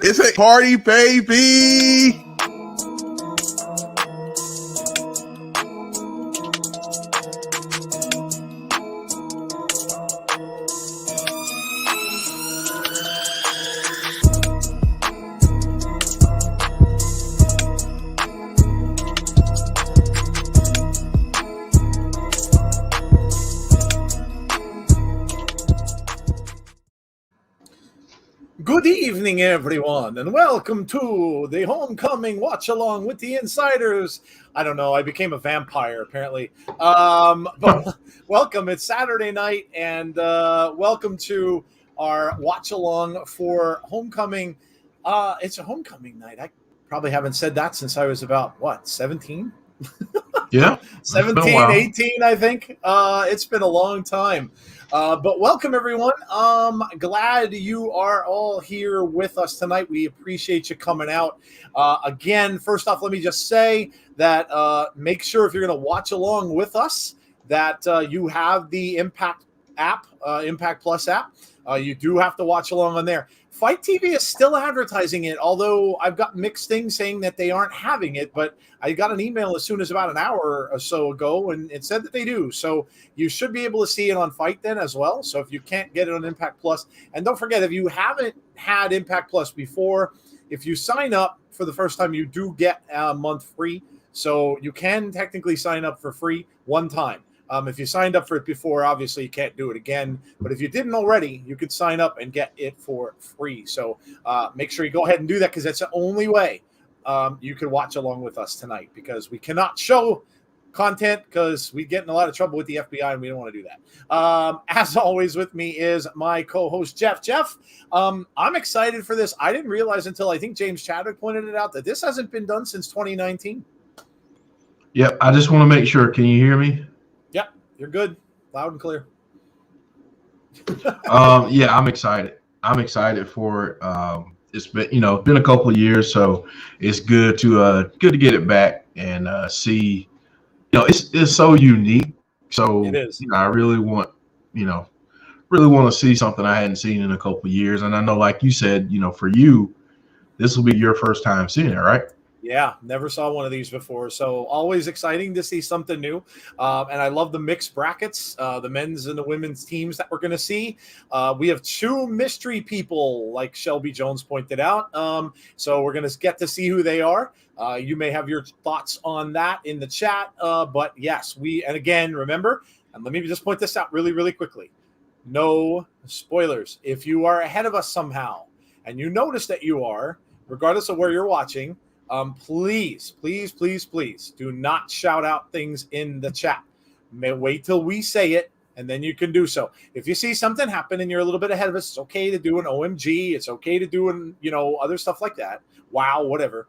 It's a party, baby. Good evening, everyone, and welcome to the Homecoming Watch Along with the Insiders. I don't know, I became a vampire, apparently. But welcome, it's Saturday night, and welcome to our Watch Along for Homecoming. It's a homecoming night. I probably haven't said that since I was about, 17? Yeah. 17, 18, I think. It's been a long time. But welcome, everyone. Glad you are all here with us tonight. We appreciate you coming out. Again, first off, let me just say that make sure if you're going to watch along with us that you have the IMPACT app, IMPACT Plus app. You do have to watch along on there. Fight TV is still advertising it, although I've got mixed things saying that they aren't having it, but I got an email as soon as about an hour or so ago, and it said that they do. So you should be able to see it on Fight then as well. So if you can't get it on IMPACT Plus, and don't forget, if you haven't had IMPACT Plus before, if you sign up for the first time, you do get a month free. So you can technically sign up for free one time. If you signed up for it before, obviously you can't do it again. But if you didn't already, you could sign up and get it for free. So make sure you go ahead and do that, because that's the only way you can watch along with us tonight, because we cannot show content because we get in a lot of trouble with the FBI, and we don't want to do that. As always, with me is my co-host, Jeff. Jeff, I'm excited for this. I didn't realize until I think James Chadwick pointed it out that this hasn't been done since 2019. Yep. I just want to make sure. Can you hear me? You're good, loud and clear. Yeah, I'm excited. I'm excited for it. It's been, been a couple of years, so it's good to get it back and see. It's so unique. So It is. I really want to see something I hadn't seen in a couple of years. And I know, like you said, for you, this will be your first time seeing it, right? Yeah, never saw one of these before. So always exciting to see something new. And I love the mixed brackets, the men's and the women's teams that we're going to see. We have two mystery people, like Shelby Jones pointed out. So we're going to get to see who they are. You may have your thoughts on that in the chat. But yes, and again, remember, and let me just point this out really, really quickly. No spoilers. If you are ahead of us somehow and you notice that you are, regardless of where you're watching, please do not shout out things in the chat. Wait till we say it, and then you can do so. If you see something happen and you're a little bit ahead of us, it's okay to do an OMG. It's okay to do other stuff like that. Wow, whatever.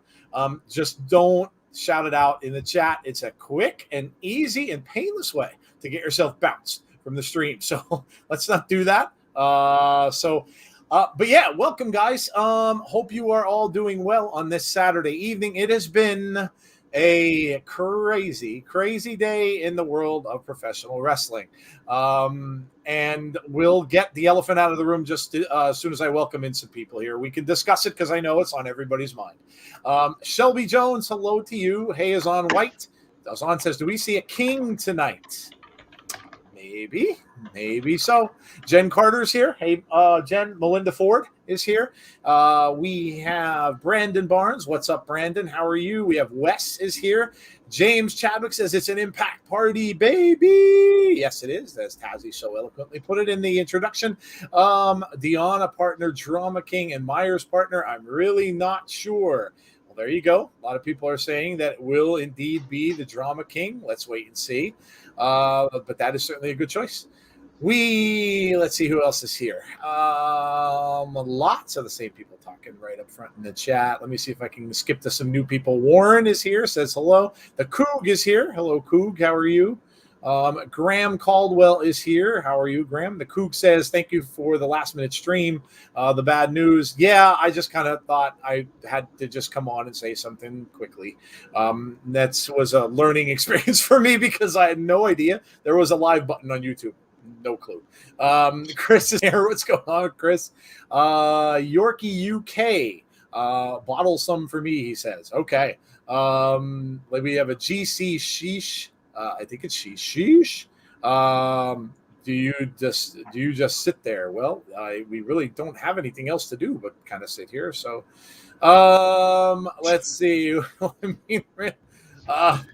Just don't shout it out in the chat. It's a quick and easy and painless way to get yourself bounced from the stream. So let's not do that. But yeah, welcome, guys. Hope you are all doing well on this Saturday evening. It has been a crazy, crazy day in the world of professional wrestling. And we'll get the elephant out of the room just as soon as I welcome in some people here. We can discuss it because I know it's on everybody's mind. Shelby Jones, hello to you. Hey is on white. Dazan says, do we see a king tonight? Maybe so. Jen Carter's here. Hey, Jen. Melinda Ford is here. We have Brandon Barnes. What's up, Brandon? How are you? We have Wes is here. James Chadwick says it's an impact party, baby. Yes, it is. As Tazzy so eloquently put it in the introduction. Deonna partner, Drama King, and Myers partner. I'm really not sure. Well, there you go. A lot of people are saying that it will indeed be the Drama King. Let's wait and see. But that is certainly a good choice. Let's see who else is here. Lots of the same people talking right up front in the chat. Let me see if I can skip to some new people. Warren is here, says hello. The Coog is here. Hello, Coog. How are you? Graham Caldwell is here. How are you, Graham? The Coog says, thank you for the last minute stream. The bad news. Yeah, I just kind of thought I had to just come on and say something quickly. That was a learning experience for me because I had no idea there was a live button on YouTube. No clue. Chris is here. What's going on, Chris? Yorkie UK. Bottle some for me, he says. Okay. We have a GC Sheesh. I think it's Sheesh. Do you just sit there? Well, we really don't have anything else to do but kind of sit here. So, let's see.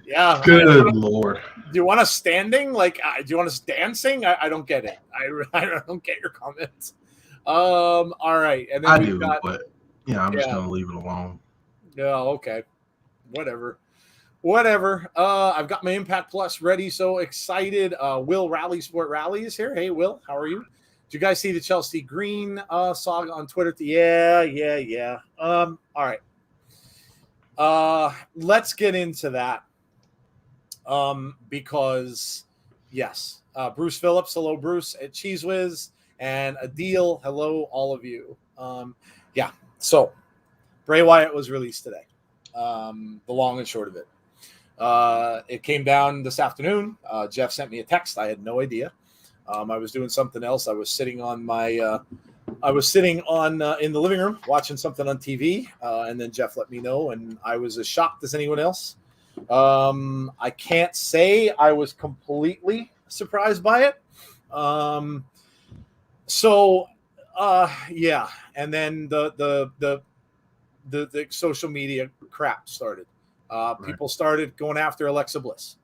Yeah. Good Lord. Do you want us standing? Like, do you want us dancing? I don't get it. I don't get your comments. All right. And then I do, but yeah, I'm just gonna leave it alone. Yeah. Okay. Whatever. I've got my Impact Plus ready. So excited. Will Rally Sport Rally is here. Hey, Will, how are you? Did you guys see the Chelsea Green saga on Twitter? Yeah. All right. Let's get into that. Because yes, Bruce Phillips, hello, Bruce at Cheese Whiz, and Adil, hello, all of you. Yeah. So Bray Wyatt was released today. The long and short of it. It came down this afternoon. Jeff sent me a text. I had no idea. I was doing something else. I was sitting on my, in the living room watching something on TV. And then Jeff let me know, and I was as shocked as anyone else. I can't say I was completely surprised by it. Yeah. And then the social media crap started. People started going after Alexa Bliss.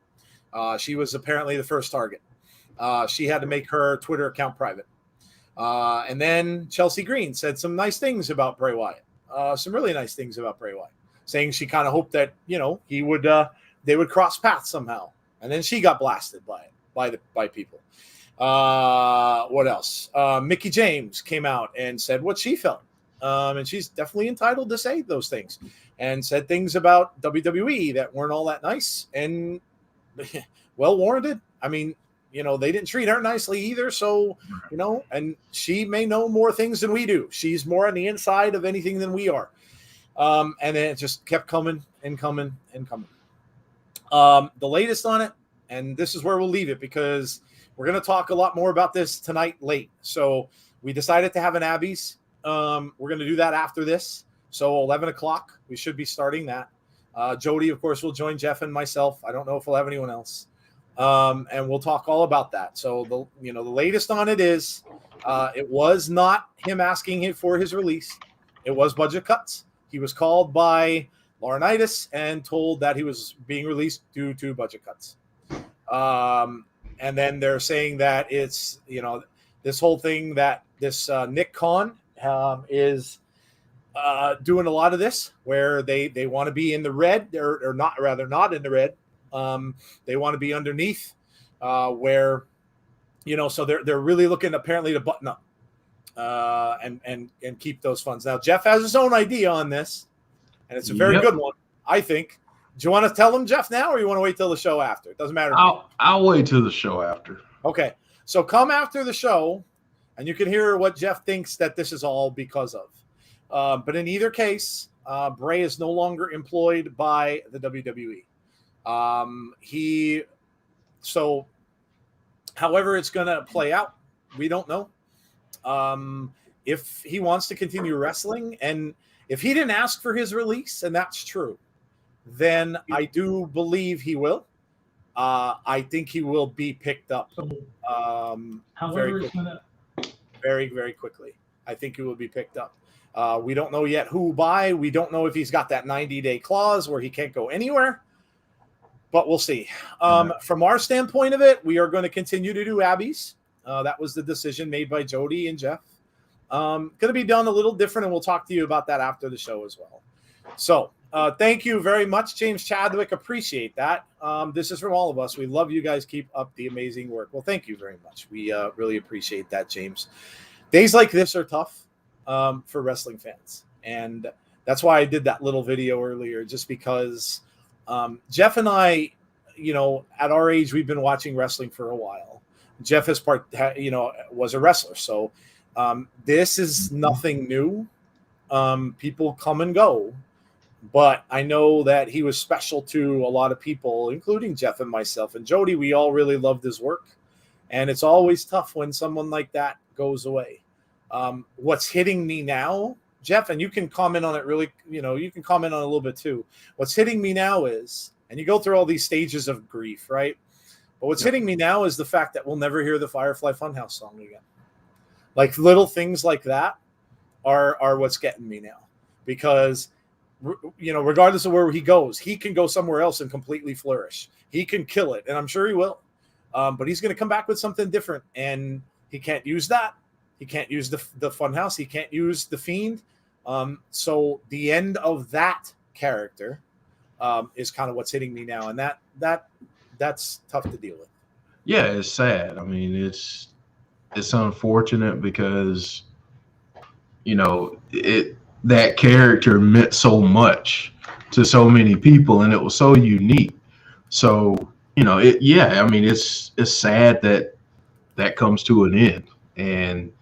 She was apparently the first target. She had to make her Twitter account private. And then Chelsea Green said some nice things about Bray Wyatt. Some really nice things about Bray Wyatt, saying she kind of hoped that, he would, they would cross paths somehow. And then she got blasted by people. What else? Mickie James came out and said what she felt. And she's definitely entitled to say those things, and said things about WWE that weren't all that nice and well warranted. I mean, they didn't treat her nicely either. So, and she may know more things than we do. She's more on the inside of anything than we are. And then it just kept coming and coming and coming. The latest on it, and this is where we'll leave it because we're going to talk a lot more about this tonight late. So we decided to have an Abby's. We're going to do that after this. So 11 o'clock, we should be starting that. Jody, of course, will join Jeff and myself. I don't know if we'll have anyone else. And we'll talk all about that. So the latest on it is, it was not him asking for his release. It was budget cuts. He was called by Laurinaitis and told that he was being released due to budget cuts. And then they're saying that it's, this whole thing that this Nick Khan is doing a lot of this where they want to be in the red or not in the red. They want to be underneath where, so they're really looking apparently to button up and keep those funds. Now, Jeff has his own idea on this, and it's a very good one, I think. Do you want to tell him, Jeff, now, or you want to wait till the show after? It doesn't matter. I'll wait till the show after. Okay. So come after the show, and you can hear what Jeff thinks that this is all because of. But in either case, Bray is no longer employed by the WWE. However it's going to play out, we don't know. If he wants to continue wrestling, and if he didn't ask for his release, and that's true, then I do believe he will. I think he will be picked up very, very quickly. I think he will be picked up. We don't know yet who by. We don't know if he's got that 90-day clause where he can't go anywhere. But we'll see. From our standpoint of it, we are going to continue to do Abby's. That was the decision made by Jody and Jeff. Going to be done a little different, and we'll talk to you about that after the show as well. So thank you very much, James Chadwick. Appreciate that. This is from all of us. We love you guys. Keep up the amazing work. Well, thank you very much. We really appreciate that, James. Days like this are tough for wrestling fans. And that's why I did that little video earlier, just because Jeff and I, at our age, we've been watching wrestling for a while. Jeff was a wrestler. So this is nothing new. People come and go. But I know that he was special to a lot of people, including Jeff and myself. And Jody, we all really loved his work. And it's always tough when someone like that goes away. What's hitting me now Jeff, and you can comment on it really, you can comment on it a little bit too. What's hitting me now is, and you go through all these stages of grief, right? But what's hitting me now is the fact that we'll never hear the Firefly Funhouse song again. Like little things like that are what's getting me now, because regardless of where he goes, he can go somewhere else and completely flourish. He can kill it, and I'm sure he will. But he's going to come back with something different, and he can't use that. He can't use the Funhouse. He can't use the Fiend. So the end of that character is kind of what's hitting me now, and that's tough to deal with. Yeah, it's sad. I mean, it's unfortunate because that character meant so much to so many people, and it was so unique. So it's sad that comes to an end, and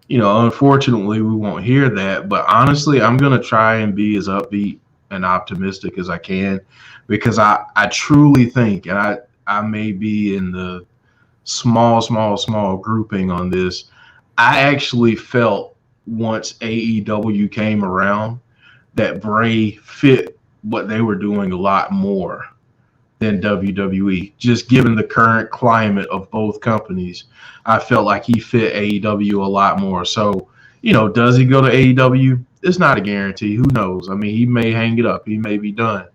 unfortunately we won't hear that. But honestly, I'm gonna try and be as upbeat and optimistic as I can, because I truly think, and I may be in the small grouping on this, I actually felt once AEW came around that Bray fit what they were doing a lot more than WWE. Just given the current climate of both companies, I felt like he fit AEW a lot more. So, does he go to AEW? It's not a guarantee. Who knows? I mean, he may hang it up. He may be done.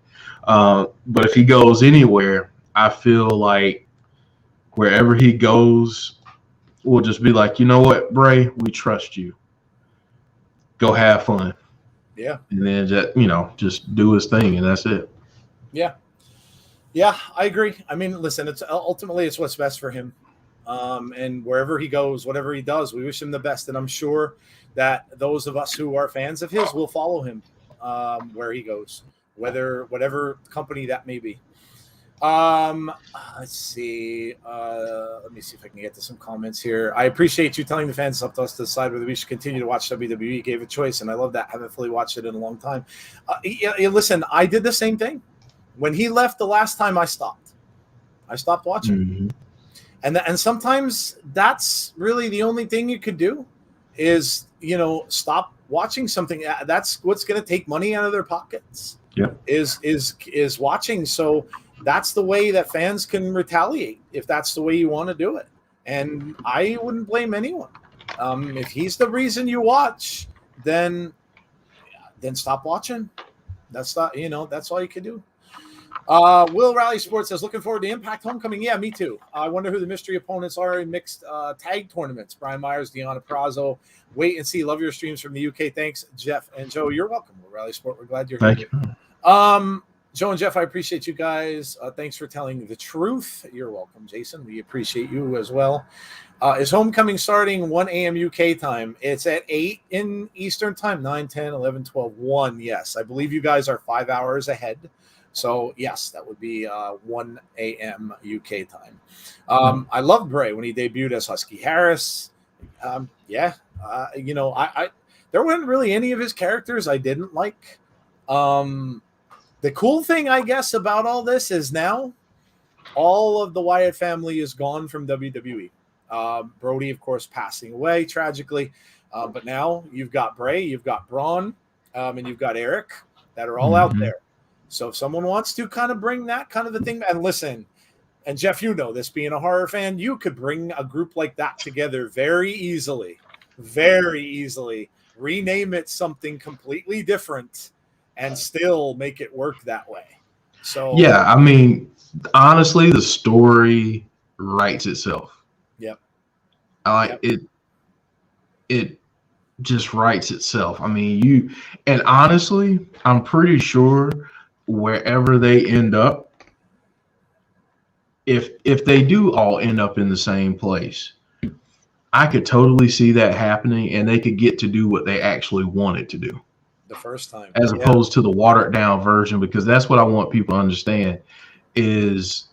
But if he goes anywhere, I feel like wherever he goes, we'll just be like, you know what, Bray, we trust you. Go have fun. Yeah. And then just do his thing, and that's it. Yeah. Yeah, I agree. I mean, listen, it's what's best for him. And wherever he goes, whatever he does, we wish him the best. And I'm sure that those of us who are fans of his will follow him where he goes, whatever company that may be. Let's see. Let me see if I can get to some comments here. I appreciate you telling the fans up to us to decide whether we should continue to watch WWE. Gave a choice, and I love that. I haven't fully watched it in a long time. Listen, I did the same thing. When he left the last time, I stopped watching. Mm-hmm. And sometimes that's really the only thing you could do is, stop watching something. That's what's going to take money out of their pockets. Yeah. Is watching. So that's the way that fans can retaliate if that's the way you want to do it. And I wouldn't blame anyone. If he's the reason you watch, then stop watching. That's not, that's all you can do. Will Rally Sports says, looking forward to Impact Homecoming. Yeah, me too. I wonder who the mystery opponents are in mixed tag tournaments. Brian Myers, Deonna Purrazzo. Wait and see. Love your streams from the UK. Thanks, Jeff and Joe. You're welcome, Will Rally Sport. We're glad you're here. Thank you. Joe and Jeff, I appreciate you guys. Thanks for telling the truth. You're welcome, Jason. We appreciate you as well. Is Homecoming starting 1 a.m. UK time? It's at 8 in Eastern time, 9, 10, 11, 12, 1. Yes, I believe you guys are 5 hours ahead. So, yes, that would be 1 a.m. UK time. I loved Bray when he debuted as Husky Harris. There weren't really any of his characters I didn't like. The cool thing, I guess, about all this is now all of the Wyatt family is gone from WWE. Brody, of course, passing away tragically. But now you've got Bray, you've got Braun, and you've got Eric that are all out there. So if someone wants to kind of bring that kind of a thing, and listen, and Jeff, this being a horror fan, you could bring a group like that together very easily, rename it something completely different and still make it work that way. So yeah, I mean, honestly, the story writes itself. Yep. I like it. It just writes itself. I mean, and honestly, I'm pretty sure wherever they end up, if they do all end up in the same place, I could totally see that happening, and they could get to do what they actually wanted to do the first time, as opposed to the watered down version, because that's what I want people to understand is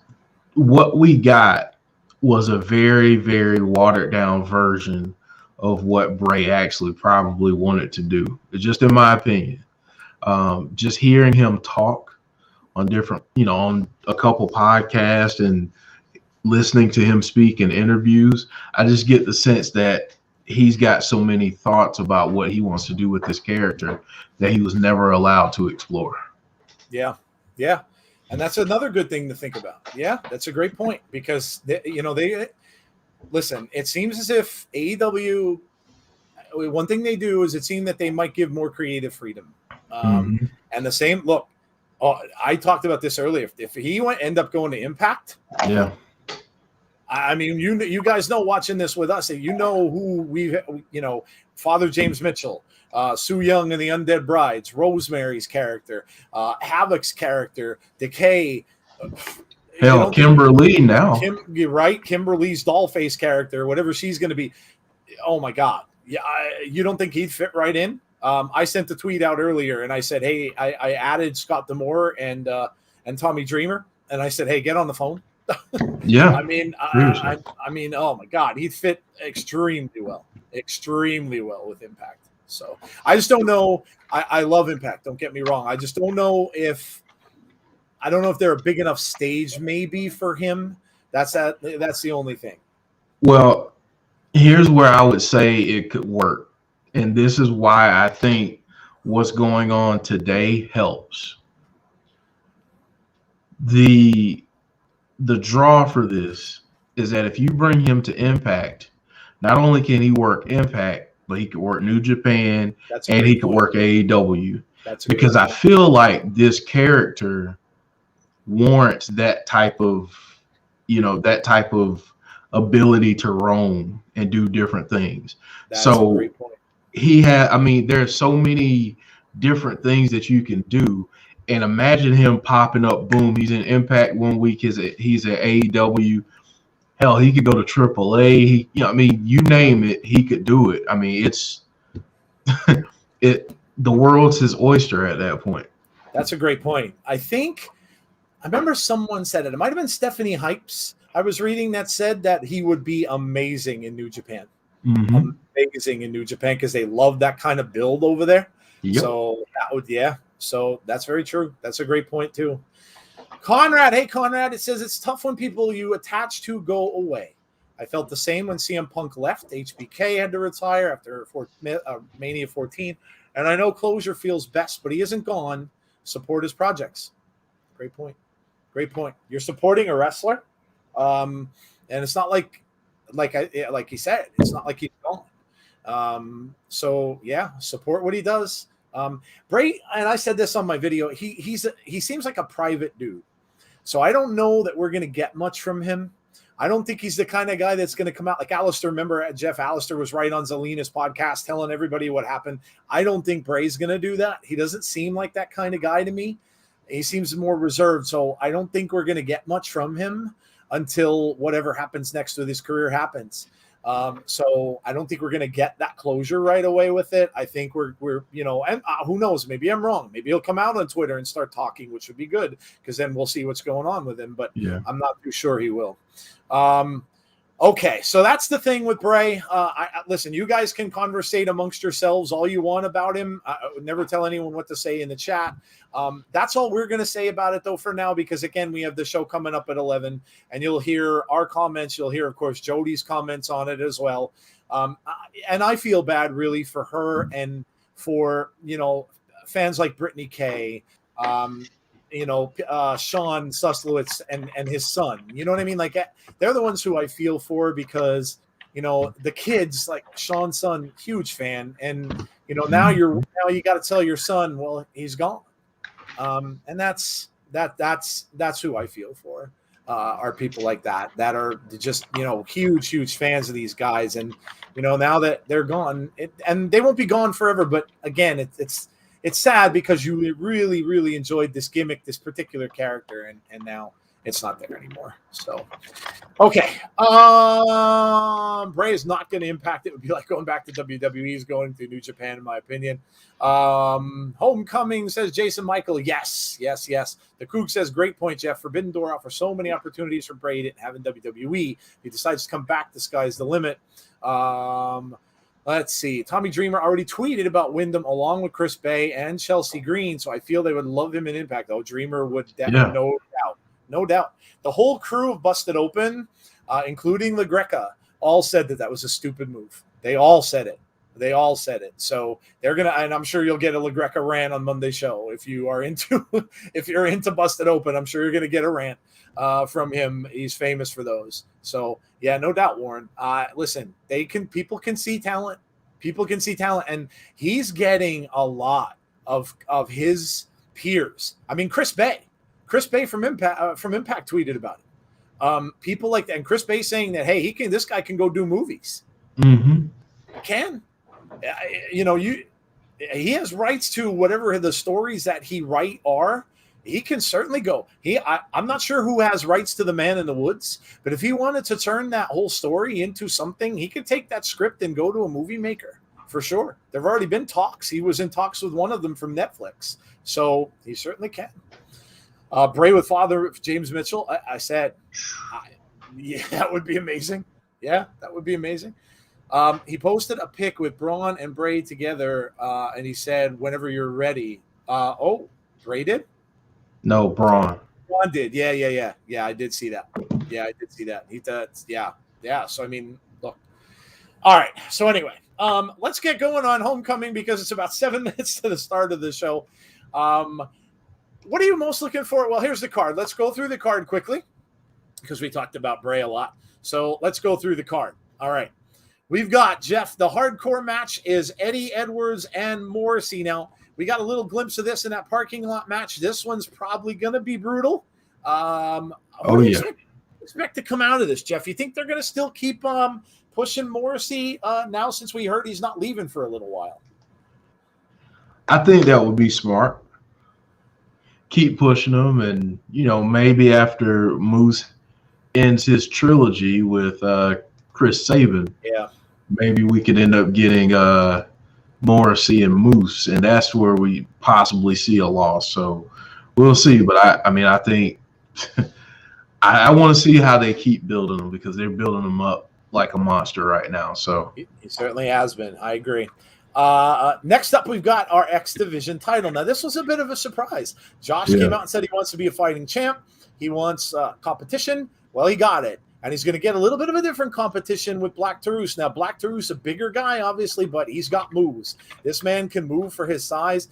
what we got was a very, very watered down version of what Bray actually probably wanted to do. Just in my opinion, just hearing him talk on different, on a couple podcasts and listening to him speak in interviews, I just get the sense that he's got so many thoughts about what he wants to do with this character that he was never allowed to explore. Yeah. And that's another good thing to think about. Yeah, that's a great point because, they listen, it seems as if AEW, one thing they do is it seems that they might give more creative freedom. And the same, look, I talked about this earlier. If he end up going to Impact, yeah. I mean, you guys know watching this with us, you know who we've, Father James Mitchell, Su Yung and the Undead Brides, Rosemary's character, Havoc's character, Decay. Hell, Kimberly now. You're right. Kimberly's Dollface character, whatever she's going to be. Oh my God. Yeah. You don't think he'd fit right in? I sent the tweet out earlier and I said, hey, I added Scott D'Amore and Tommy Dreamer. And I said, hey, get on the phone. Yeah. I mean, oh my God, he'd fit extremely well with Impact. So I just don't know. I love Impact. Don't get me wrong. I just don't know if they're a big enough stage maybe for him. That's the only thing. Well, here's where I would say it could work. And this is why I think what's going on today helps. The draw for this is that if you bring him to Impact, not only can he work Impact, but he could work New Japan and he could work AEW. Because I feel like this character warrants that type of ability to roam and do different things. That's a great point. There's so many different things that you can do. And imagine him popping up, boom, he's in Impact one week, he's at AEW. Hell, he could go to AAA. You name it, he could do it. I mean, it's the world's his oyster at that point. That's a great point. I remember someone said it. It might have been Stephanie Hypes. I was reading that said that he would be amazing in New Japan. Amazing in New Japan because they love that kind of build over there. Yep. So So that's very true. That's a great point too. Conrad, hey Conrad, it says it's tough when people you attach to go away. I felt the same when CM Punk left. HBK had to retire after Mania 14. And I know closure feels best, but he isn't gone. Support his projects. Great point. You're supporting a wrestler. And it's not like he said, it's not like he's gone. So yeah, support what he does. Bray, and I said this on my video, he seems like a private dude. So I don't know that we're going to get much from him. I don't think he's the kind of guy that's going to come out like Alistair. Remember, Jeff Alistair was right on Zelina's podcast telling everybody what happened. I don't think Bray's going to do that. He doesn't seem like that kind of guy to me. He seems more reserved. So I don't think we're going to get much from him until whatever happens next with his career happens. So I don't think we're going to get that closure right away with it. I think we're and who knows, maybe I'm wrong. Maybe he'll come out on Twitter and start talking, which would be good because then we'll see what's going on with him, but yeah. I'm not too sure he will. Okay. So that's the thing with Bray. Listen, you guys can conversate amongst yourselves all you want about him. I would never tell anyone what to say in the chat. That's all we're going to say about it though for now, because again, we have the show coming up at 11 and you'll hear our comments. You'll hear, of course, Jody's comments on it as well. And I feel bad really for her and for, fans like Brittany Kay, Sean Suslowitz and his son, you know what I mean? Like they're the ones who I feel for because, the kids like Sean's son, huge fan. And, now you got to tell your son, well, he's gone. And that's who I feel for, are people like that are just, huge fans of these guys. And, now that they're gone and they won't be gone forever, but again, it's sad because you really, really enjoyed this gimmick, this particular character, and now it's not there anymore. So, okay. Bray is not going to impact. It would be like going back to WWE. He's going to New Japan, in my opinion. Homecoming, says Jason Michael. Yes. The Kook says, great point, Jeff. Forbidden Door offers so many opportunities for Bray to have in WWE. If he decides to come back, the sky's the limit. Let's see. Tommy Dreamer already tweeted about Wyndham along with Chris Bay and Chelsea Green, so I feel they would love him in Impact. Oh, Dreamer would definitely, no doubt. The whole crew of Busted Open, including La Greca, all said that was a stupid move. They all said it. They all said it. So they're gonna, and I'm sure you'll get a LaGreca rant on Monday show if you are into if you're into Busted Open. I'm sure you're gonna get a rant from him. He's famous for those. So yeah, no doubt, Warren. Listen, people can see talent. People can see talent, and he's getting a lot of his peers. I mean, Chris Bay from Impact tweeted about it. People like that, and Chris Bay saying that, hey, this guy can go do movies. Mm-hmm. Can. He has rights to whatever the stories that he write are. He can certainly go. I'm not sure who has rights to The Man in the Woods, but if he wanted to turn that whole story into something, he could take that script and go to a movie maker for sure. There've already been talks. He was in talks with one of them from Netflix, so he certainly can. Bray with Father James Mitchell. I said, yeah, that would be amazing. Yeah, that would be amazing. He posted a pic with Braun and Bray together, and he said, whenever you're ready. Bray did? No, Braun. Braun did. Yeah. I did see that. Yeah, I did see that. He does. Yeah. So, I mean, look. All right. So, anyway, let's get going on Homecoming because it's about 7 minutes to the start of the show. What are you most looking for? Well, here's the card. Let's go through the card quickly because we talked about Bray a lot. So, let's go through the card. All right. We've got, Jeff, the hardcore match is Eddie Edwards and Morrissey. Now, we got a little glimpse of this in that parking lot match. This one's probably going to be brutal. What do you expect to come out of this, Jeff? You think they're going to still keep pushing Morrissey now since we heard he's not leaving for a little while? I think that would be smart. Keep pushing him, and, maybe after Moose ends his trilogy with Chris Sabin, maybe we could end up getting Morrissey and Moose, and that's where we possibly see a loss. So we'll see. But I think I want to see how they keep building them because they're building them up like a monster right now. So he certainly has been. I agree. Next up, we've got our X Division title. Now, this was a bit of a surprise. Josh came out and said he wants to be a fighting champ. He wants competition. Well, he got it. And he's going to get a little bit of a different competition with Black Taurus. Now, Black Taurus, a bigger guy, obviously, but he's got moves. This man can move for his size.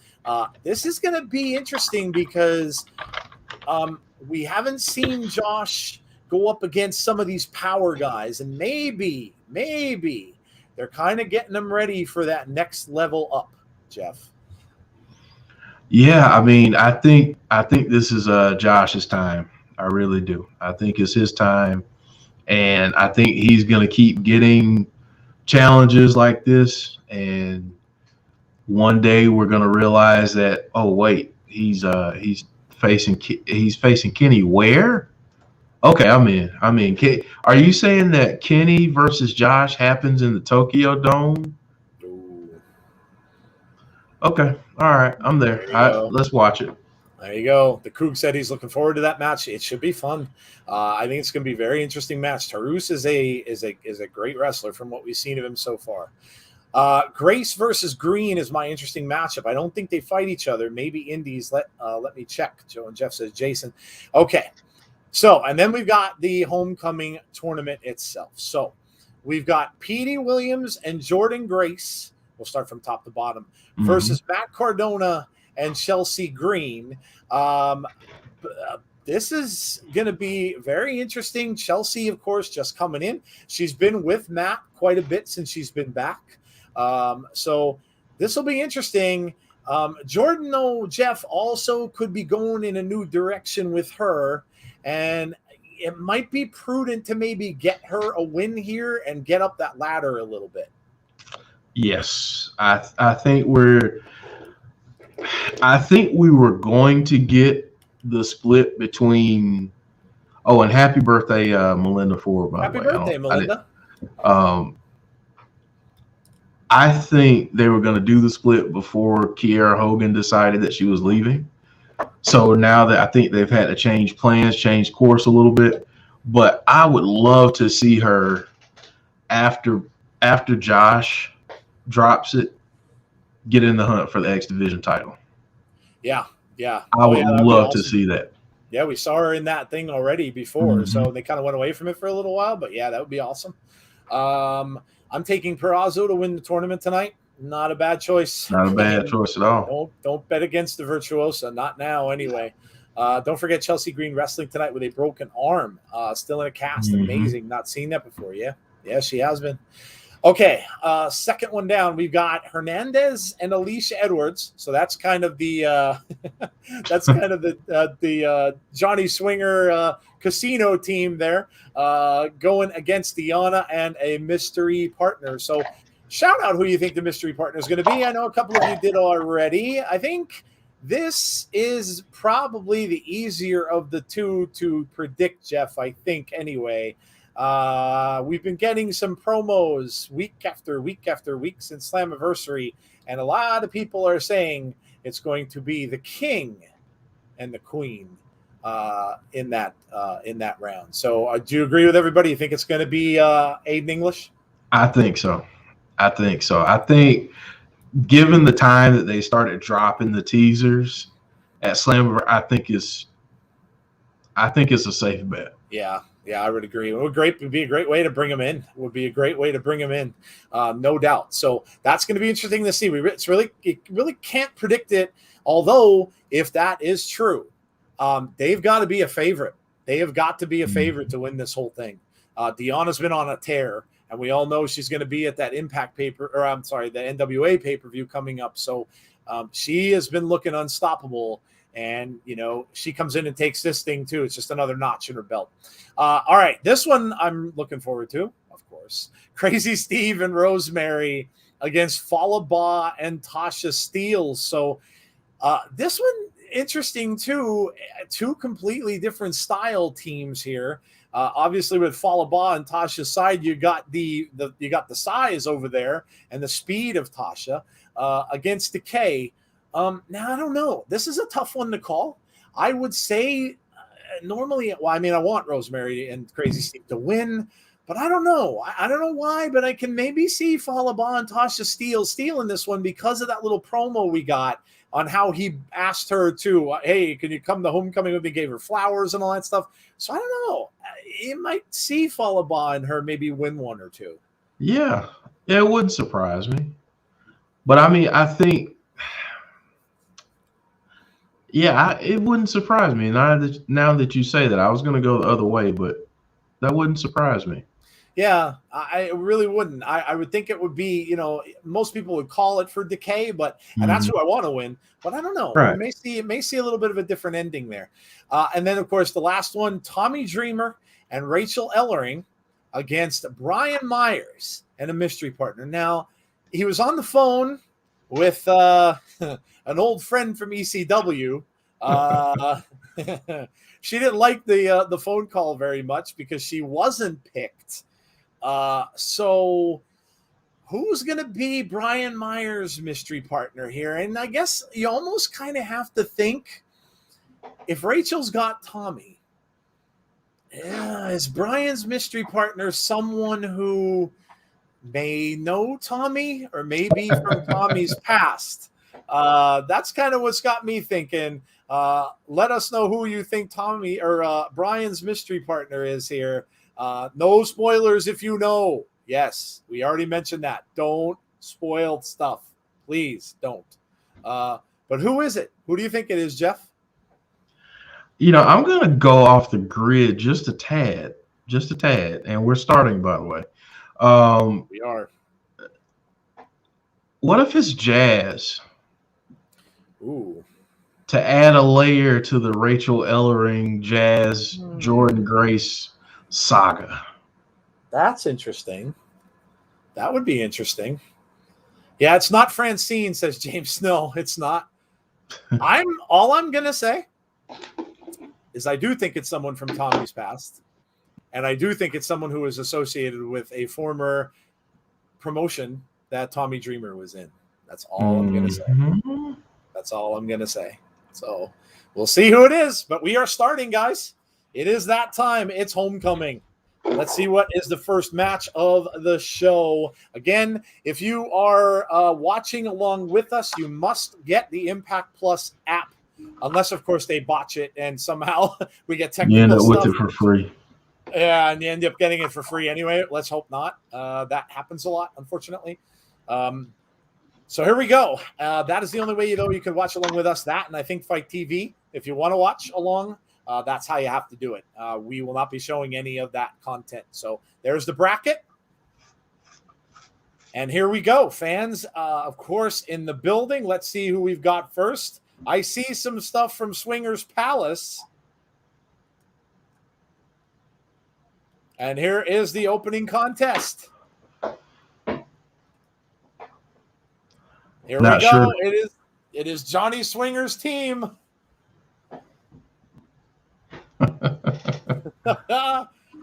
This is going to be interesting because we haven't seen Josh go up against some of these power guys. And maybe they're kind of getting them ready for that next level up, Jeff. Yeah, I think this is Josh's time. I really do. I think it's his time. And I think he's going to keep getting challenges like this. And one day we're going to realize that, oh, wait, he's facing Kenny where? Okay, I'm in. Are you saying that Kenny versus Josh happens in the Tokyo Dome? Okay, all right, I'm there. Let's watch it. There you go. The Coug said he's looking forward to that match. It should be fun. I think it's going to be a very interesting match. Taurus is a great wrestler from what we've seen of him so far. Grace versus Green is my interesting matchup. I don't think they fight each other. Maybe Indies. Let me check. Joe and Jeff says Jason. Okay. So, and then we've got the Homecoming tournament itself. So, we've got Petey Williams and Jordynne Grace. We'll start from top to bottom versus Mack Cardona and Chelsea Green. This is going to be very interesting. Chelsea, of course, just coming in. She's been with Matt quite a bit since she's been back. So this will be interesting. Jordynne, though, Jeff, also could be going in a new direction with her. And it might be prudent to maybe get her a win here and get up that ladder a little bit. Yes, I think we were going to get the split between. Oh, and happy birthday, Melinda Ford. By the way, happy birthday, Melinda. I think they were going to do the split before Kiera Hogan decided that she was leaving. So now that I think they've had to change plans, change course a little bit, but I would love to see her after Josh drops it, get in the hunt for the X Division title. Yeah. I would love to see that. Yeah, we saw her in that thing already before, so they kind of went away from it for a little while, but yeah, that would be awesome. I'm taking Purrazzo to win the tournament tonight. Not a bad choice. Not a bad choice at all. Don't bet against the Virtuosa. Not now, anyway. Don't forget Chelsea Green wrestling tonight with a broken arm. Still in a cast. Mm-hmm. Amazing. Not seen that before. Yeah, she has been. Okay, second one down. We've got Hernandez and Alisha Edwards. So that's kind of the the Johnny Swinger casino team there, going against Deonna and a mystery partner. So shout out who you think the mystery partner is going to be. I know a couple of you did already. I think this is probably the easier of the two to predict, Jeff, I think, anyway. We've been getting some promos week after week after week since Slammiversary, and a lot of people are saying it's going to be the king and the queen in that round. So do you agree with everybody? You think it's going to be Aiden English? I think so. I think given the time that they started dropping the teasers at Slammiversary, I think it's a safe bet. Yeah, I would agree. It would be a great way to bring him in. No doubt. So that's going to be interesting to see. It really can't predict it. Although, if that is true, they've got to be a favorite. They have got to be a favorite to win this whole thing. Deonna's been on a tear, and we all know she's going to be at that Impact the NWA pay-per-view coming up. So she has been looking unstoppable. And, she comes in and takes this thing, too. It's just another notch in her belt. All right. This one I'm looking forward to, of course. Crazy Steve and Rosemary against Fallah, Bahh, and Tasha Steelz. So this one, interesting, too. Two completely different style teams here. Obviously, with Fallah, Bahh, and Tasha's side, you got the size over there and the speed of Tasha against Decay. Now, I don't know. This is a tough one to call. I would say normally, I want Rosemary and Crazy Steve to win, but I don't know. I don't know why, but I can maybe see Fallah, Bahh, and Tasha stealing this one because of that little promo we got on how he asked her to, hey, can you come to homecoming with me? Gave her flowers and all that stuff. So I don't know. You might see Fallah, Bahh and her maybe win one or two. Yeah, it wouldn't surprise me. But I think. Yeah, it wouldn't surprise me. Now that you say that, I was going to go the other way, but that wouldn't surprise me. Yeah, I really wouldn't. I would think it would be, most people would call it for Decay, and that's who I want to win. But I don't know. Right. It may see a little bit of a different ending there. And then, of course, the last one, Tommy Dreamer and Rachael Ellering against Brian Myers and a mystery partner. Now, he was on the phone with an old friend from ECW. She didn't like the phone call very much because she wasn't picked. So who's going to be Brian Myers' mystery partner here? And I guess you almost kind of have to think, if Rachel's got Tommy, is Brian's mystery partner someone who may know Tommy or maybe from Tommy's past? That's kind of what's got me thinking. Let us know who you think Tommy or Brian's mystery partner is here. No spoilers if you know. Yes, we already mentioned that. Don't spoil stuff. Please don't. But who is it? Who do you think it is, Jeff? I'm going to go off the grid just a tad. And we're starting, by the way. We are. What if it's Jazz? Ooh. To add a layer to the Rachael Ellering, Jazz, Jordynne Grace saga. That's interesting. That would be interesting. Yeah, it's not Francine, says James Snow. It's not. All I'm gonna say is I do think it's someone from Tommy's past. And I do think it's someone who is associated with a former promotion that Tommy Dreamer was in. That's all I'm gonna say. That's all I'm gonna say. So we'll see who it is, but we are starting, guys. It is that time. It's homecoming. Let's see what is the first match of the show. Again, if you are watching along with us, you must get the Impact Plus app, unless, of course, they botch it and somehow we get technical you end up stuff. with it for free. Yeah, and you end up getting it for free anyway. Let's hope not. That happens a lot, unfortunately. So here we go. That is the only way you can watch along with us. That, and I think Fight TV. If you want to watch along, that's how you have to do it. We will not be showing any of that content. So there's the bracket. And here we go, fans. Of course, in the building. Let's see who we've got first. I see some stuff from Swingers Palace. And here is the opening contest. Here we go. Sure. It is Johnny Swinger's team.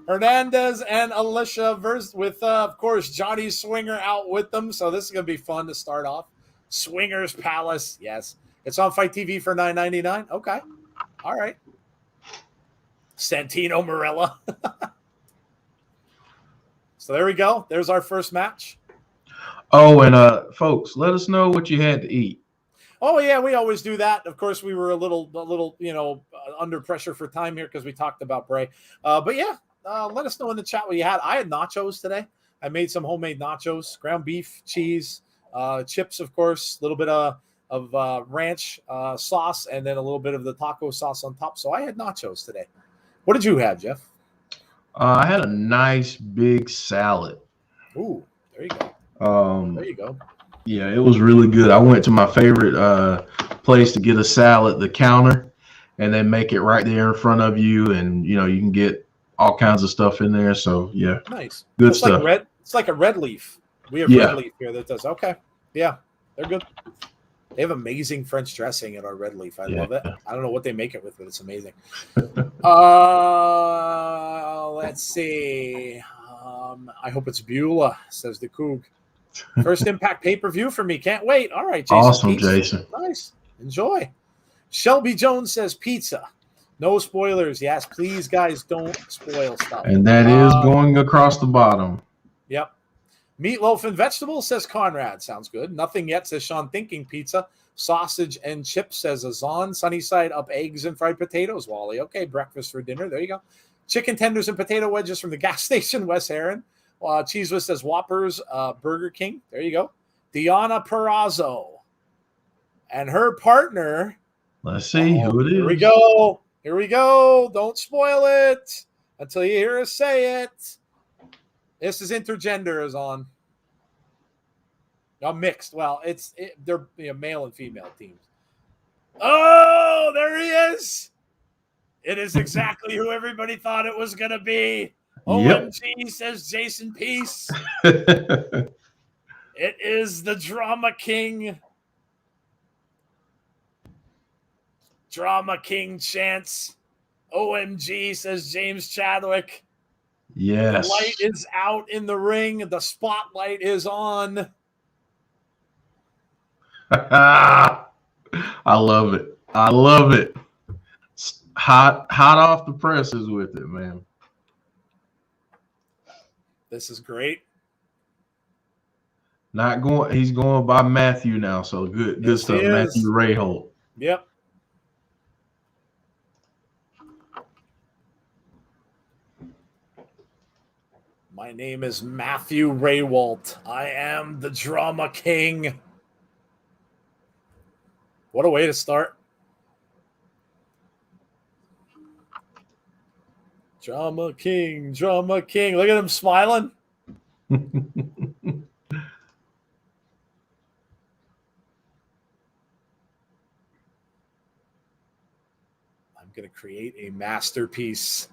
Hernandez and Alisha versus with of course Johnny Swinger out with them. So this is gonna be fun to start off. Swingers Palace. Yes. It's on Fight TV for $9.99. Okay. All right. Santino Marella. So there we go. There's our first match. Oh, and folks, let us know what you had to eat. Oh yeah, we always do that. Of course, we were a little, under pressure for time here because we talked about Bray. But yeah, let us know in the chat what you had. I had nachos today. I made some homemade nachos, ground beef, cheese, chips, of course, a little bit of ranch sauce, and then a little bit of the taco sauce on top. So I had nachos today. What did you have, Jeff? I had a nice big salad. Ooh, there you go. There you go. Yeah, it was really good. I went to my favorite place to get a salad, the counter, and they make it right there in front of you, and you can get all kinds of stuff in there. So yeah, nice, good stuff. It's like a red leaf. We have red leaf here that does. Okay, yeah, they're good. They have amazing French dressing in our red leaf. I love it. I don't know what they make it with, but it's amazing. Let's see. I hope it's Beulah, says the Coug. First Impact pay-per-view for me. Can't wait. All right, Jason. Awesome, pizza. Jason. Nice. Enjoy. Shelby Jones says pizza. No spoilers. Yes, please, guys, don't spoil stuff. And that is going across the bottom. Yep. Meatloaf and vegetables, says Conrad. Sounds good. Nothing yet, says Sean. Thinking pizza. Sausage and chips, says Azan. Sunnyside up eggs and fried potatoes, Wally. Okay, breakfast for dinner. There you go. Chicken tenders and potato wedges from the gas station, Wes Heron. Cheese Whiz says Whoppers, Burger King. There you go. Deonna Purrazzo. And her partner. Let's see who it is. Here we go. Here we go. Don't spoil it until you hear us say it. This is intergender is on. Mixed. Well, they're male and female teams. Oh, there he is. It is exactly who everybody thought it was going to be. OMG, says Jason Peace. It is the Drama King. Drama King Chance. OMG, says James Chadwick. Yes. The light is out in the ring. The spotlight is on. I love it. I love it. Hot off the presses with it, man. This is great. He's going by Matthew now, so good stuff. Matthew Rayholt. Yep. My name is Matthew Raywalt. I am the Drama King. What a way to start. Drama King, Drama King. Look at him smiling. I'm going to create a masterpiece.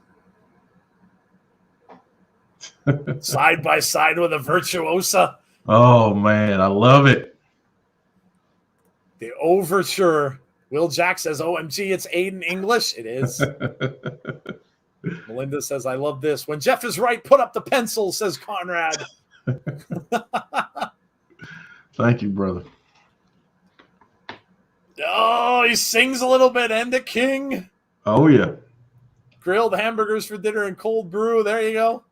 Side by side with a virtuosa. Oh, man. I love it. The overture. Will Jack says, OMG, it's Aiden English. It is. Melinda says, I love this. When Jeff is right, put up the pencil, says Conrad. Thank you, brother. Oh, he sings a little bit. And the King. Oh, yeah. Grilled hamburgers for dinner and cold brew. There you go.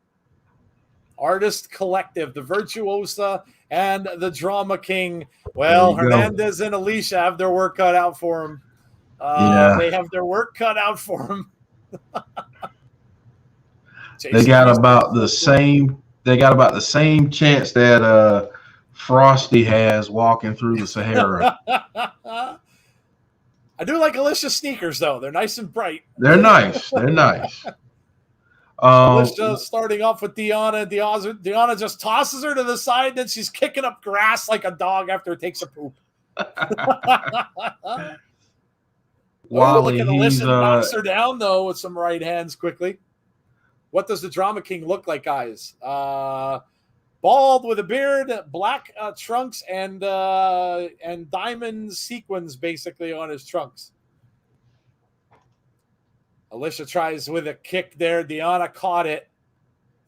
Artist Collective, the Virtuosa, and the Drama King. Well, Hernandez and Alisha have their work cut out for them. They have their work cut out for them. They got about the same. They got about the same chance that Frosty has walking through the Sahara. I do like Alisha's sneakers, though. They're nice and bright. They're nice. They're nice. Alisha starting off with Deonna. Deonna just tosses her to the side, then she's kicking up grass like a dog after it takes a poop. Wally, look at Alisha knocks her down, though, with some right hands quickly. What does the Drama King look like, guys? Bald with a beard, black trunks, and diamond sequins basically on his trunks. Alisha tries with a kick there. Deonna caught it.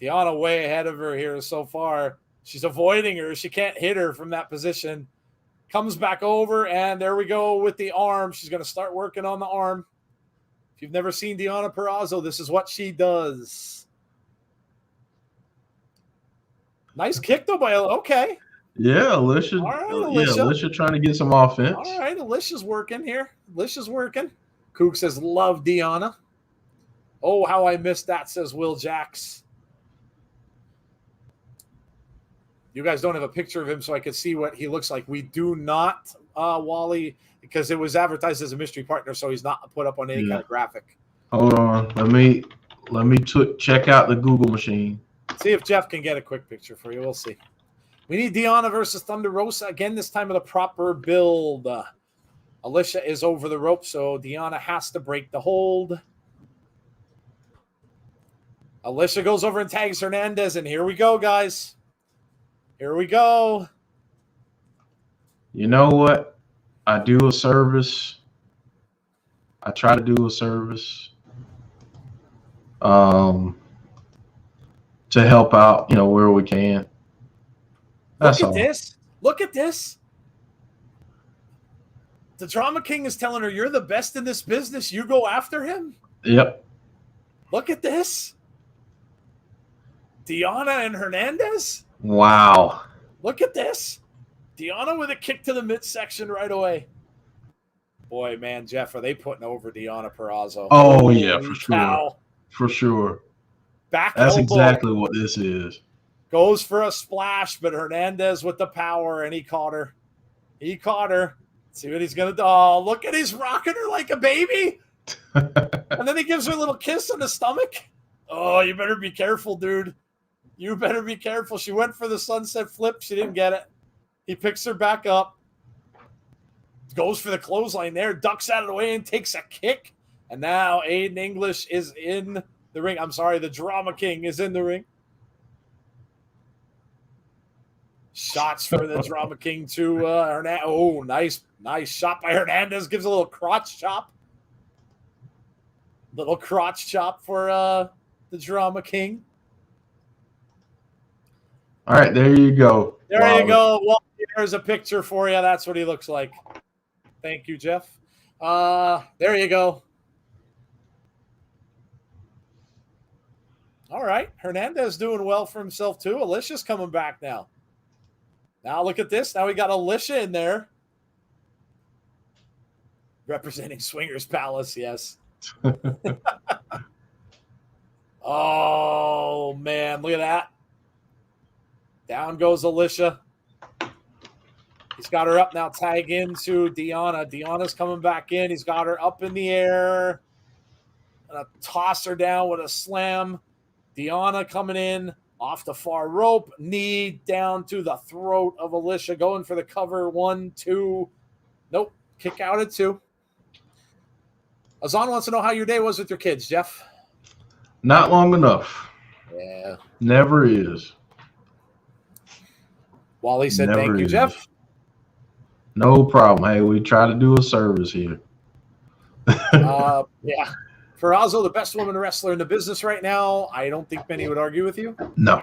Deonna way ahead of her here so far. She's avoiding her. She can't hit her from that position. Comes back over, and there we go with the arm. She's going to start working on the arm. If you've never seen Deonna Purrazzo, this is what she does. Nice kick, though, by okay. Yeah, Alisha. All right, Alisha. Yeah, Alisha trying to get some offense. All right, Alisha's working here. Alisha's working. Kook says, love Deonna. Oh, how I missed that, says Will Jacks. You guys don't have a picture of him so I could see what he looks like. We do not, Wally, because it was advertised as a mystery partner, so he's not put up on any kind of graphic. Hold on. Let me check out the Google machine. See if Jeff can get a quick picture for you. We'll see. We need Deonna versus Thunder Rosa again, this time with a proper build. Alisha is over the rope, so Deonna has to break the hold. Alisha goes over and tags Hernandez, and here we go, guys. Here we go. You know what? I do a service. I try to do a service to help out, where we can. That's Look at all. this. Look at this. The Drama King is telling her, you're the best in this business. You go after him? Yep. Look at this. Deonna and Hernandez? Wow. Look at this. Deonna with a kick to the midsection right away. Boy, man, Jeff, are they putting over Deonna Purrazzo? Oh, yeah, for cow. sure. For sure. Back That's elbow. exactly what this is. Goes for a splash, but Hernandez with the power, and he caught her. He caught her. See what he's going to do. Oh, look at he's rocking her like a baby. And then he gives her a little kiss on the stomach. Oh, you better be careful, dude. You better be careful. She went for the sunset flip. She didn't get it. He picks her back up. Goes for the clothesline there. Ducks out of the way and takes a kick. And now Aiden English is in the ring. I'm sorry, the Drama King is in the ring. Shots for the Drama King to Hernandez. Oh, nice shot by Hernandez. Gives a little crotch chop. Little crotch chop for the Drama King. All right, there you go. There you go. Well, there's a picture for you. That's what he looks like. Thank you, Jeff. There you go. All right. Hernandez doing well for himself, too. Alisha's coming back now. Now look at this. Now we got Alisha in there. Representing Swingers Palace, yes. Oh, man. Look at that. Down goes Alisha. He's got her up now. Tag into Deonna. Deonna's coming back in. He's got her up in the air. Gonna toss her down with a slam. Deonna coming in off the far rope. Knee down to the throat of Alisha. Going for the cover. 1, 2. Nope. Kick out at 2. Azan wants to know how your day was with your kids, Jeff. Not long enough. Yeah. Never is. Wally said, thank you, Jeff. No problem. Hey, we try to do a service here. Yeah. Purrazzo, the best woman wrestler in the business right now. I don't think many would argue with you. No.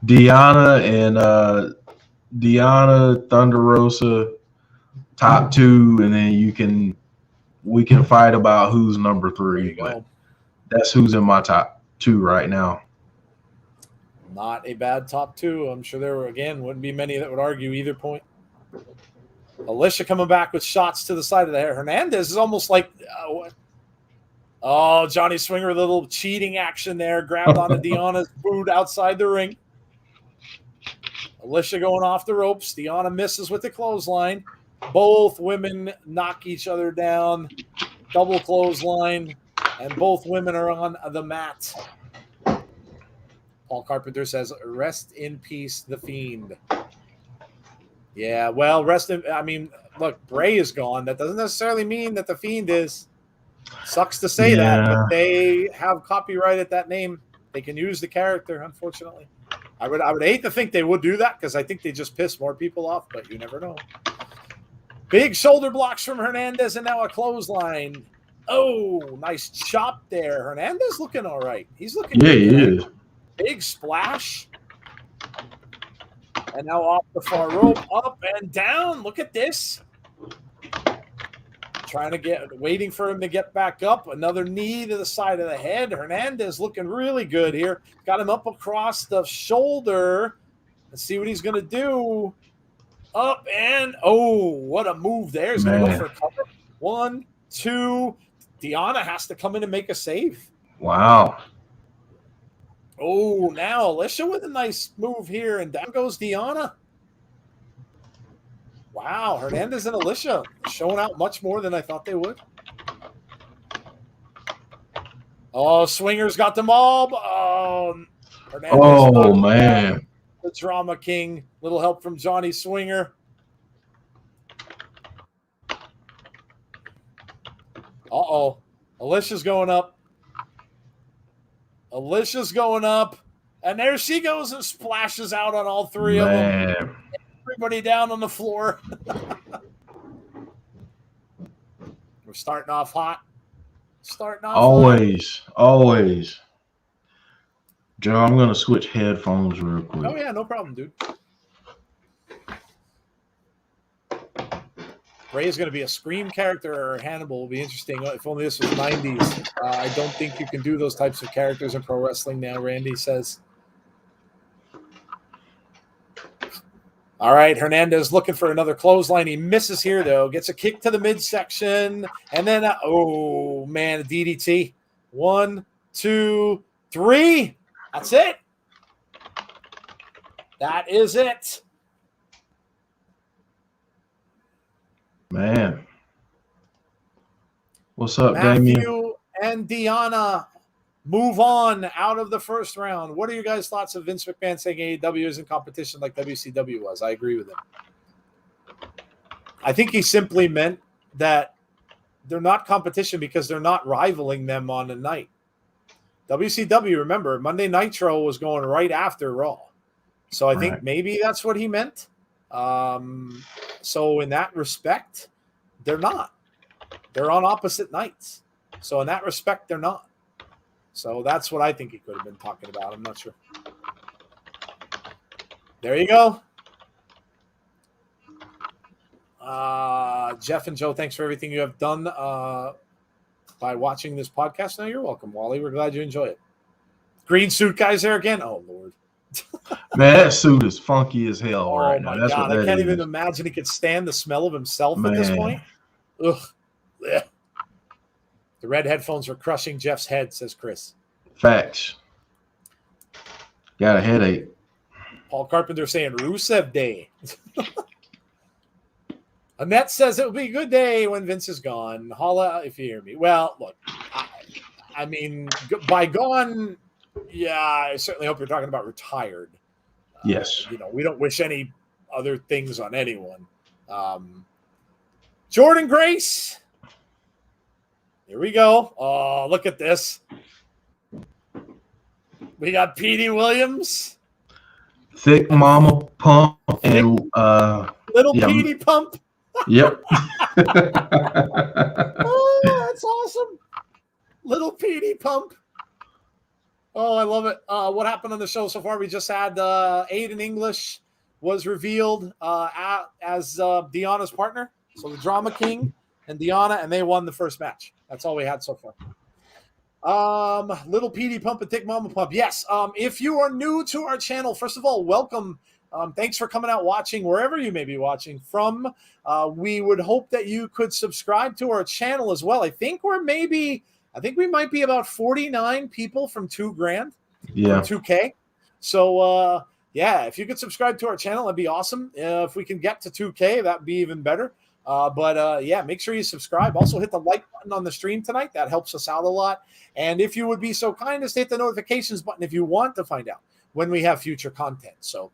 Deonna and Deonna, Thunder Rosa, top 2, and then we can fight about who's number 3. But that's who's in my top 2 right now. Not a bad top 2. I'm sure there wouldn't be many that would argue either point. Alisha coming back with shots to the side of the hair. Hernandez is almost like Oh, Johnny Swinger, a little cheating action there. Grabbed onto Deonna's boot outside the ring. Alisha going off the ropes. Deonna misses with the clothesline. Both women knock each other down. Double clothesline. And both women are on the mat. Paul Carpenter says, rest in peace, The Fiend. Yeah, well, look, Bray is gone. That doesn't necessarily mean that The Fiend is. Sucks to say that, but they have copyright at that name. They can use the character, unfortunately. I would hate to think they would do that because I think they just piss more people off, but you never know. Big shoulder blocks from Hernandez and now a clothesline. Oh, nice chop there. Hernandez looking all right. He's looking good. Yeah, he is. Big splash. And now off the far rope, up and down. Look at this. Waiting for him to get back up. Another knee to the side of the head. Hernandez looking really good here. Got him up across the shoulder. Let's see what he's going to do. Up and, what a move there. He's going to go for a cover. 1, 2. Deonna has to come in and make a save. Wow. Oh, now Alisha with a nice move here, and down goes Deonna. Wow, Hernandez and Alisha showing out much more than I thought they would. Oh, Swinger's got them all. Hernandez man. The Drama King. Little help from Johnny Swinger. Alicia's going up. Alicia's going up. And there she goes and splashes out on all three of them. Everybody down on the floor. We're starting off hot. Always. Joe, I'm going to switch headphones real quick. Oh, yeah, no problem, dude. Bray is going to be a Scream character, or Hannibal will be interesting. If only this was 90s. I don't think you can do those types of characters in pro wrestling now, Randy says. All right, Hernandez looking for another clothesline. He misses here, though. Gets a kick to the midsection. And then, a DDT. 1, 2, 3. That's it. That is it. Man. What's up, Matthew Damien? and Deonna move on out of the first round. What are your guys' thoughts of Vince McMahon saying AEW is in competition like WCW was? I agree with him. I think he simply meant that they're not competition because they're not rivaling them on a night. WCW, remember, Monday Nitro was going right after Raw. So I think maybe that's what he meant. So in that respect, they're not. They're on opposite nights. So in that respect, they're not. So that's what I think he could have been talking about. I'm not sure. There you go. Jeff and Joe, thanks for everything you have done by watching this podcast. No, you're welcome, Wally. We're glad you enjoy it. Green suit guys there again. Oh, Lord. Man, that suit is funky as hell right now. That's God. what I can't is. even imagine he could stand the smell of himself at this point. Ugh. Blech. The red headphones were crushing Jeff's head, says Chris. Facts. Got a headache. Paul Carpenter saying Rusev Day. Annette says it will be a good day when Vince is gone. Holla if you hear me. Well, look, I mean, by gone, yeah, I certainly hope you're talking about retired. Yes. We don't wish any other things on anyone. Jordan Grace. Here we go. Oh, look at this. We got Petey Williams. Thick Mama Pump and Little Petey Pump. Yep. Oh, that's awesome. Little Petey Pump. Oh, I love it. What happened on the show so far? We just had Aiden English was revealed as Deonna's partner. So the Drama King and Deonna, and they won the first match. That's all we had so far. Little Petey Pump and Thick Mama Pump. Yes. If you are new to our channel, first of all, welcome. Thanks for coming out watching wherever you may be watching from. We would hope that you could subscribe to our channel as well. I think we're maybe I think we might be about 49 people from $2,000 Yeah. from 2K. So, yeah, if you could subscribe to our channel, that'd be awesome. If we can get to 2K, that'd be even better. But yeah, make sure you subscribe. Also, hit the like button on the stream tonight. That helps us out a lot. And if you would be so kind as to hit the notifications button if you want to find out when we have future content. So,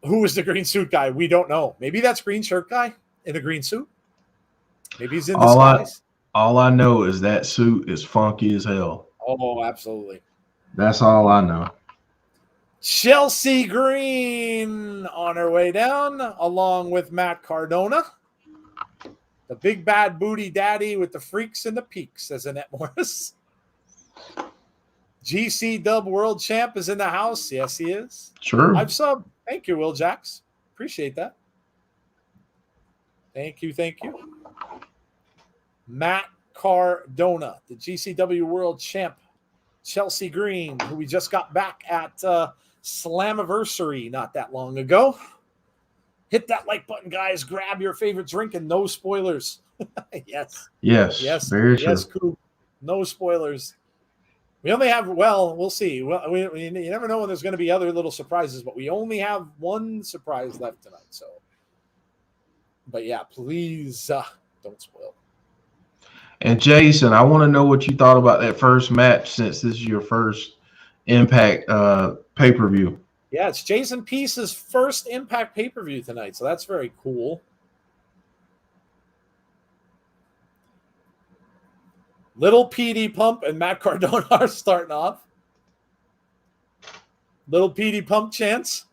who is the green suit guy? We don't know. Maybe that's green shirt guy in a green suit. Maybe he's in disguise. All I know is that suit is funky as hell. Oh, absolutely. That's all I know. Chelsea Green on her way down, along with Matt Cardona. The big bad booty daddy with the freaks and the peaks, says Annette Morris. GC Dub World Champ is in the house. Yes, he is. Sure. I've subbed. Thank you, Will Jacks. Appreciate that. Thank you. Thank you. Matt Cardona, the GCW World Champ. Chelsea Green, who we just got back at Slammiversary not that long ago. Hit that like button, guys. Grab your favorite drink and no spoilers. Yes. Yes. Yes. Very true. Yes, cool. No spoilers. We only have, well, we'll see. Well, you never know when there's going to be other little surprises, but we only have one surprise left tonight. So, but yeah, please don't spoil. And Jason, I want to know what you thought about that first match since this is your first Impact pay-per-view. Yeah, it's Jason Peace's first Impact pay-per-view tonight, so that's very cool. Little Petey Pump and Matt Cardona are starting off. Little Petey Pump chance.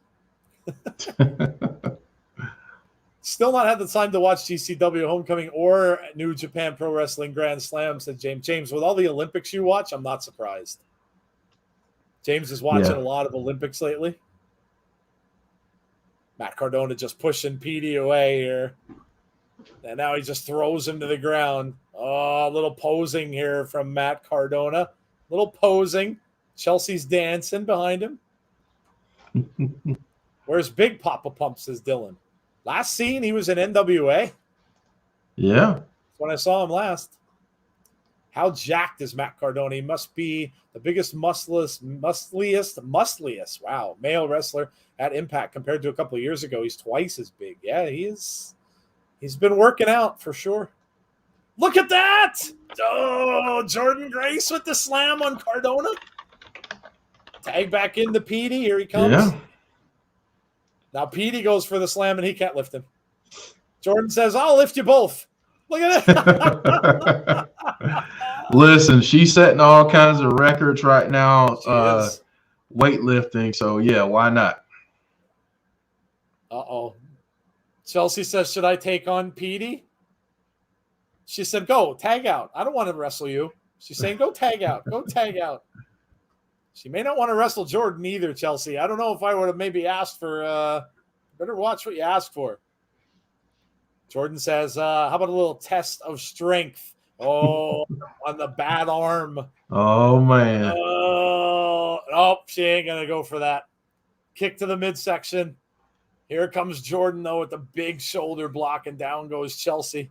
Still not had the time to watch GCW Homecoming or New Japan Pro Wrestling Grand Slam, said James. James, with all the Olympics you watch, I'm not surprised. James is watching a lot of Olympics lately. Matt Cardona just pushing Petey away here. And now he just throws him to the ground. Oh, a little posing here from Matt Cardona. Little posing. Chelsea's dancing behind him. Where's Big Papa Pump, says Dylan. Last seen, he was in NWA. Yeah. That's when I saw him last. How jacked is Matt Cardona? He must be the biggest, muscliest, wow, male wrestler at Impact compared to a couple of years ago. He's twice as big. Yeah, he is. He's been working out for sure. Look at that! Oh, Jordynne Grace with the slam on Cardona. Tag back into Petey. Here he comes. Yeah. Now Petey goes for the slam and he can't lift him. Jordynne says, I'll lift you both. Look at it. Listen, she's setting all kinds of records right now, weightlifting. So, yeah, why not? Uh-oh. Chelsea says, should I take on Petey? She said, go, tag out. I don't want to wrestle you. She's saying, go tag out. Go tag out. She may not want to wrestle Jordynne either, Chelsea. I don't know if I would have maybe asked for better watch what you ask for. Jordynne says, how about a little test of strength? Oh, on the bad arm. Oh, man. Oh, she ain't going to go for that. Kick to the midsection. Here comes Jordynne, though, with the big shoulder block, and down goes Chelsea.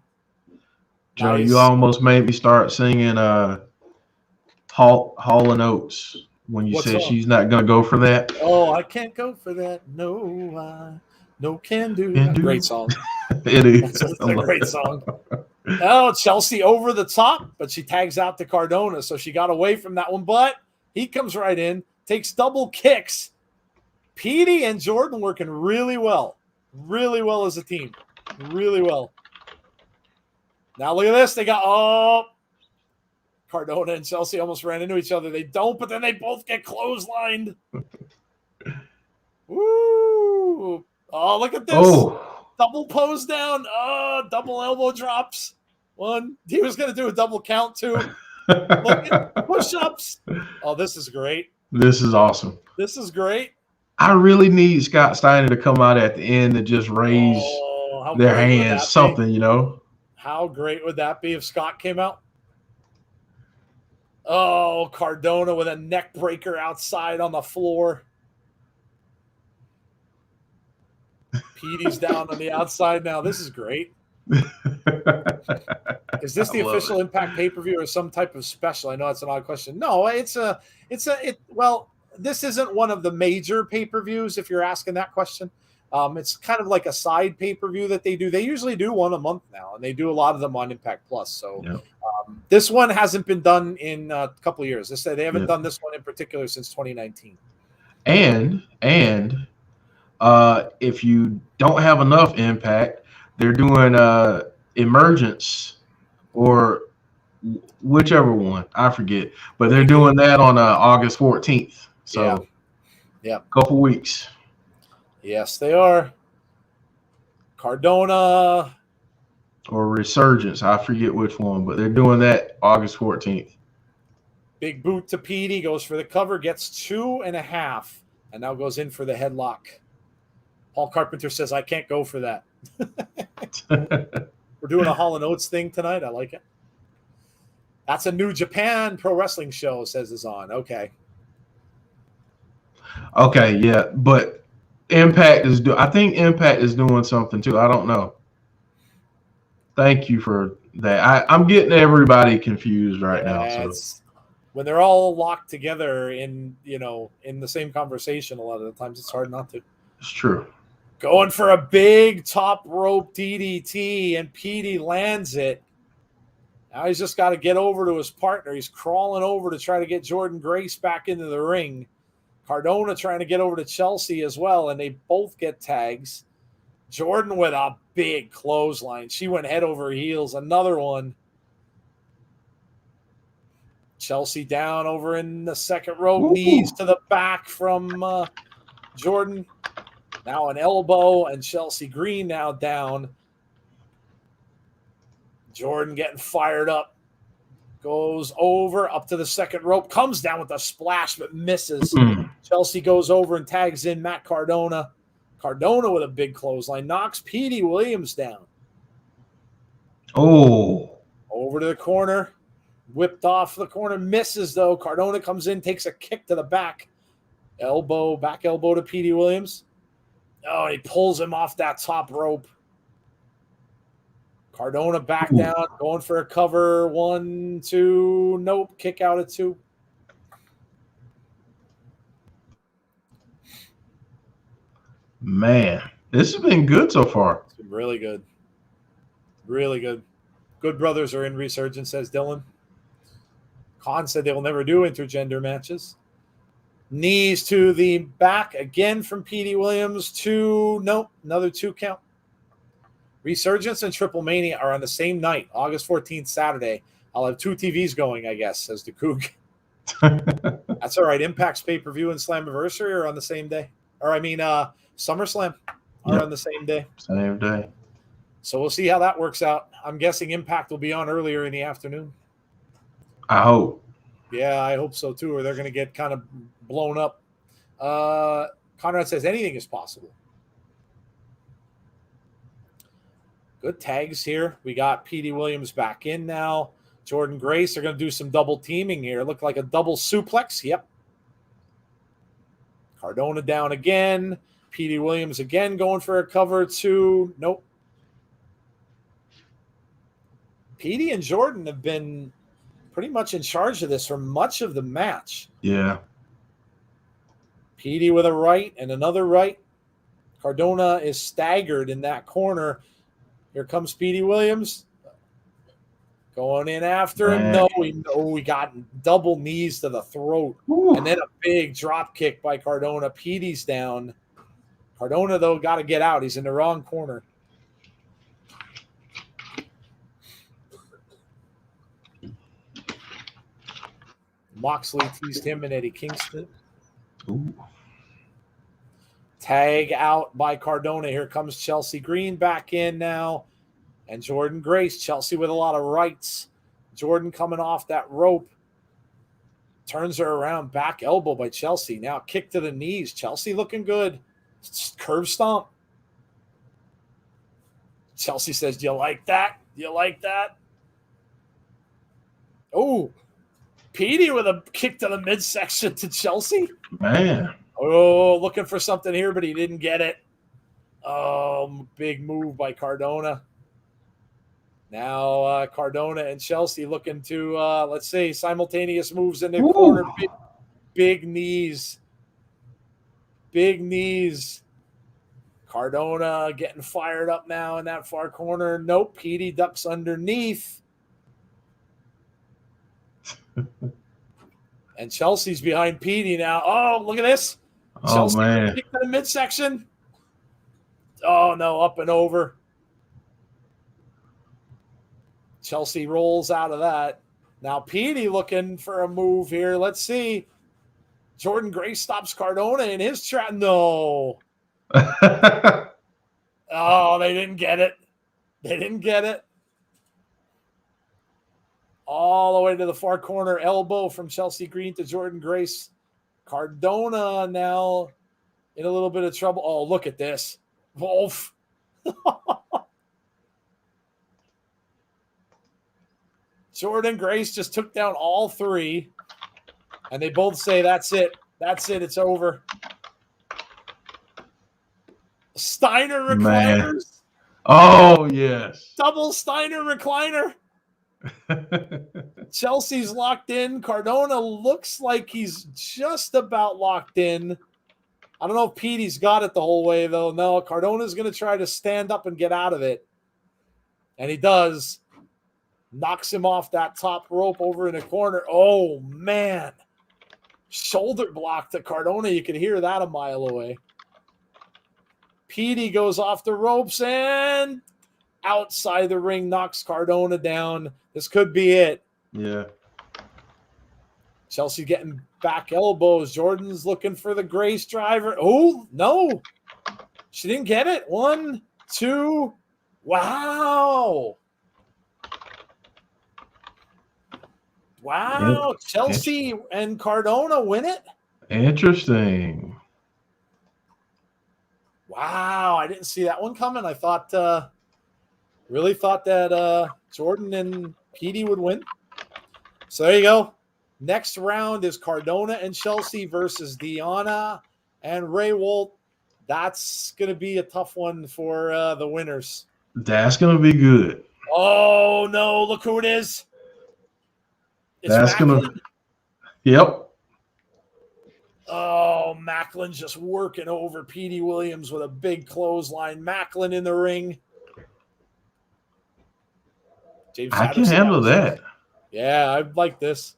Joe, Nice. you almost made me start singing Hall & Oates when you said she's not going to go for that. Oh, I can't go for that. No, no can do. Great song. It is. It's a great song. Oh, Chelsea over the top, but she tags out to Cardona, so she got away from that one. But he comes right in, takes double kicks. Petey and Jordynne working really well as a team. Really well. Now look at this. They got, Cardona and Chelsea almost ran into each other. They don't, but then they both get clotheslined. Woo! Oh, look at this. Oh. Double pose down. Oh, double elbow drops. One. He was going to do a double count, too. Look at push-ups. Oh, this is great. This is awesome. This is great. I really need Scott Steiner to come out at the end and just raise their hands, something, you know. How great would that be if Scott came out? Oh, Cardona with a neck breaker outside on the floor. Petey's down on the outside now. This is great. Is this the official Impact pay-per-view or some type of special? I know it's an odd question. No, well, this isn't one of the major pay-per-views if you're asking that question. It's kind of like a side pay-per-view that they do. They usually do one a month now, and they do a lot of them on Impact Plus. So this one hasn't been done in a couple of years. They haven't done this one in particular since 2019. And if you don't have enough Impact, they're doing Emergence or whichever one. I forget. But they're doing that on August 14th. So yeah. Couple weeks. Yes, they are. Cardona. Or Resurgence. I forget which one, but they're doing that August 14th. Big boot to Petey, goes for the cover, gets 2.5, and now goes in for the headlock. Paul Carpenter says, I can't go for that. We're doing a Hall & Oates thing tonight. I like it. That's a New Japan Pro Wrestling show, says Azan. Okay, yeah. But I think Impact is doing something too. I don't know. Thank you for that. I'm getting everybody confused right now. So. When they're all locked together in the same conversation, a lot of the times it's hard not to. It's true. Going for a big top rope DDT, and Petey lands it. Now he's just got to get over to his partner. He's crawling over to try to get Jordynne Grace back into the ring. Cardona trying to get over to Chelsea as well, and they both get tags. Jordynne with a big clothesline. She went head over heels. Another one. Chelsea down over in the second row. Ooh. Knees to the back from Jordynne. Now an elbow, and Chelsea Green now down. Jordynne getting fired up. Goes over, up to the second rope. Comes down with a splash, but misses. Chelsea goes over and tags in Matt Cardona. Cardona with a big clothesline. Knocks Petey Williams down. Oh. Over to the corner. Whipped off the corner. Misses, though. Cardona comes in, takes a kick to the back. Back elbow to Petey Williams. Oh, he pulls him off that top rope. Cardona back down, going for a cover. 1, 2. Nope. Kick out at 2. Man, this has been good so far. It's been really good. Really good. Good brothers are in Resurgence, says Dylan. Khan said they will never do intergender matches. Knees to the back again from Petey Williams. 2. Nope. Another 2 count. Resurgence and Triple Mania are on the same night, August 14th, Saturday. I'll have 2 TVs going, I guess, says the Coug. That's all right. Impact's pay-per-view and Slammiversary are on the same day. Or, SummerSlam are on the same day. Same day. So we'll see how that works out. I'm guessing Impact will be on earlier in the afternoon. I hope. Yeah, I hope so, too, or they're going to get kind of blown up. Conrad says anything is possible. Good tags here. We got Petey Williams back in now. Jordynne Grace, they're going to do some double teaming here. Look like a double suplex. Yep. Cardona down again. Petey Williams again going for a cover 2. Nope. Petey and Jordynne have been pretty much in charge of this for much of the match. Yeah. Petey with a right and another right. Cardona is staggered in that corner. Here comes Petey Williams. Going in after him. No, we got double knees to the throat. Ooh. And then a big drop kick by Cardona. Petey's down. Cardona, though, got to get out. He's in the wrong corner. Moxley teased him and Eddie Kingston. Ooh. Tag out by Cardona. Here comes Chelsea Green back in now. And Jordynne Grace. Chelsea with a lot of rights. Jordynne coming off that rope. Turns her around. Back elbow by Chelsea. Now kick to the knees. Chelsea looking good. Curve stomp. Chelsea says, do you like that? Do you like that? Oh, Petey with a kick to the midsection to Chelsea. Man. Oh, looking for something here, but he didn't get it. Big move by Cardona. Now Cardona and Chelsea looking to, let's see, simultaneous moves in the corner. Big knees. Big knees. Cardona getting fired up now in that far corner. Nope, Petey ducks underneath. And Chelsea's behind Petey now. Oh, look at this. Oh, Chelsea man. kicked to the midsection. Oh, no, up and over. Chelsea rolls out of that. Now Petey looking for a move here. Let's see. Jordynne Grace stops Cardona in his trap. No. Oh, they didn't get it. They didn't get it. All the way to the far corner. Elbow from Chelsea Green to Jordynne Grace. Cardona now in a little bit of trouble. Oh, look at this. Wolf. Jordynne Grace just took down all three. And they both say, that's it. That's it. It's over. Steiner recliners. Man. Oh, yes. Double Steiner recliner. Chelsea's locked in. Cardona looks like he's just about locked in. I don't know if Petey's got it the whole way, though. No, Cardona's going to try to stand up and get out of it. And he does. Knocks him off that top rope over in the corner. Oh, man. Shoulder block to Cardona. You can hear that a mile away. Petey goes off the ropes and outside the ring knocks Cardona down. This could be it. Yeah. Chelsea getting back elbows. Jordynne's looking for the Grace driver. Oh, no. She didn't get it. 1, 2. Wow. Wow. Chelsea and Cardona win it. Interesting. Wow. I didn't see that one coming. I thought, really thought that Jordynne and Petey would win. So there you go. Next round is Cardona and Chelsea versus Deonna and Rachael. That's going to be a tough one for the winners. That's going to be good. Oh, no. Look who it is. It's That's going to – yep. Oh, Macklin's just working over Petey Williams with a big clothesline. Macklin in the ring. James I can handle that. Yeah, I like this.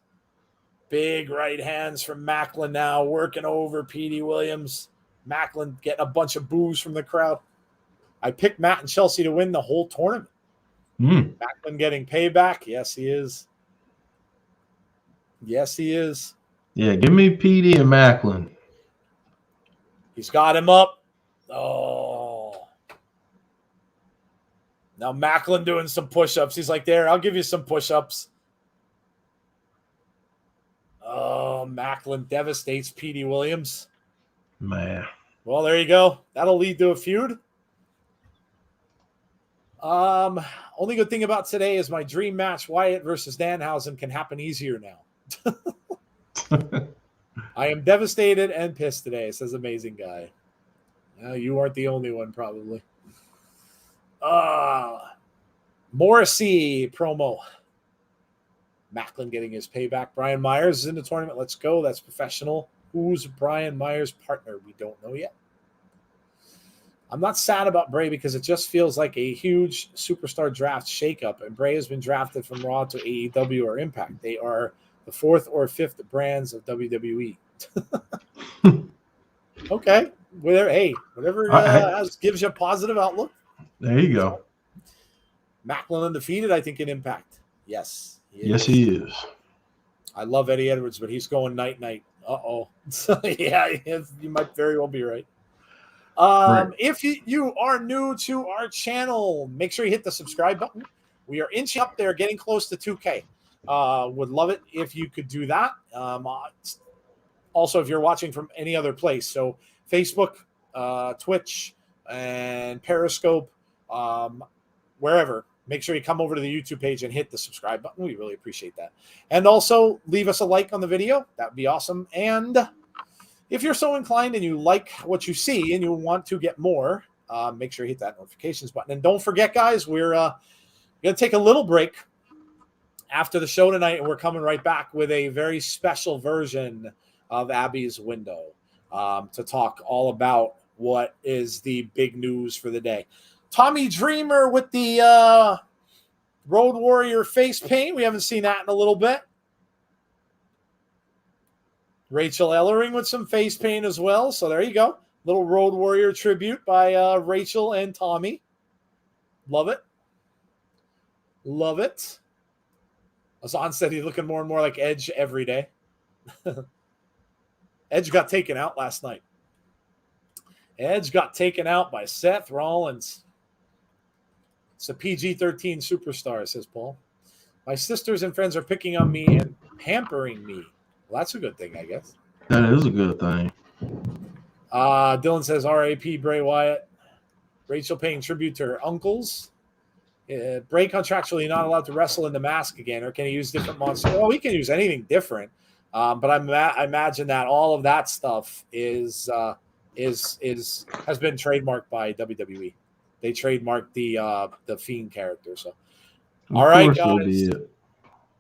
Big right hands from Macklin now, working over Petey Williams. Macklin getting a bunch of boos from the crowd. I picked Matt and Chelsea to win the whole tournament. Macklin getting payback. Yes, he is. Yes, he is. Yeah, give me Petey and Macklin. He's got him up. Oh. Now Macklin doing some push-ups. He's like, there, I'll give you some push-ups. Oh, Macklin devastates Petey Williams. Man. Well, there you go. That'll lead to a feud. Only good thing about today is my dream match, Wyatt versus Danhausen, can happen easier now. I am devastated and pissed today, says Amazing Guy. You aren't the only one, probably. Morrissey promo. Macklin getting his payback. Brian Myers is in the tournament. Let's go. That's professional. Who's Brian Myers' partner? We don't know yet. I'm not sad about Bray because it just feels like a huge superstar draft shakeup, and Bray has been drafted from Raw to AEW or Impact. They are the 4th or 5th brands of WWE. Okay. Whatever gives you a positive outlook. There you go. Macklin undefeated, I think, in Impact. Yes. He is. I love Eddie Edwards, but he's going night-night. Uh-oh. Yeah, you might very well be right. Right. If you are new to our channel, make sure you hit the subscribe button. We are inching up there, getting close to 2K. Would love it if you could do that. Also, if you're watching from any other place, so Facebook, Twitch, and Periscope, wherever, make sure you come over to the YouTube page and hit the subscribe button. We really appreciate that. And also, leave us a like on the video. That would be awesome. And if you're so inclined and you like what you see and you want to get more, make sure you hit that notifications button. And don't forget, guys, we're We're going to take a little break after the show tonight, and we're coming right back with a very special version of Abby's Window to talk all about what is the big news for the day. Tommy Dreamer with the Road Warrior face paint. We haven't seen that in a little bit. Rachael Ellering with some face paint as well. So there you go. Little Road Warrior tribute by Rachael and Tommy. Love it. Love it. Azan said he's looking more and more like Edge every day. Edge got taken out last night. Edge got taken out by Seth Rollins. It's a PG-13 superstar, says Paul. My sisters and friends are picking on me and pampering me. Well, that's a good thing, I guess. That is a good thing. Dylan says, R.A.P. Bray Wyatt. Rachael paying tribute to her uncles. Bray contractually not allowed to wrestle in the mask again, or can he use different monsters? Well, he can use anything different. But I imagine that all of that stuff has been trademarked by WWE. They trademarked the Fiend character. So, all right, guys.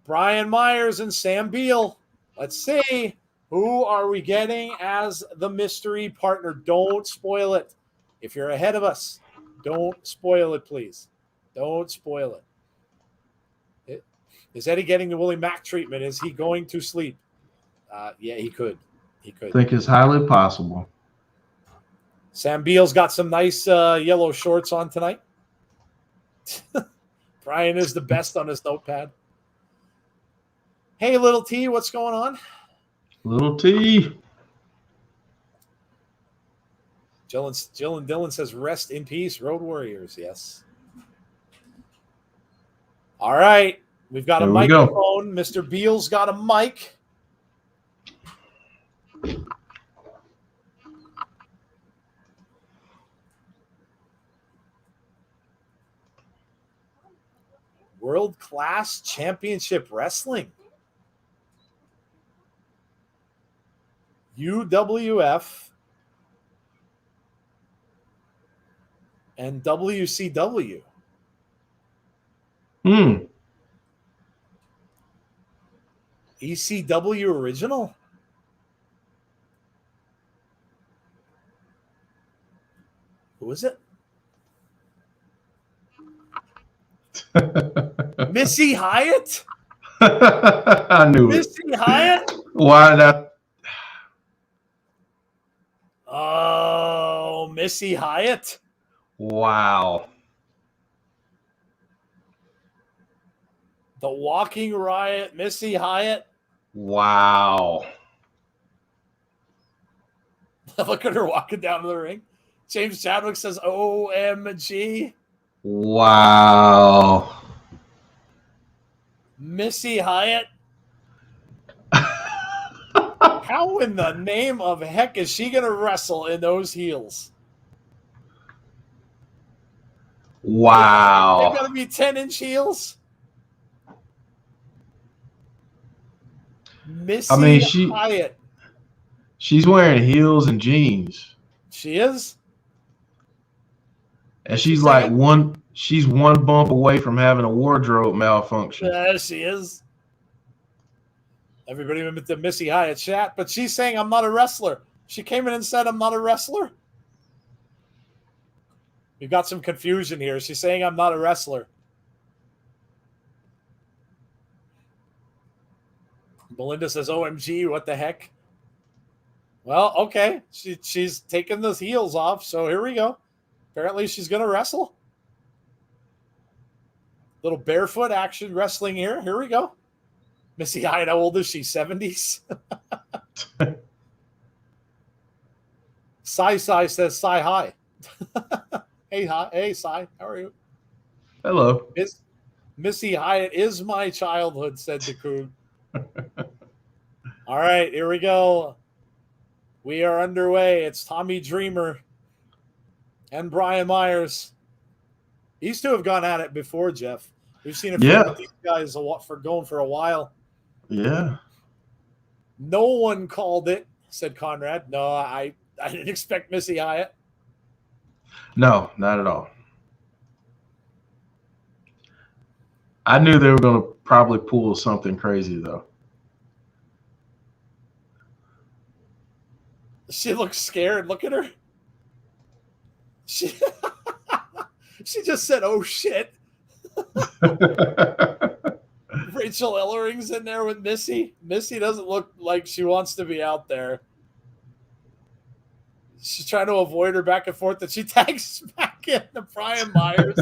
Brian Myers and Sam Beal. Let's see. Who are we getting as the mystery partner? Don't spoil it. If you're ahead of us, don't spoil it, please. Don't spoil it. Is Eddie getting the Willie Mack treatment? Is he going to sleep? Yeah, he could. He could. I think it's highly possible. Sam Beal's got some nice yellow shorts on tonight. Brian is the best on his notepad. Hey, Little T, what's going on? Little T. Jill and Dylan says, rest in peace, Road Warriors. Yes. All right. We've got a microphone. Mr. Beal's got a mic. World Class Championship Wrestling. UWF and WCW. ECW original? Who is it? Missy Hyatt? I knew Missy Hyatt? Why not? Oh, Missy Hyatt. Wow. The Walking Riot, Missy Hyatt. Wow. Look at her walking down to the ring. James Chadwick says, OMG. Wow. Missy Hyatt. How in the name of heck is she going to wrestle in those heels? Wow. They're going to be 10-inch heels? Missy Hyatt. She's wearing heels and jeans. She is? And she's like one bump away from having a wardrobe malfunction. Yeah, she is. Everybody went to Missy Hyatt chat, but she's saying I'm not a wrestler. She came in and said I'm not a wrestler. We've got some confusion here. She's saying I'm not a wrestler. Belinda says, OMG, what the heck? Well, okay. She's taking the heels off, so here we go. Apparently she's going to wrestle. Little barefoot action wrestling here. Here we go. Missy Hyatt, how old is she? 70s? Sai says, Sai, hi. Hey, hi. Hey, Sai. How are you? Hello. Missy Hyatt is my childhood, said the Coon. All right, here we go. We are underway. It's Tommy Dreamer and Brian Myers. These two have gone at it before, Jeff. We've seen a few of these guys for going for a while. Yeah. No one called it, said Conrad. No, I didn't expect Missy Hyatt. No, not at all. I knew they were going to probably pull something crazy, though. She looks scared. Look at her. She just said, "Oh shit." Rachael Ellering's in there with Missy. Missy doesn't look like she wants to be out there. She's trying to avoid her back and forth, and she tags back into Brian Myers.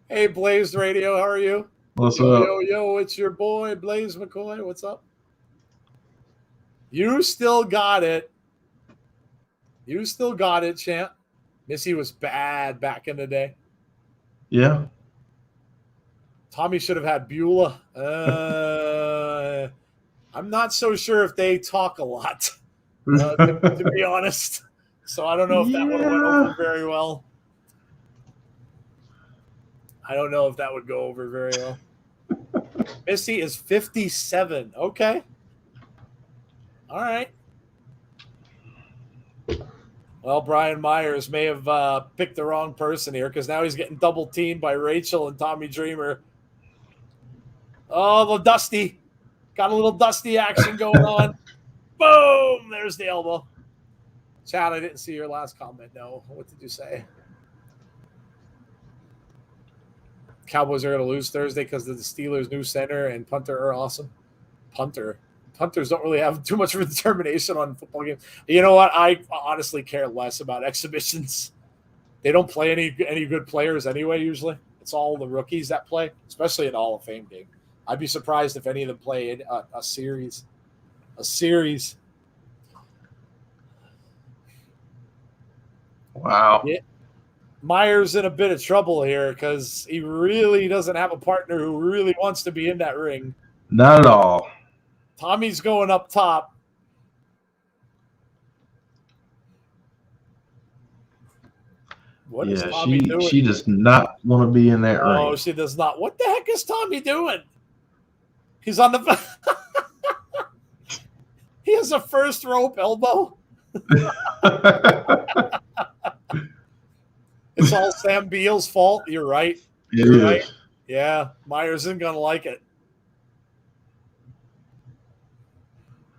Hey, Blaze Radio, how are you? What's yo, up? Yo, it's your boy, Blaze McCoy. What's up? You still got it. You still got it, champ. Missy was bad back in the day. Yeah. Tommy should have had Beulah. I'm not so sure if they talk a lot, to be honest. So I don't know if that would have went over very well. I don't know if that would go over very well. Missy is 57. Okay. All right. Well, Brian Myers may have picked the wrong person here because now he's getting double teamed by Rachel and Tommy Dreamer. Oh, the Dusty. Got a little Dusty action going on. Boom! There's the elbow. Chad, I didn't see your last comment. No. What did you say? Cowboys are going to lose Thursday because of the Steelers' new center and punter are awesome. Punters don't really have too much of a determination on football games. You know what? I honestly care less about exhibitions. They don't play any good players anyway, usually. It's all the rookies that play, especially in the Hall of Fame game. I'd be surprised if any of them play a series. A series. Wow. Yeah. Myers in a bit of trouble here because he really doesn't have a partner who really wants to be in that ring. Not at all. Tommy's going up top. What is Tommy doing? She does not want to be in that ring. Oh, she does not. What the heck is Tommy doing? He's on the he has a first rope elbow. It's all Sam Beal's fault. You're right. You're right. Yeah, Myers isn't gonna like it.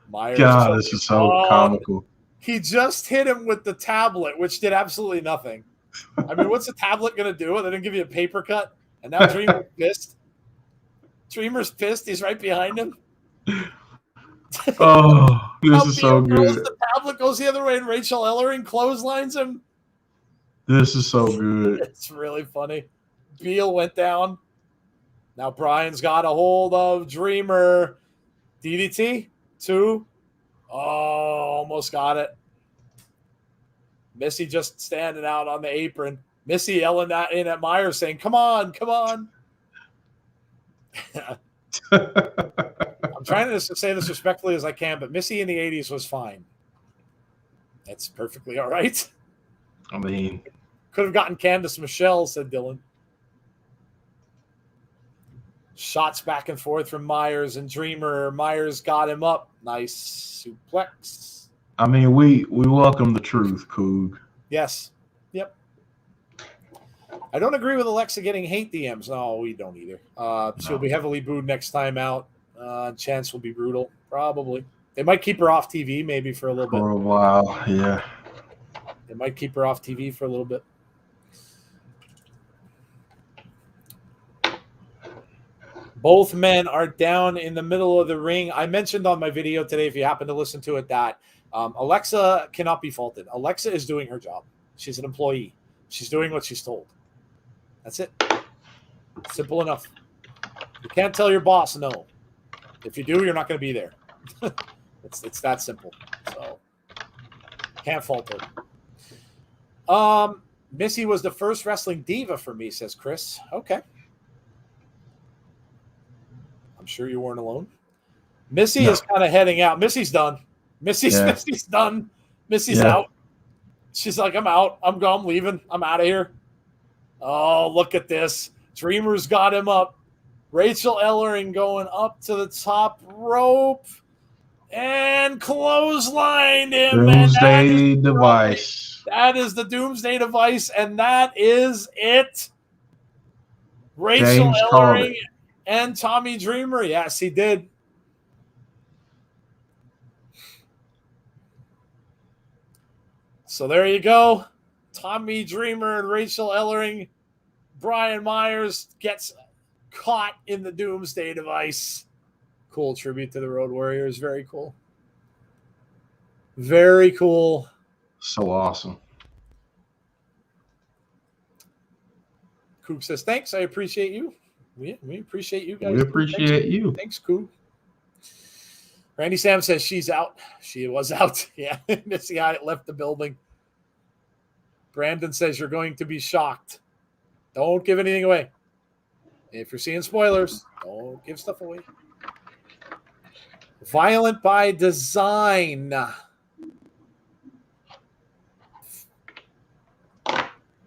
Myers. God, this is so comical. He just hit him with the tablet, which did absolutely nothing. I mean, what's the tablet going to do? They didn't give you a paper cut? And now Dreamer's pissed. Dreamer's pissed. He's right behind him. Oh, this is so good. The tablet goes the other way, and Rachael Ellering clotheslines him. This is so good. It's really funny. Beal went down. Now Brian's got a hold of Dreamer. DDT. 2. Oh, almost got it. Missy just standing out on the apron. Missy yelling in at Myers saying, come on, come on. I'm trying to say this respectfully as I can, but Missy in the 80s was fine. That's perfectly all right. I mean, could have gotten Candice Michelle, said Dylan. Shots back and forth from Myers and Dreamer. Myers got him up. Nice suplex. I mean, we welcome the truth, Coog. Yes. Yep. I don't agree with Alexa getting hate DMs. No, we don't either. She'll be heavily booed next time out. Chance will be brutal. Probably. They might keep her off TV maybe for a little bit. For a while, yeah. They might keep her off TV for a little bit. Both men are down in the middle of the ring. I mentioned on my video today, if you happen to listen to it, that Alexa cannot be faulted. Alexa is doing her job. She's an employee. She's doing what she's told. That's it. Simple enough. You can't tell your boss no. If you do, you're not going to be there. It's that simple. So can't fault her. Missy was the first wrestling diva for me, says Chris. Okay. I'm sure you weren't alone. Missy is kind of heading out. Missy's done. Missy's done. Missy's out. She's like, I'm out. I'm gone. I'm leaving. I'm out of here. Oh, look at this. Dreamer's got him up. Rachael Ellering going up to the top rope and clotheslined him. Doomsday device. That is the Doomsday device, and that is it. Rachael James called Ellering it. and Tommy Dreamer. Yes, he did. So there you go. Tommy Dreamer and Rachael Ellering. Brian Myers gets caught in the Doomsday Device. Cool tribute to the Road Warriors. Very cool. Very cool. So awesome. Coop says, thanks. I appreciate you. We appreciate you guys. We appreciate you. Thanks, Coop. Randy Sam says she's out. She was out. Yeah. Missy Hyatt left the building. Brandon says you're going to be shocked. Don't give anything away. If you're seeing spoilers, don't give stuff away. Violent by design.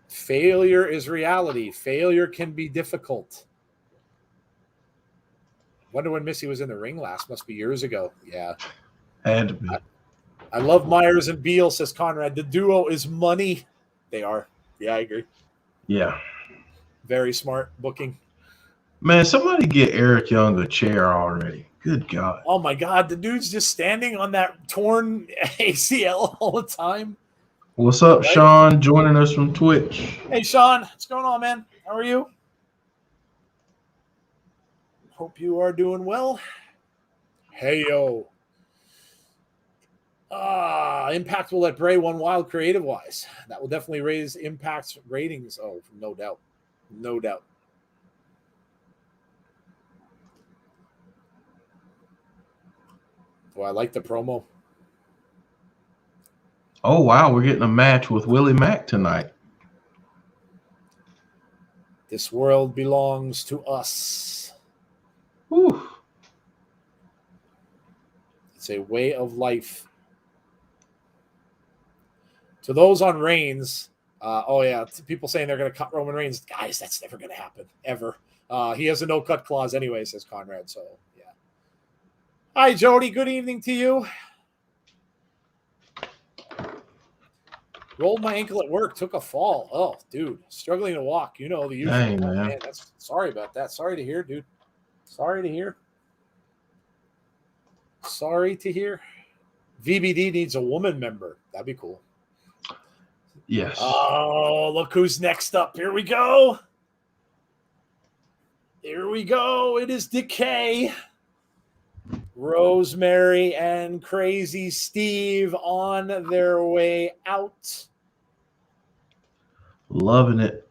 Failure is reality. Failure can be difficult. Wonder when Missy was in the ring last. Must be years ago. Yeah. Had to be. I love Myers and Beal, says Conrad. The duo is money. They are. Yeah, I agree. Yeah. Very smart booking. Man, somebody get Eric Young a chair already. Good God. Oh, my God. The dude's just standing on that torn ACL all the time. What's up, Right? Sean? Joining us from Twitch. Hey, Sean. What's going on, man? How are you? Hope you are doing well. Hey, yo. Impact will let Bray one wild creative-wise. That will definitely raise Impact's ratings. Oh, no doubt. No doubt. Oh, I like the promo. Oh, wow. We're getting a match with Willie Mack tonight. This world belongs to us. Whew. It's a way of life. To those on Reigns, people saying they're going to cut Roman Reigns. Guys, that's never going to happen, ever. He has a no-cut clause anyway, says Conrad. So, yeah. Hi, Jody. Good evening to you. Rolled my ankle at work. Took a fall. Oh, dude. Struggling to walk. You know the usual. Dang, man. Sorry about that. Sorry to hear, dude. Sorry to hear. Sorry to hear. VBD needs a woman member. That'd be cool. Yes. Oh, look who's next up. Here we go. Here we go. It is Decay. Rosemary and Crazy Steve on their way out. Loving it.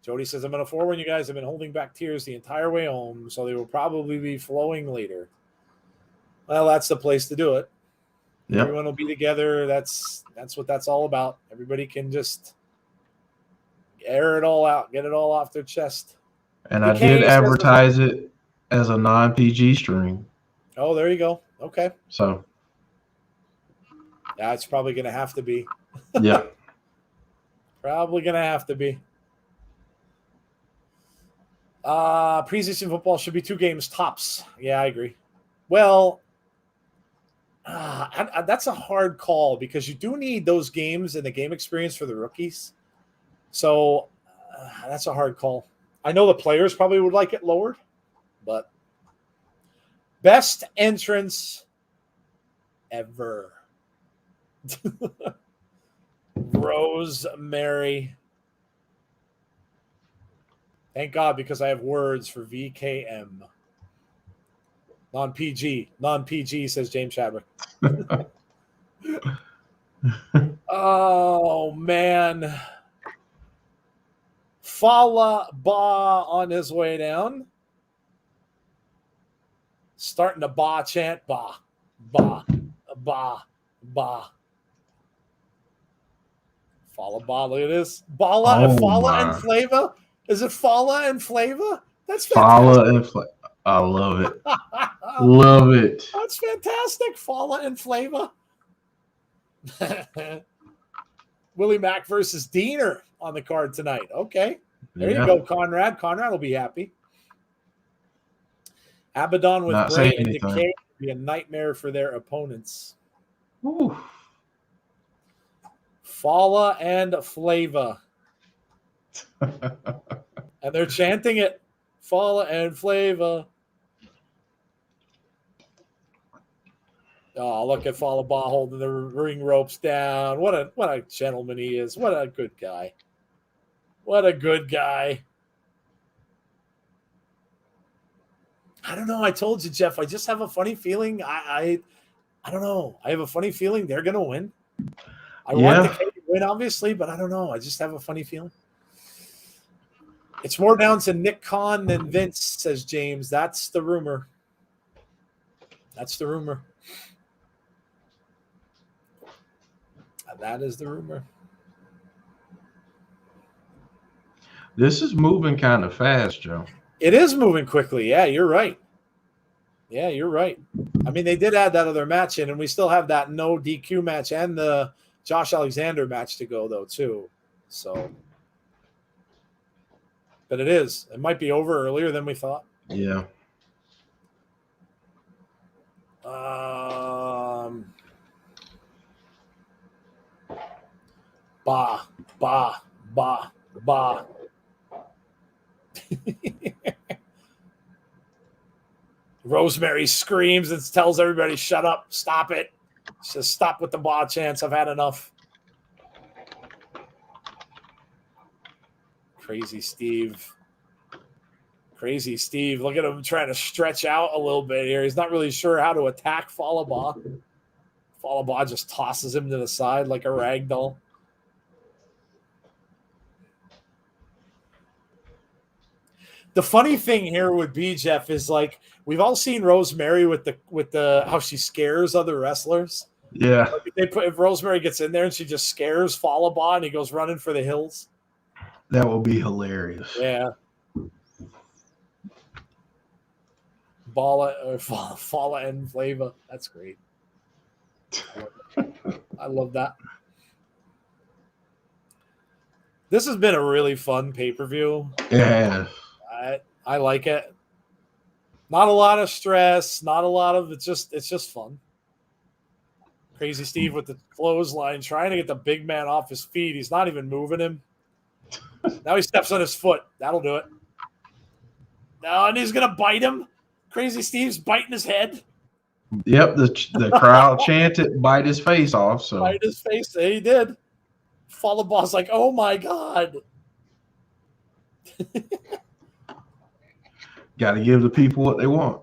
Jody says, I'm going to forewarn you guys, I've been holding back tears the entire way home, so they will probably be flowing later. Well, that's the place to do it. Yep. Everyone will be together. That's what that's all about. Everybody can just air it all out, get it all off their chest. And I did advertise it as a non-PG stream. Oh, there you go. Okay. So. Yeah, it's probably going to have to be. Yeah. Probably going to have to be. Preseason football should be 2 games tops. Yeah, I agree. Well, that's a hard call because you do need those games and the game experience for the rookies. So that's a hard call. I know the players probably would like it lowered, but best entrance ever. Rosemary. Thank God, because I have words for VKM. Non-PG, says James Chadwick. Oh, man. Fallah Bahh on his way down. Starting to Bahh chant. Bahh, Bahh, Bahh, Bahh. Fallah Bahh, look at this. Fallah and Flavor. Is it Fallah and Flavor? That's fantastic. Fallah and Flavor. I love it. Love it. That's fantastic. Fallah and Flavor. Willie Mack versus Diener on the card tonight. Okay. There you go, Conrad. Conrad will be happy. Abaddon with Bray and Decay will be a nightmare for their opponents. Ooh. Fallah and Flavor. And And they're chanting it. Fallah and Flavor. Oh, look at Fallah Bahh holding the ring ropes down. What a gentleman he is. What a good guy. What a good guy. I don't know. I told you, Jeff. I just have a funny feeling. I don't know. I have a funny feeling they're going to win. I want Decay to win, obviously, but I don't know. I just have a funny feeling. It's more down to Nick Khan than Vince, says James. That's the rumor. That's the rumor. That is the rumor. This is moving kind of fast, Joe. It is moving quickly. Yeah, you're right. Yeah, you're right. I mean, they did add that other match in, and we still have that no DQ match and the Josh Alexander match to go, though, too. So, but it is. It might be over earlier than we thought. Yeah. Bahh, Bahh, Bahh, Bahh. Rosemary screams and tells everybody, shut up, stop it. Says, stop with the Bahh chants. I've had enough. Crazy Steve. Crazy Steve. Look at him trying to stretch out a little bit here. He's not really sure how to attack Fallah Bahh. Fallah Bahh just tosses him to the side like a rag doll. The funny thing here would be, Jeff, is like we've all seen Rosemary with the how she scares other wrestlers. Yeah. Like if Rosemary gets in there and she just scares Fallah Bahh and he goes running for the hills. That will be hilarious. Yeah. Fallah and Flavor. That's great. I love that. This has been a really fun pay-per-view. Yeah. I like it. Not a lot of stress, not a lot of it's just fun. Crazy Steve with the clothesline, trying to get the big man off his feet. He's not even moving him. Now he steps on his foot. That'll do it. No, and he's gonna bite him. Crazy Steve's biting his head. Yep, the crowd chanted, bite his face off. So bite his face. He did. Fallah Bahh's like, oh my God. Got to give the people what they want.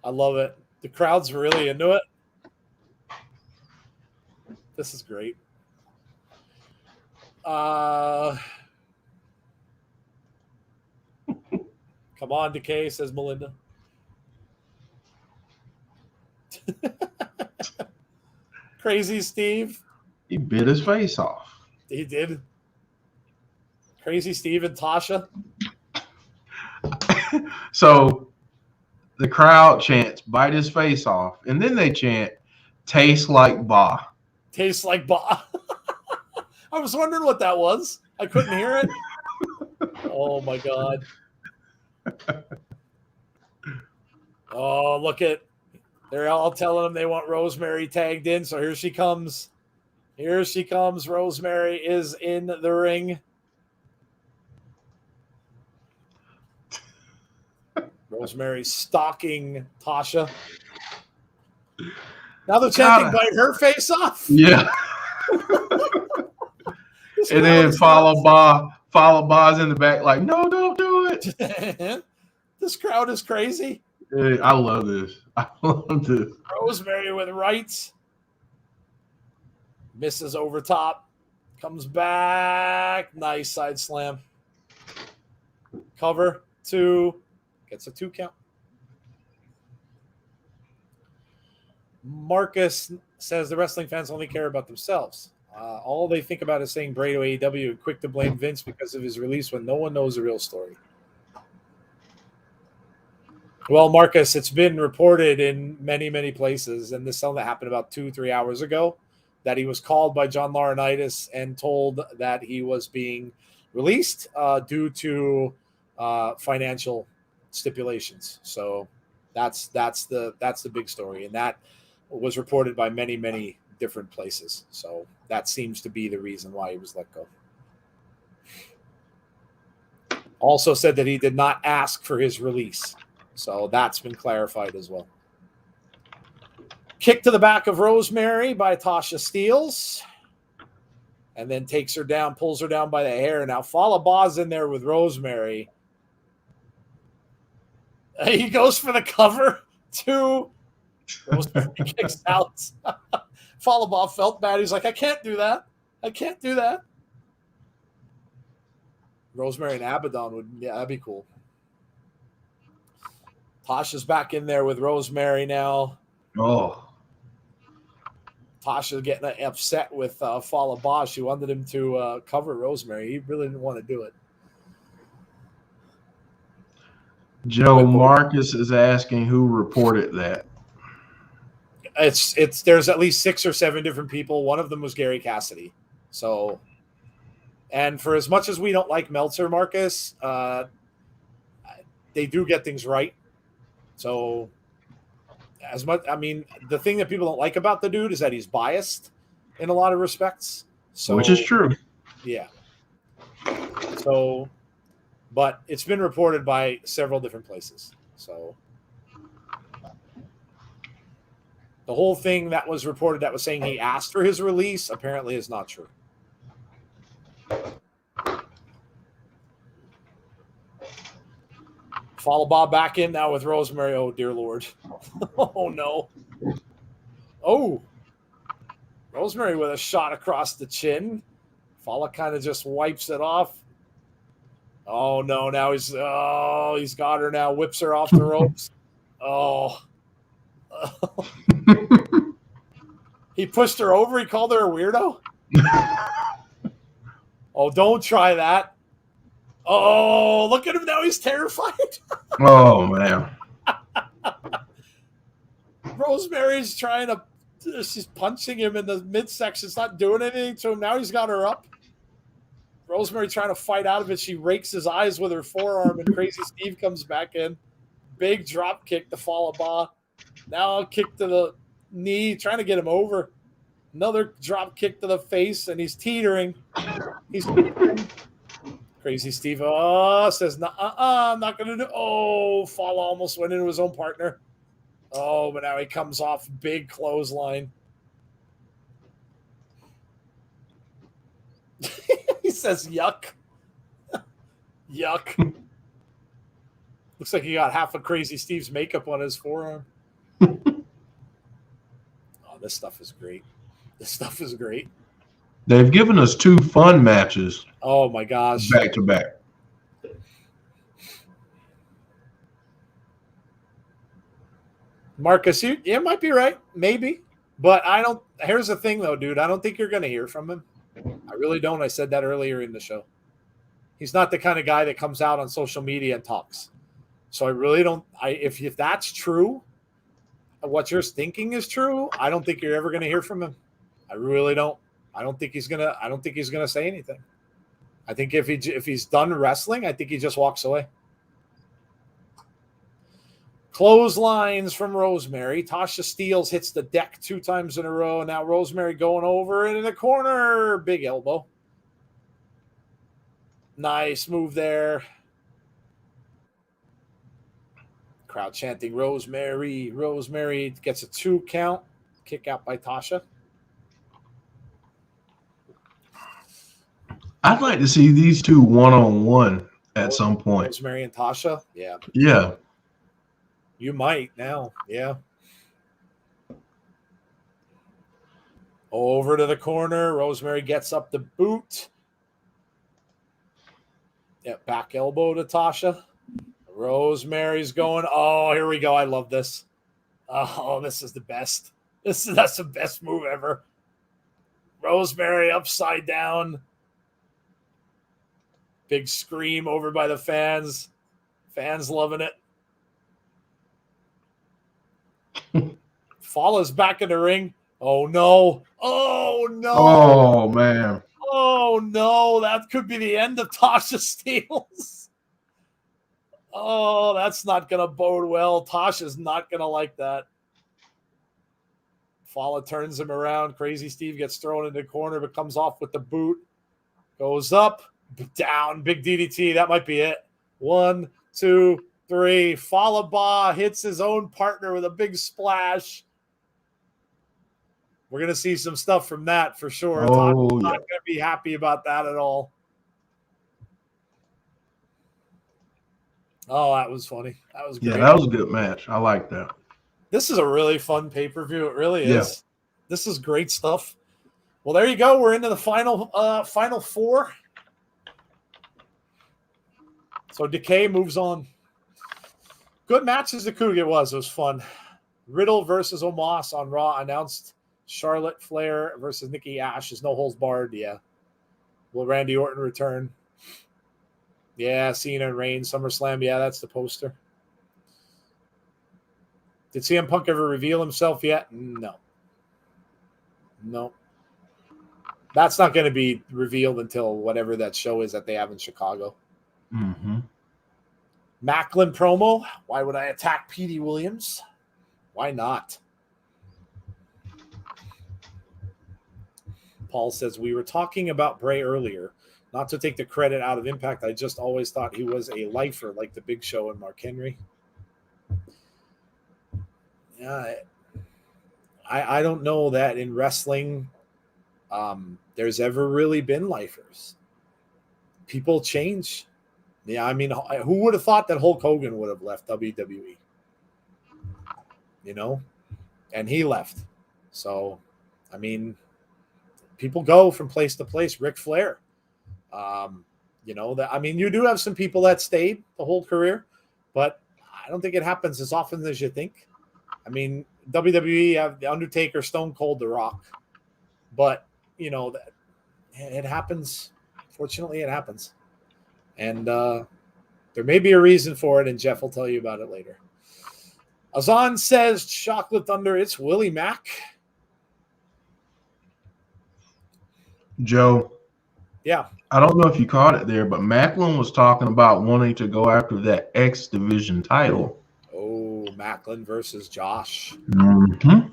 I love it. The crowd's really into it. This is great. Come on, Decay, says Melinda. Crazy Steve. He bit his face off. He did. Crazy Steve and Tasha. So the crowd chants, bite his face off. And then they chant, taste like Bahh. Tastes like Bahh. I was wondering what that was. I couldn't hear it. Oh, my God. Oh, look at. They're all telling them they want Rosemary tagged in. So here she comes. Here she comes. Rosemary is in the ring. Rosemary stalking Tasha. Now they're chanting, bite her face off. Yeah. And then Fallah Bahh's in the back like, no, don't do it. This crowd is crazy. I love this. I love this. Rosemary with rights. Misses over top. Comes back. Nice side slam. Cover. 2. Gets a 2 count. Marcus says the wrestling fans only care about themselves. All they think about is saying Bray to AEW and quick to blame Vince because of his release when no one knows the real story. Well, Marcus, it's been reported in many, many places, and this is something that happened about 2-3 hours ago, that he was called by John Laurinaitis and told that he was being released due to financial stipulations. So that's the big story, and that was reported by many, many different places. So that seems to be the reason why he was let go. Also said that he did not ask for his release. So that's been clarified as well. Kick to the back of Rosemary by Tasha Steelz. And then takes her down, pulls her down by the hair. Now Fallah Bahh's in there with Rosemary. He goes for the cover too. Rosemary kicks out. Fallah Bahh felt bad. He's like, I can't do that. I can't do that. Rosemary and Abaddon would, yeah, that'd be cool. Tasha's back in there with Rosemary now. Oh. Tasha getting upset with Fallah Bahh. She wanted him to cover Rosemary. He really didn't want to do it. Joe Marcus is asking who reported that. It's there's at least 6 or 7 different people. One of them was Gary Cassidy. So, and for as much as we don't like Meltzer, Marcus, they do get things right. So, as much, I mean, the thing that people don't like about the dude is that he's biased in a lot of respects. So, which is true. Yeah. So, but it's been reported by several different places. So, the whole thing that was reported that was saying he asked for his release apparently is not true. Fallah Bahh back in now with Rosemary. Oh, dear Lord. Oh, no. Oh. Rosemary with a shot across the chin. Fallah kind of just wipes it off. Oh, no. Now he's got her now. Whips her off the ropes. Oh. He pushed her over. He called her a weirdo. Oh, don't try that. Oh, look at him now. He's terrified. Oh, man. Rosemary's trying to, she's punching him in the midsection. It's not doing anything to him. Now he's got her up. Rosemary trying to fight out of it. She rakes his eyes with her forearm, and Crazy Steve comes back in. Big drop kick to Fallah Bahh. Now a kick to the knee, trying to get him over. Another drop kick to the face, and he's teetering. He's teetering. Crazy Steve says, I'm not going to do. Oh, Fallah almost went into his own partner. Oh, but now he comes off big clothesline. He says, yuck. Yuck. Looks like he got half of Crazy Steve's makeup on his forearm. Oh, this stuff is great. This stuff is great. They've given us 2 fun matches. Oh, my gosh. Back to back. Marcus, you might be right. Maybe. But I don't. Here's the thing, though, dude. I don't think you're going to hear from him. I really don't. I said that earlier in the show. He's not the kind of guy that comes out on social media and talks. So I really don't. If that's true, what you're thinking is true, I don't think you're ever going to hear from him. I really don't. I don't think he's gonna say anything. I think if he's done wrestling, I think he just walks away. Clotheslines from Rosemary. Tasha Steelz hits the deck 2 times in a row. Now Rosemary going over and in the corner. Big elbow. Nice move there. Crowd chanting Rosemary. Rosemary gets a 2 count. Kick out by Tasha. I'd like to see these 2 one-on-one at some point. Rosemary and Tasha? Yeah. Yeah. You might now. Yeah. Over to the corner. Rosemary gets up the boot. Yeah, back elbow to Tasha. Rosemary's going. Oh, here we go. I love this. Oh, this is the best. That's the best move ever. Rosemary upside down. Big scream over by the fans. Fans loving it. Fallah's back in the ring. Oh, no. Oh, no. Oh, man. Oh, no. That could be the end of Tasha Steelz. Oh, that's not going to bode well. Tasha's not going to like that. Fallah turns him around. Crazy Steve gets thrown in the corner, but comes off with the boot. Goes up, down, big DDT. That might be it. 1, 2, 3. Fallah Bahh hits his own partner with a big splash. We're going to see some stuff from that for sure. Not going to be happy about that at all. Oh, that was funny. That was great. Yeah, that was a good match. I like that. This is a really fun pay-per-view. It really is. Yeah. This is great stuff. Well, there you go. We're into the final four. So Decay moves on. Good matches the Cougar was. It was fun. Riddle versus Omos on Raw announced. Charlotte Flair versus Nikki Ash is no holds barred. Yeah. Will Randy Orton return? Yeah. Cena and Reigns, SummerSlam. Yeah, that's the poster. Did CM Punk ever reveal himself yet? No. That's not going to be revealed until whatever that show is that they have in Chicago. Mm-hmm. Macklin promo. Why would I attack Petey Williams? Why not? Paul says, we were talking about Bray earlier. Not to take the credit out of Impact. I just always thought he was a lifer like the Big Show and Mark Henry. Yeah, I don't know that in wrestling there's ever really been lifers. People change. Yeah, I mean, who would have thought that Hulk Hogan would have left WWE? You know? And he left. So, I mean, people go from place to place. Ric Flair. You know, that I mean, you do have some people that stayed the whole career, but I don't think it happens as often as you think. I mean, WWE have The Undertaker, Stone Cold, The Rock. But, you know, it happens. Fortunately, it happens. And there may be a reason for it, and Jeff will tell you about it later. Azan says, Chocolate Thunder, it's Willie Mack. Joe. Yeah. I don't know if you caught it there, but Macklin was talking about wanting to go after that X Division title. Oh, Macklin versus Josh. Mm-hmm.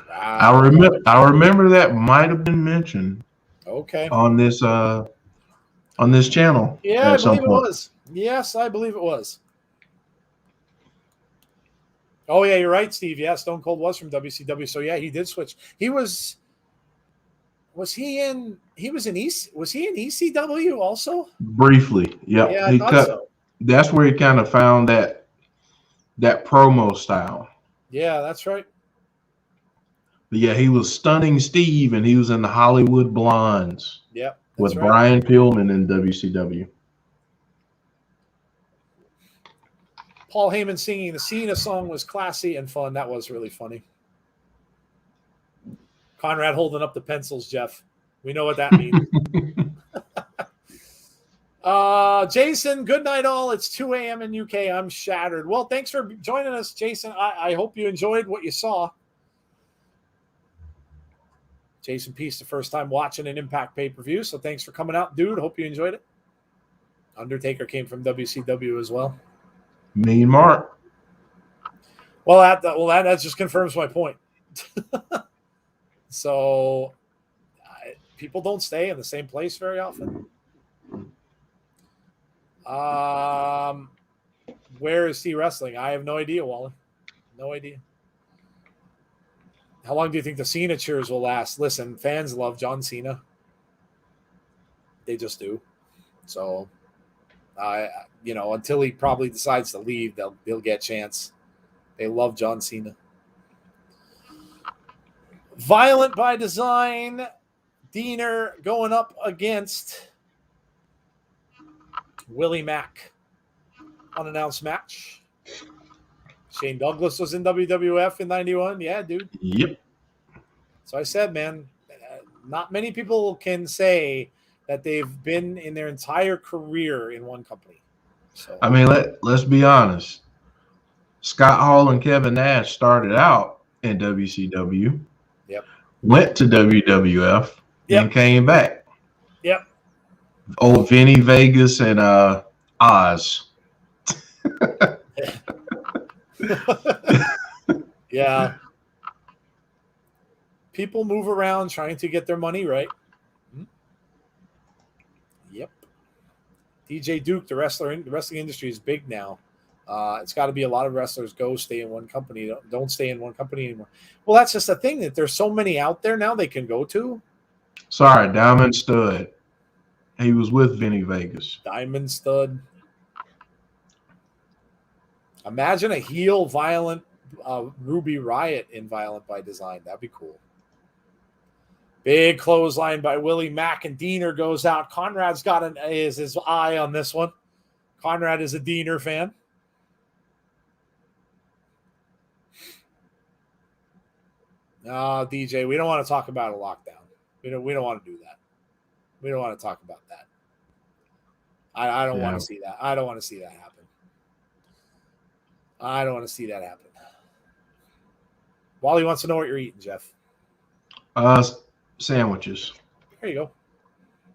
Wow. I remember that might have been mentioned. Okay. On this channel. Yeah, I believe it was. Yes, I believe it was. Oh yeah, you're right, Steve. Yeah, Stone Cold was from WCW. So yeah, he did switch. Was he in ECW also? Briefly, yep. Yeah, I thought so. That's where he kind of found that promo style. Yeah, that's right. But yeah, he was Stunning Steve, and he was in the Hollywood Blondes. Yep, with right. Brian Pillman in WCW. Paul Heyman singing the Cena song was classy and fun. That was really funny. Conrad holding up the pencils, Jeff. We know what that means. Jason, good night all. It's 2 a.m. in UK. I'm shattered. Well, thanks for joining us, Jason. I hope you enjoyed what you saw. Jason Peace, the first time watching an Impact pay-per-view, so thanks for coming out, dude. Hope you enjoyed it. Undertaker came from WCW as well. Me and Mark. Well, that just confirms my point. So, people don't stay in the same place very often. Where is he wrestling? I have no idea, Wally. No idea. How long do you think the Cena cheers will last? Listen, fans love John Cena. They just do. So, until he probably decides to leave, they'll get a chance. They love John Cena. Violent by Design. Diener going up against Willie Mack. Unannounced match. Shane Douglas was in WWF in 91. Yeah, dude. Yep. So I said, man, not many people can say that they've been in their entire career in one company. So I mean, let's be honest. Scott Hall and Kevin Nash started out in WCW. Yep. Went to WWF and came back. Yep. Old Vinny Vegas and Oz. Yeah. People move around trying to get their money right. Yep. DJ Duke, the wrestling industry is big now. It's got to be a lot of wrestlers stay in one company. Don't stay in one company anymore. Well, that's just the thing, that there's so many out there now they can go to. Sorry, Diamond Stud. He was with Vinny Vegas. Diamond Stud. Imagine a heel Violent Ruby Riott in Violent by Design. That'd be cool. Big clothesline by Willie Mack, and Deaner goes out. Conrad's got his eye on this one. Conrad is a Deaner fan. DJ, we don't want to talk about a lockdown. We don't want to do that. We don't want to talk about that. I don't want to see that. I don't want to see that happen. I don't want to see that happen. Wally wants to know what you're eating, Jeff. Sandwiches. There you go.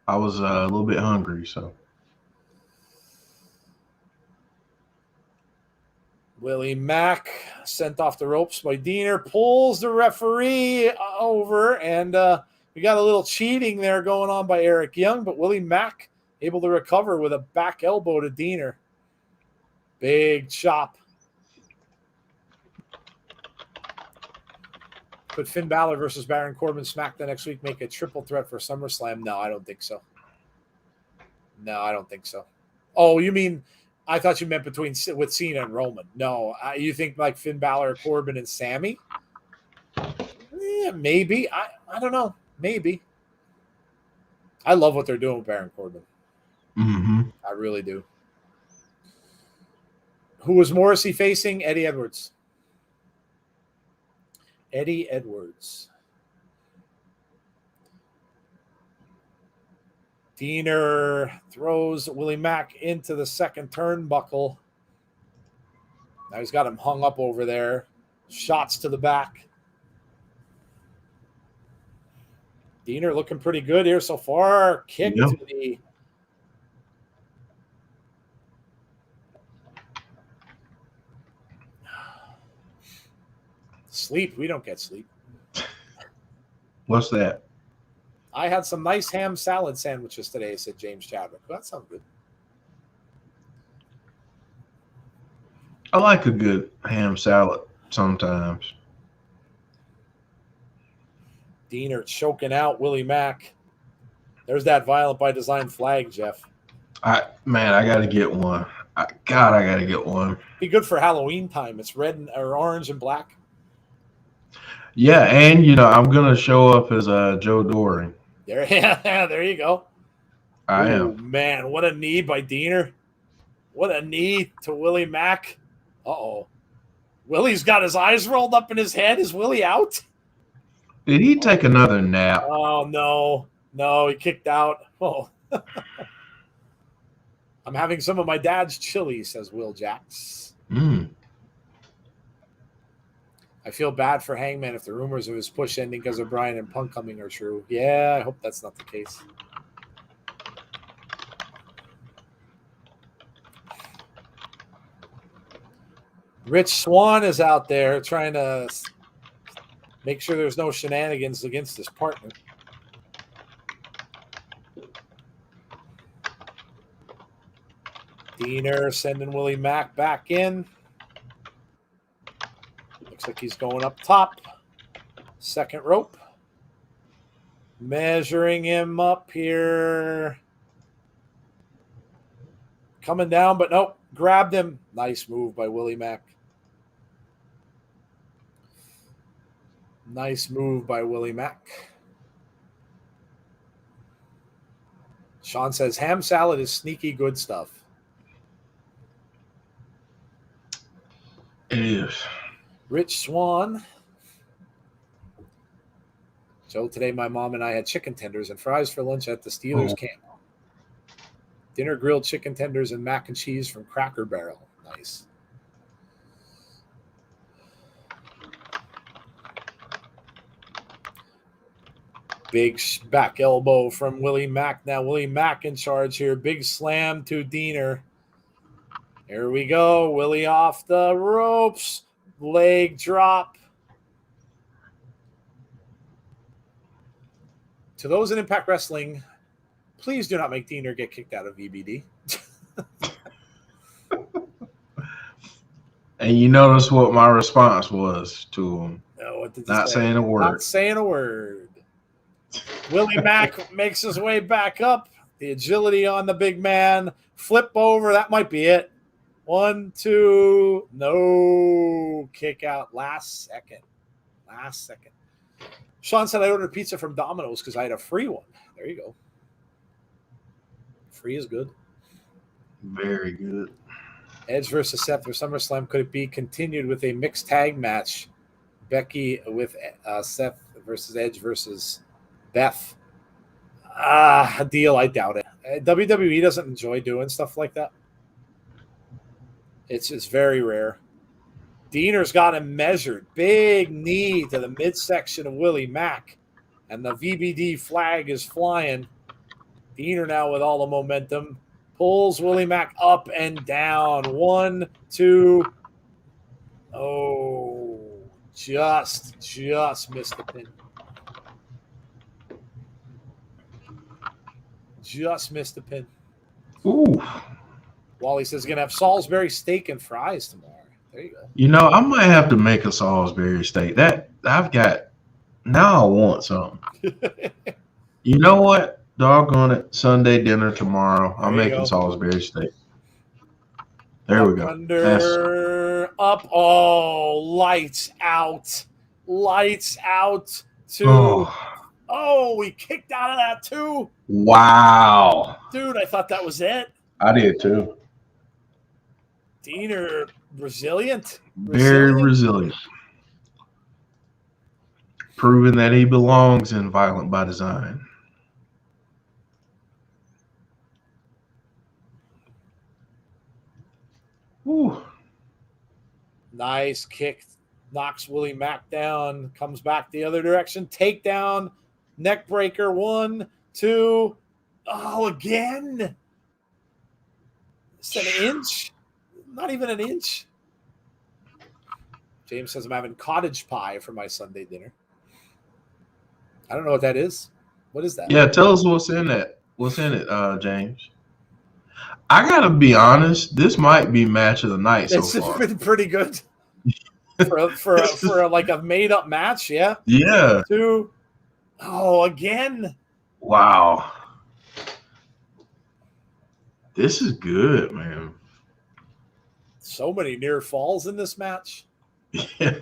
I was a little bit hungry, so. Willie Mack sent off the ropes by Deaner, pulls the referee over, and we got a little cheating there going on by Eric Young, but Willie Mack able to recover with a back elbow to Deaner. Big chop. Could Finn Balor versus Baron Corbin SmackDown next week make a triple threat for SummerSlam? No, I don't think so. No, I don't think so. Oh, you mean, I thought you meant with Cena and Roman. No, you think like Finn Balor, Corbin, and Sammy? Yeah, maybe. I don't know. Maybe. I love what they're doing with Baron Corbin. Mm-hmm. I really do. Who was Morrissey facing? Eddie Edwards. Eddie Edwards. Deaner throws Willie Mack into the second turnbuckle. Now he's got him hung up over there. Shots to the back. Deaner looking pretty good here so far. Kick to the... Sleep. We don't get sleep. What's that? I had some nice ham salad sandwiches today, said James Chadwick. Well, that sounds good. I like a good ham salad sometimes. Deaner choking out Willie Mack. There's that Violent by Design flag, Jeff. I got to get one. I got to get one. Be good for Halloween time. It's red or orange and black. Yeah, and I'm gonna show up as Joe Doring. There you go. I am. Man, what a knee by Deaner. What a knee to Willie Mack. Uh-oh. Willie's got his eyes rolled up in his head. Is Willie out? Did he take another nap? Oh, no. No, he kicked out. Oh. I'm having some of my dad's chili, says Will Jacks. I feel bad for Hangman if the rumors of his push ending because of Bryan and Punk coming are true. Yeah, I hope that's not the case. Rich Swann is out there trying to make sure there's no shenanigans against his partner. Deaner sending Willie Mack back in. Looks like he's going up top. Second rope. Measuring him up here. Coming down, but nope. Grabbed him. Nice move by Willie Mack. Nice move by Willie Mack. Sean says, ham salad is sneaky good stuff. It is. Rich Swann. So today my mom and I had chicken tenders and fries for lunch at the Steelz camp. Dinner grilled chicken tenders and mac and cheese from Cracker Barrel. Nice. Big back elbow from Willie Mack. Now Willie Mack in charge here. Big slam to Deaner. Here we go. Willie off the ropes. Leg drop. To those in Impact Wrestling, Please do not make Deaner get kicked out of VBD. And you notice what my response was to him. No, what did Not say? saying a word. Not saying a word. Willie Mack makes his way back up. The agility on the big man. Flip over. That might be it. 1, 2. No. Kick out. Last second. Sean said I ordered pizza from Domino's because I had a free one. There you go. Free is good. Very good. Edge versus Seth for SummerSlam. Could it be continued with a mixed tag match? Becky with Seth versus Edge versus Beth. A deal. I doubt it. WWE doesn't enjoy doing stuff like that. It's very rare. Deaner's got him measured. Big knee to the midsection of Willie Mack. And the VBD flag is flying. Deaner now with all the momentum. Pulls Willie Mack up and down. 1, 2. Oh, just missed the pin. Just missed the pin. Ooh. Wally says he's going to have Salisbury steak and fries tomorrow. There you go. You know, I might have to make a Salisbury steak. Now I want something. You know what? Doggone it. Sunday dinner tomorrow. I'm making Salisbury steak. There we go. Under, up. Oh, lights out. Lights out. 2. Oh, we kicked out of that too. Wow. Dude, I thought that was it. I did too. Deaner, resilient. Very resilient. Proving that he belongs in Violent by Design. Ooh. Nice kick. Knocks Willie Mack down. Comes back the other direction. Takedown. Neck breaker. 1, 2. Oh, again. It's an inch. Not even an inch. James says I'm having cottage pie for my Sunday dinner. I don't know what that is. What is that? Yeah, tell us what's in it. What's in it, James? I gotta be honest. This might be match of the night so far. It's been pretty good for like a made up match. Yeah. Yeah. 2. Oh, again. Wow. This is good, man. So many near falls in this match. Yeah.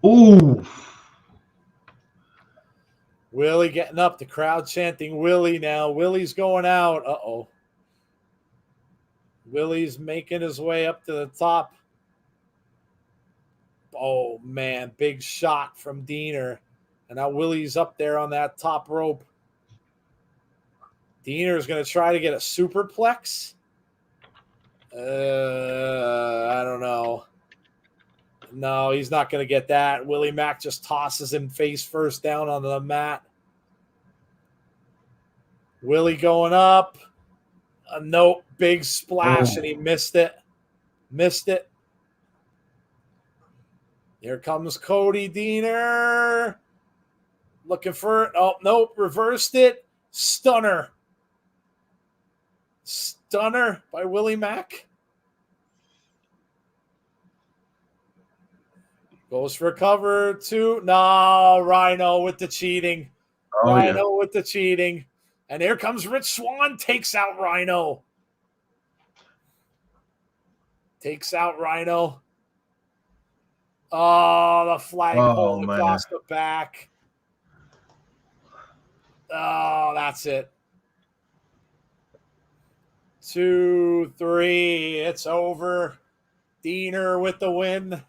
Ooh. Willie getting up. The crowd chanting Willie now. Willie's going out. Uh-oh. Willie's making his way up to the top. Oh, man. Big shot from Deaner. And now Willie's up there on that top rope. Deaner's going to try to get a superplex. I don't know. No, he's not going to get that. Willie Mack just tosses him face first down on the mat. Willie going up. Nope, big splash, and he missed it. Missed it. Here comes Cody Deaner. Looking for it. Oh, nope, reversed it. Stunner. Stunner by Willie Mack. Goes for cover 2. No, Rhino with the cheating. Rhino with the cheating. And here comes Rich Swann. Takes out Rhino. Takes out Rhino. Oh, the flagpole across the back. Oh, that's it. 2, 3. It's over. Deaner with the win.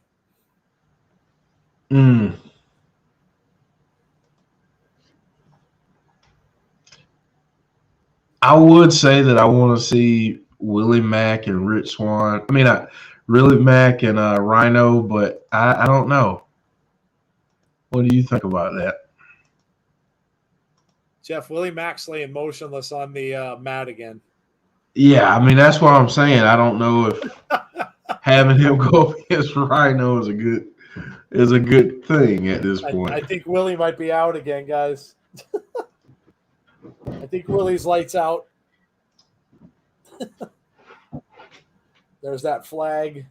I would say that I want to see Willie Mack and Rich Swann. I mean, Willie Mack and Rhino, but I don't know. What do you think about that? Jeff, Willie Mack's laying motionless on the mat again. Yeah, I mean, that's what I'm saying. I don't know if having him go against Rhino is a good is a good thing at this point. I think Willie might be out again, guys. I think Willie's lights out. There's that flag.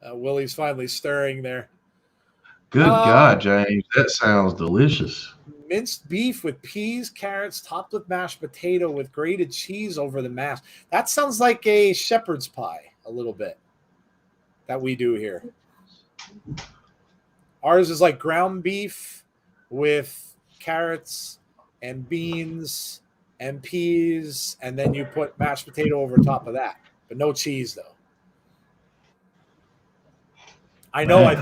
Willie's finally stirring there. Good God, James. That sounds delicious. Minced beef with peas, carrots, topped with mashed potato with grated cheese over the mash. That sounds like a shepherd's pie a little bit that we do here. Ours is like ground beef with carrots and beans and peas, and then you put mashed potato over top of that, but no cheese though. I know. I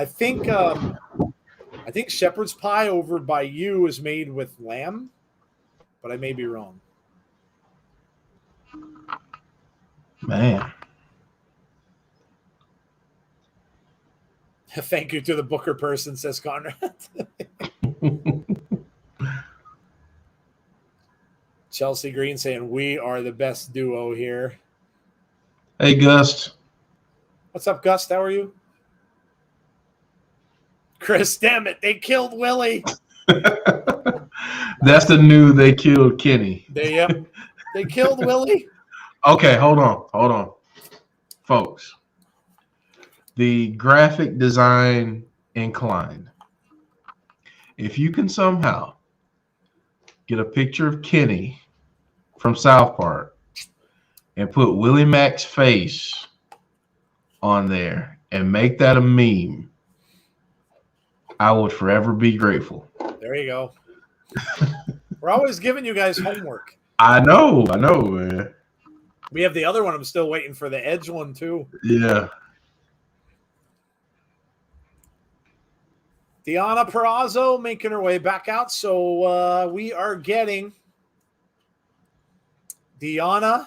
think shepherd's pie over by you is made with lamb, but I may be wrong. Man. Thank you to the Booker person, says Conrad. Chelsea Green saying we are the best duo here. Hey, Gus. What's up, Gus? How are you? Chris, damn it, they killed Willie. That's the new they killed Kenny. They killed Willie. Okay, hold on. Folks, the graphic design inclined. If you can somehow get a picture of Kenny from South Park and put Willie Mack's face on there and make that a meme, I would forever be grateful. There you go. We're always giving you guys homework. I know, man. We have the other one. I'm still waiting for the Edge one, too. Yeah. Deonna Purrazzo making her way back out. So we are getting Deonna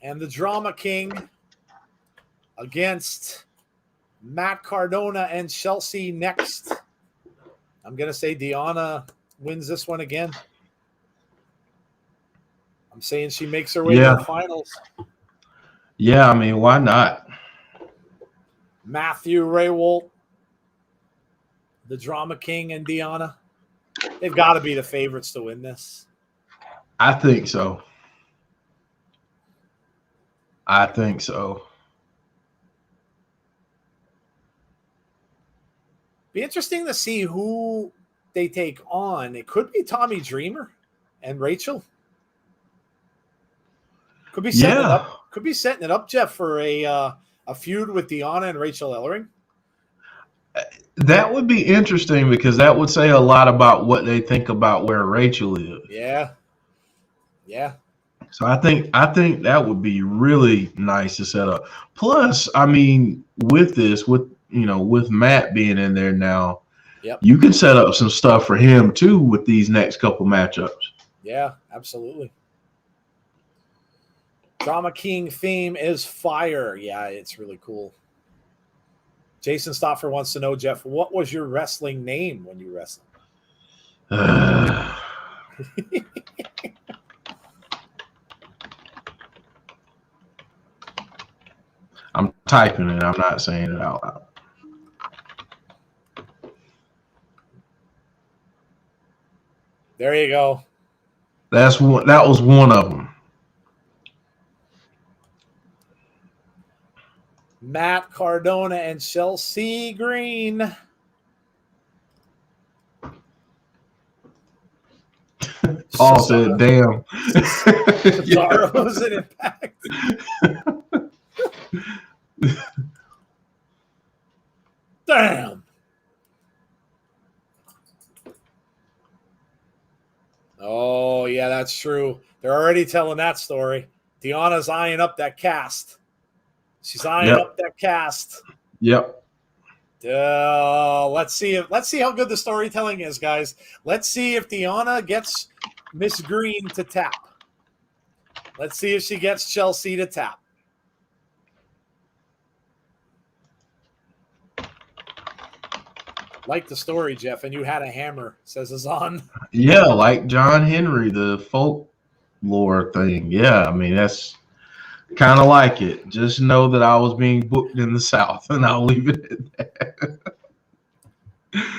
and the Drama King against Matt Cardona and Chelsea next. I'm going to say Deonna wins this one again. I'm saying she makes her way to the finals. Yeah, I mean, why not? Matthew Raywalt, the Drama King, and Deonna. They've got to be the favorites to win this. I think so. Be interesting to see who they take on. It could be Tommy Dreamer and Rachel. Could be setting it up. Could be setting it up, Jeff, for a feud with Deonna and Rachael Ellering. That would be interesting because that would say a lot about what they think about where Rachel is. Yeah. So I think that would be really nice to set up. Plus, I mean, with Matt being in there now, you can set up some stuff for him too with these next couple matchups. Yeah, absolutely. Drama King theme is fire. Yeah, it's really cool. Jason Stoffer wants to know, Jeff, what was your wrestling name when you wrestled? I'm typing it. I'm not saying it out loud. There you go. That was one of them. Matt Cardona and Chelsea Green. Paul said, damn. Cesaro's an impact. Damn. Oh, yeah, that's true. They're already telling that story. Deonna's eyeing up that cast. She's eyeing up that cast. Yep. Let's see how good the storytelling is, guys. Let's see if Deonna gets Miss Green to tap. Let's see if she gets Chelsea to tap. Like the story, Jeff, and you had a hammer, says Azan. Yeah, like John Henry, the folklore thing. Yeah, I mean, that's Kind of like it. Just know that I was being booked in the South, and I'll leave it at that.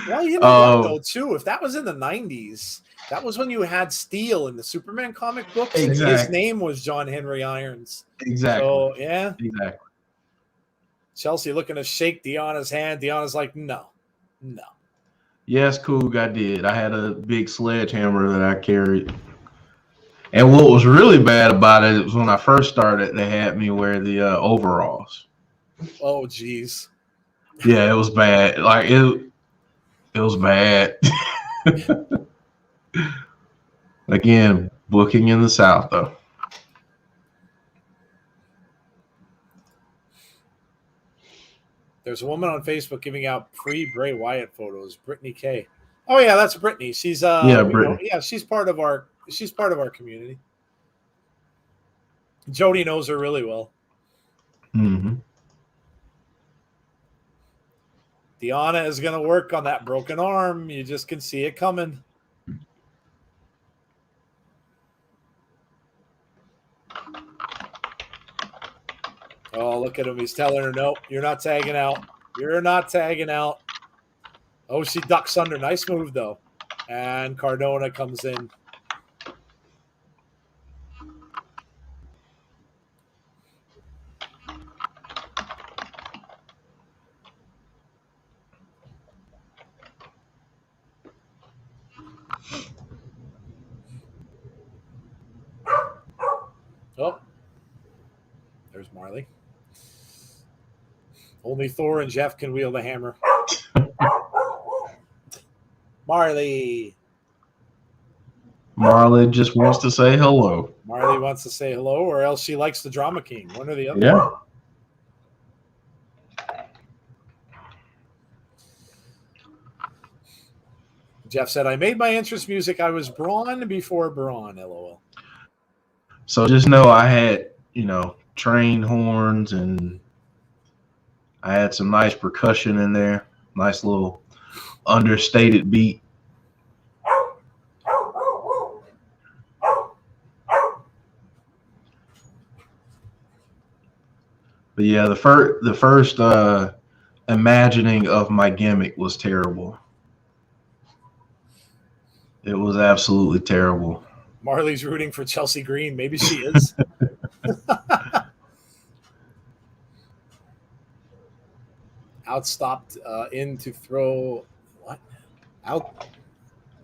Well, you know what, though, too? If that was in the 90s, that was when you had Steel in the Superman comic books, and his name was John Henry Irons. Exactly. So, yeah. Exactly. Chelsea looking to shake Deonna's hand. Deonna's like, no. Yes, Coog, I did. I had a big sledgehammer that I carried. And what was really bad about it was when I first started, they had me wear the overalls. Oh, geez. Yeah, it was bad. Like, it was bad. Again, booking in the South, though. There's a woman on Facebook giving out free Bray Wyatt photos. Brittany K. Oh yeah, that's Brittany. She's she's part of our community. Jody knows her really well. Mm-hmm. Deonna is going to work on that broken arm. You just can see it coming. Oh, look at him. He's telling her, nope, you're not tagging out. You're not tagging out. Oh, she ducks under. Nice move, though. And Cardona comes in. Oh, there's Marley. Only Thor and Jeff can wield the hammer. Marley just wants to say hello. Marley wants to say hello, or else she likes the Drama King. One or the other. Yeah. Jeff said, I made my entrance music. I was Braun before Braun, LOL. So just know I had, train horns, and I had some nice percussion in there. Nice little understated beat. But yeah, the first imagining of my gimmick was terrible. It was absolutely terrible. Marley's rooting for Chelsea Green. Maybe she is. Out stopped in to throw. What? Out.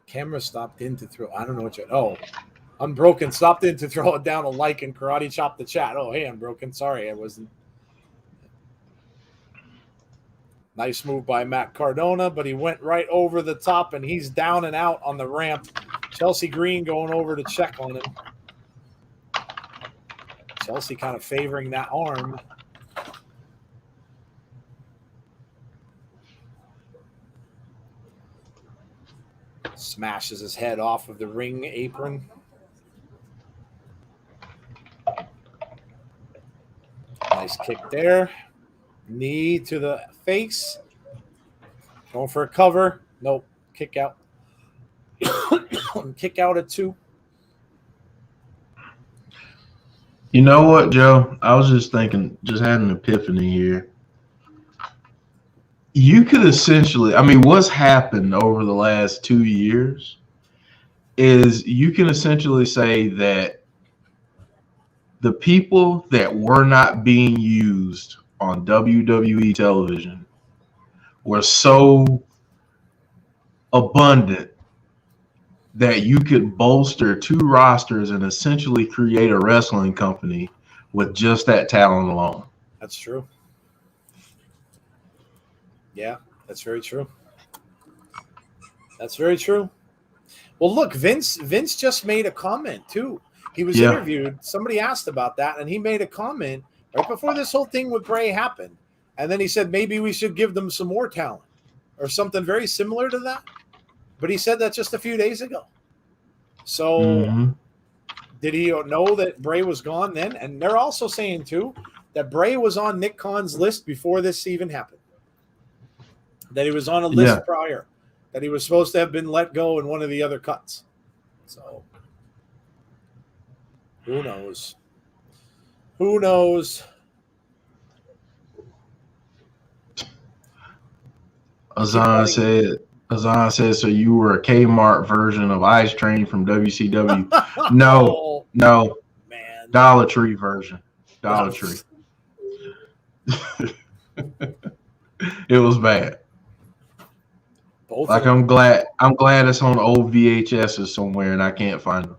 Camera stopped in to throw. I don't know what you. Oh, Unbroken stopped in to throw it down a like and karate chop the chat. Oh, hey, Unbroken. Sorry, I wasn't. Nice move by Matt Cardona, but he went right over the top, and he's down and out on the ramp. Chelsea Green going over to check on him. Chelsea kind of favoring that arm. Smashes his head off of the ring apron. Nice kick there. Knee to the face. Going for a cover. Nope. Kick out. Kick out at 2. You know what, Joe? I was just thinking, just had an epiphany here. You could essentially, what's happened over the last 2 years is you can essentially say that the people that were not being used on WWE television were so abundant that you could bolster 2 rosters and essentially create a wrestling company with just that talent alone. That's true. Yeah, that's very true. That's very true. Well, look, Vince just made a comment too. He was interviewed. Somebody asked about that, and he made a comment right before this whole thing with Bray happened. And then he said, maybe we should give them some more talent or something very similar to that. But he said that just a few days ago. So did he know that Bray was gone then? And they're also saying, too, that Bray was on Nick Khan's list before this even happened. That he was on a list prior. That he was supposed to have been let go in one of the other cuts. So who knows? Who knows? Azan said, so you were a Kmart version of Ice Train from WCW. No, Oh, no. man. Dollar Tree version. Dollar Tree. It was bad. Both like I'm glad it's on old VHSs somewhere and I can't find them.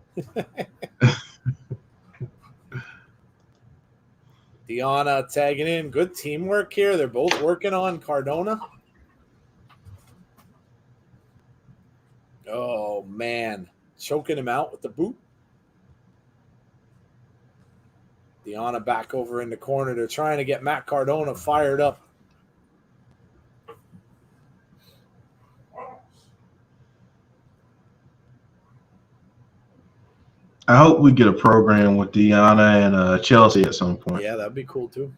Deonna tagging in. Good teamwork here. They're both working on Cardona. Oh, man. Choking him out with the boot. Deonna back over in the corner. They're trying to get Matt Cardona fired up. I hope we get a program with Deonna and Chelsea at some point. Yeah, that'd be cool too.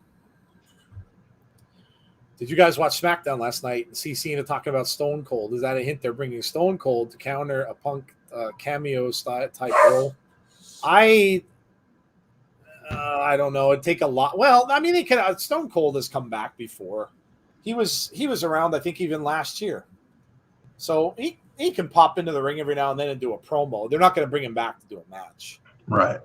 Did you guys watch SmackDown last night and see Cena talking about Stone Cold? Is that a hint they're bringing Stone Cold to counter a Punk cameo type role? I don't know. It'd take a lot. Well, I mean, Stone Cold has come back before. He was around, I think, even last year. So he can pop into the ring every now and then and do a promo. They're not going to bring him back to do a match. Right.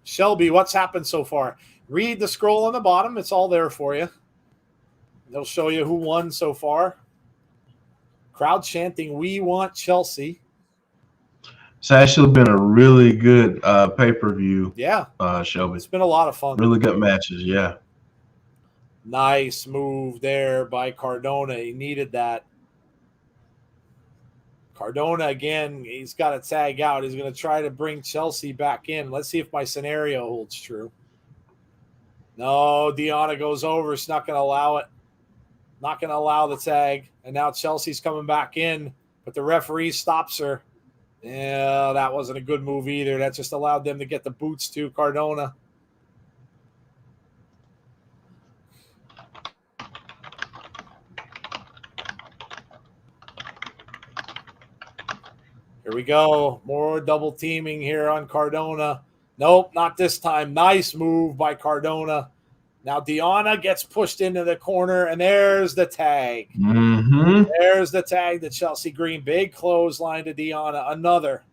Shelby, what's happened so far? Read the scroll on the bottom. It's all there for you. They'll show you who won so far. Crowd chanting, "We want Chelsea." It's actually been a really good pay-per-view. Yeah. Shelby. It's been a lot of fun. Really good matches, yeah. Nice move there by Cardona. He needed that. Cardona, again, he's got to tag out. He's going to try to bring Chelsea back in. Let's see if my scenario holds true. No, Deonna goes over. She's not going to allow it. Not going to allow the tag. And now Chelsea's coming back in, but the referee stops her. Yeah, that wasn't a good move either. That just allowed them to get the boots to Cardona. Here we go. More double teaming here on Cardona. Nope, not this time. Nice move by Cardona. Now Deonna gets pushed into the corner, and there's the tag. Mm-hmm. There's the tag to Chelsea Green. Big clothesline to Deonna. Another.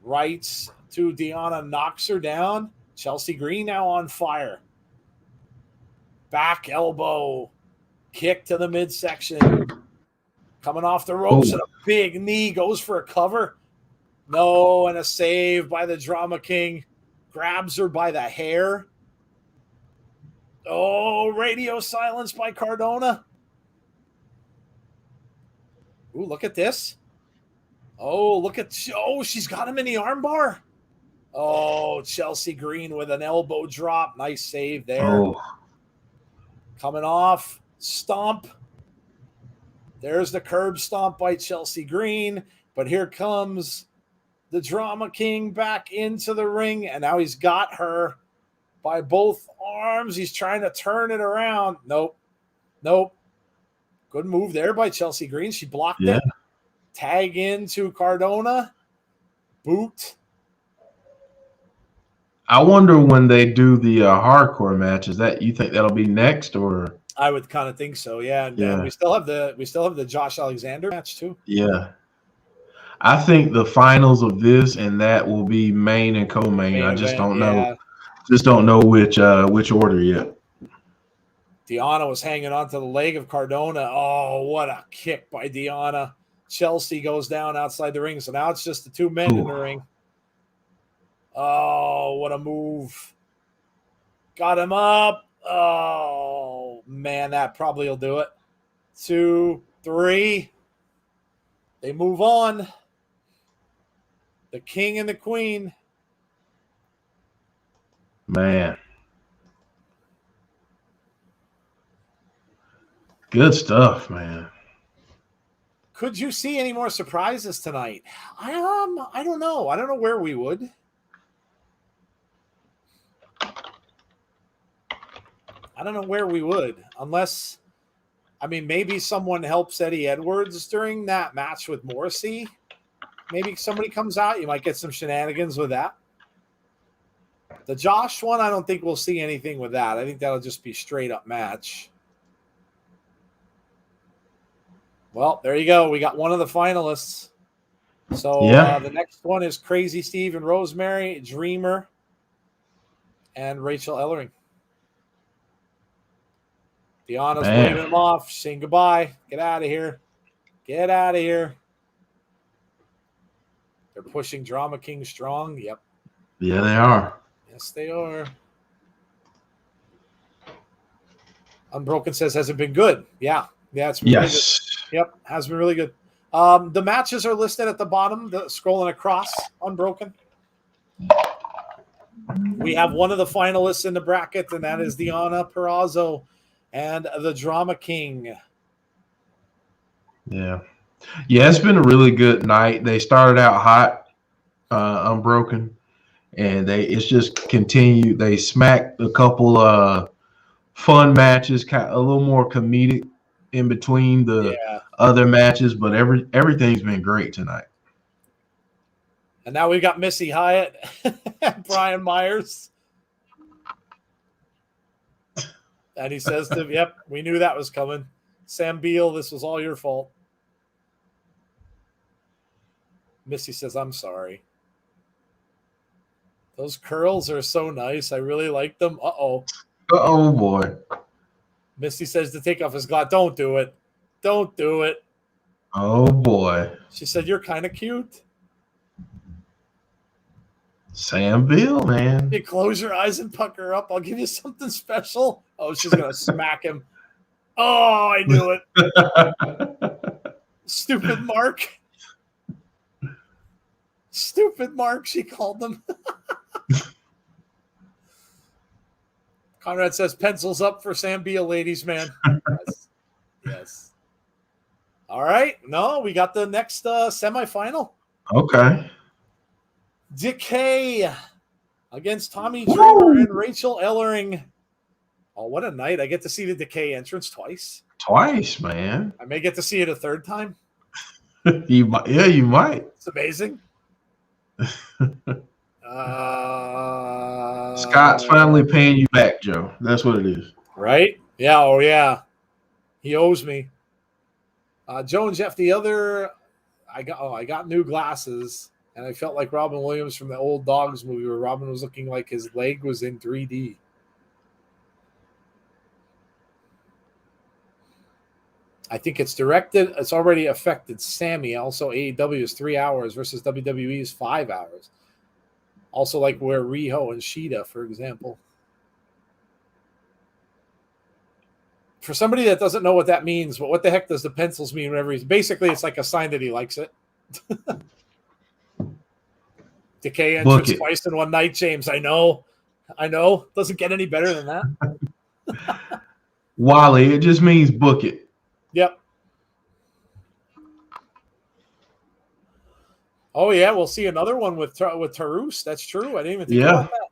Rights to Deonna, knocks her down. Chelsea Green now on fire. Back elbow. Kick to the midsection. Coming off the ropes and a big knee, goes for a cover. No, and a save by the Drama King. Grabs her by the hair. Oh, radio silence by Cardona. Ooh, look at this. Oh, she's got him in the armbar. Oh, Chelsea Green with an elbow drop. Nice save there. Oh. Coming off. Stomp. There's the curb stomp by Chelsea Green. But here comes the Drama King back into the ring. And now he's got her by both arms. He's trying to turn it around. Nope. Good move there by Chelsea Green. She blocked it. Tag into Cardona. Boot. I wonder when they do the hardcore matches. That you think that'll be next, or? I would kind of think so, yeah. And we still have the Josh Alexander match too. Yeah, I think the finals of this and that will be main and co-main. I just don't know. Yeah. Just don't know which order yet. Deonna was hanging onto the leg of Cardona. Oh, what a kick by Deonna. Chelsea goes down outside the ring. So now it's just the two men in the ring. Oh, what a move. Got him up. Oh, man, that probably will do it. 2, 3. They move on. The king and the queen. Man. Good stuff, man. Could you see any more surprises tonight? I don't know. I don't know where we would. I don't know where we would, unless, I mean, maybe someone helps Eddie Edwards during that match with Morrissey. Maybe somebody comes out. You might get some shenanigans with that. The Josh one, I don't think we'll see anything with that. I think that'll just be straight up match. Well, there you go. We got one of the finalists. So the next one is Crazy Steve and Rosemary, Dreamer, and Rachael Ellering. Deonna's waving them off, saying goodbye. Get out of here. Get out of here. They're pushing Drama King strong. Yep. Yeah, they are. Yes, they are. Unbroken says, has it been good? Yeah. Yeah, it's been really good. Yep, has been really good. The matches are listed at the bottom, scrolling across, Unbroken. We have one of the finalists in the bracket, and that is Deonna Purrazzo and the Drama King. Yeah. Yeah, it's been a really good night. They started out hot, Unbroken, and it's just continued. They smacked a couple fun matches, a little more comedic in between the other matches, but everything's been great tonight. And now we've got Missy Hyatt and Brian Myers. And he says to him, yep, we knew that was coming. Sam Beal, this was all your fault. Missy says, I'm sorry. Those curls are so nice. I really like them. Uh-oh. Uh-oh, boy. Missy says to take off his glass. Don't do it. Don't do it. Oh, boy. She said, you're kind of cute. Sam Beal, man. You close your eyes and pucker up. I'll give you something special. Oh, she's going to smack him. Oh, I knew it. Stupid Mark. Stupid Mark, she called them. Conrad says, pencils up for Sam Beal, ladies, man. Yes. Yes. All right. No, we got the next semifinal. Okay. Decay against Tommy Dreamer and Rachael Ellering. Oh, what a night. I get to see the Decay entrance twice. Twice, man. I may get to see it a third time. You might. Yeah, you might. It's amazing. Scott's finally paying you back, Joe. That's what it is. Right? Yeah. Oh, yeah. He owes me. Joe and Jeff, the other, I got new glasses, and I felt like Robin Williams from the old Dogs movie where Robin was looking like his leg was in 3D. I think it's already affected Sammy. Also, AEW is 3 hours versus WWE is 5 hours. Also, like where Riho and Shida, for example. For somebody that doesn't know what that means, but what the heck does the pencils mean whenever basically it's like a sign that he likes it. Decay entrance twice in one night, James. I know. Doesn't get any better than that. Wally, it just means book it. Yep. Oh yeah, we'll see another one with Tarus. That's true. I didn't even think about that.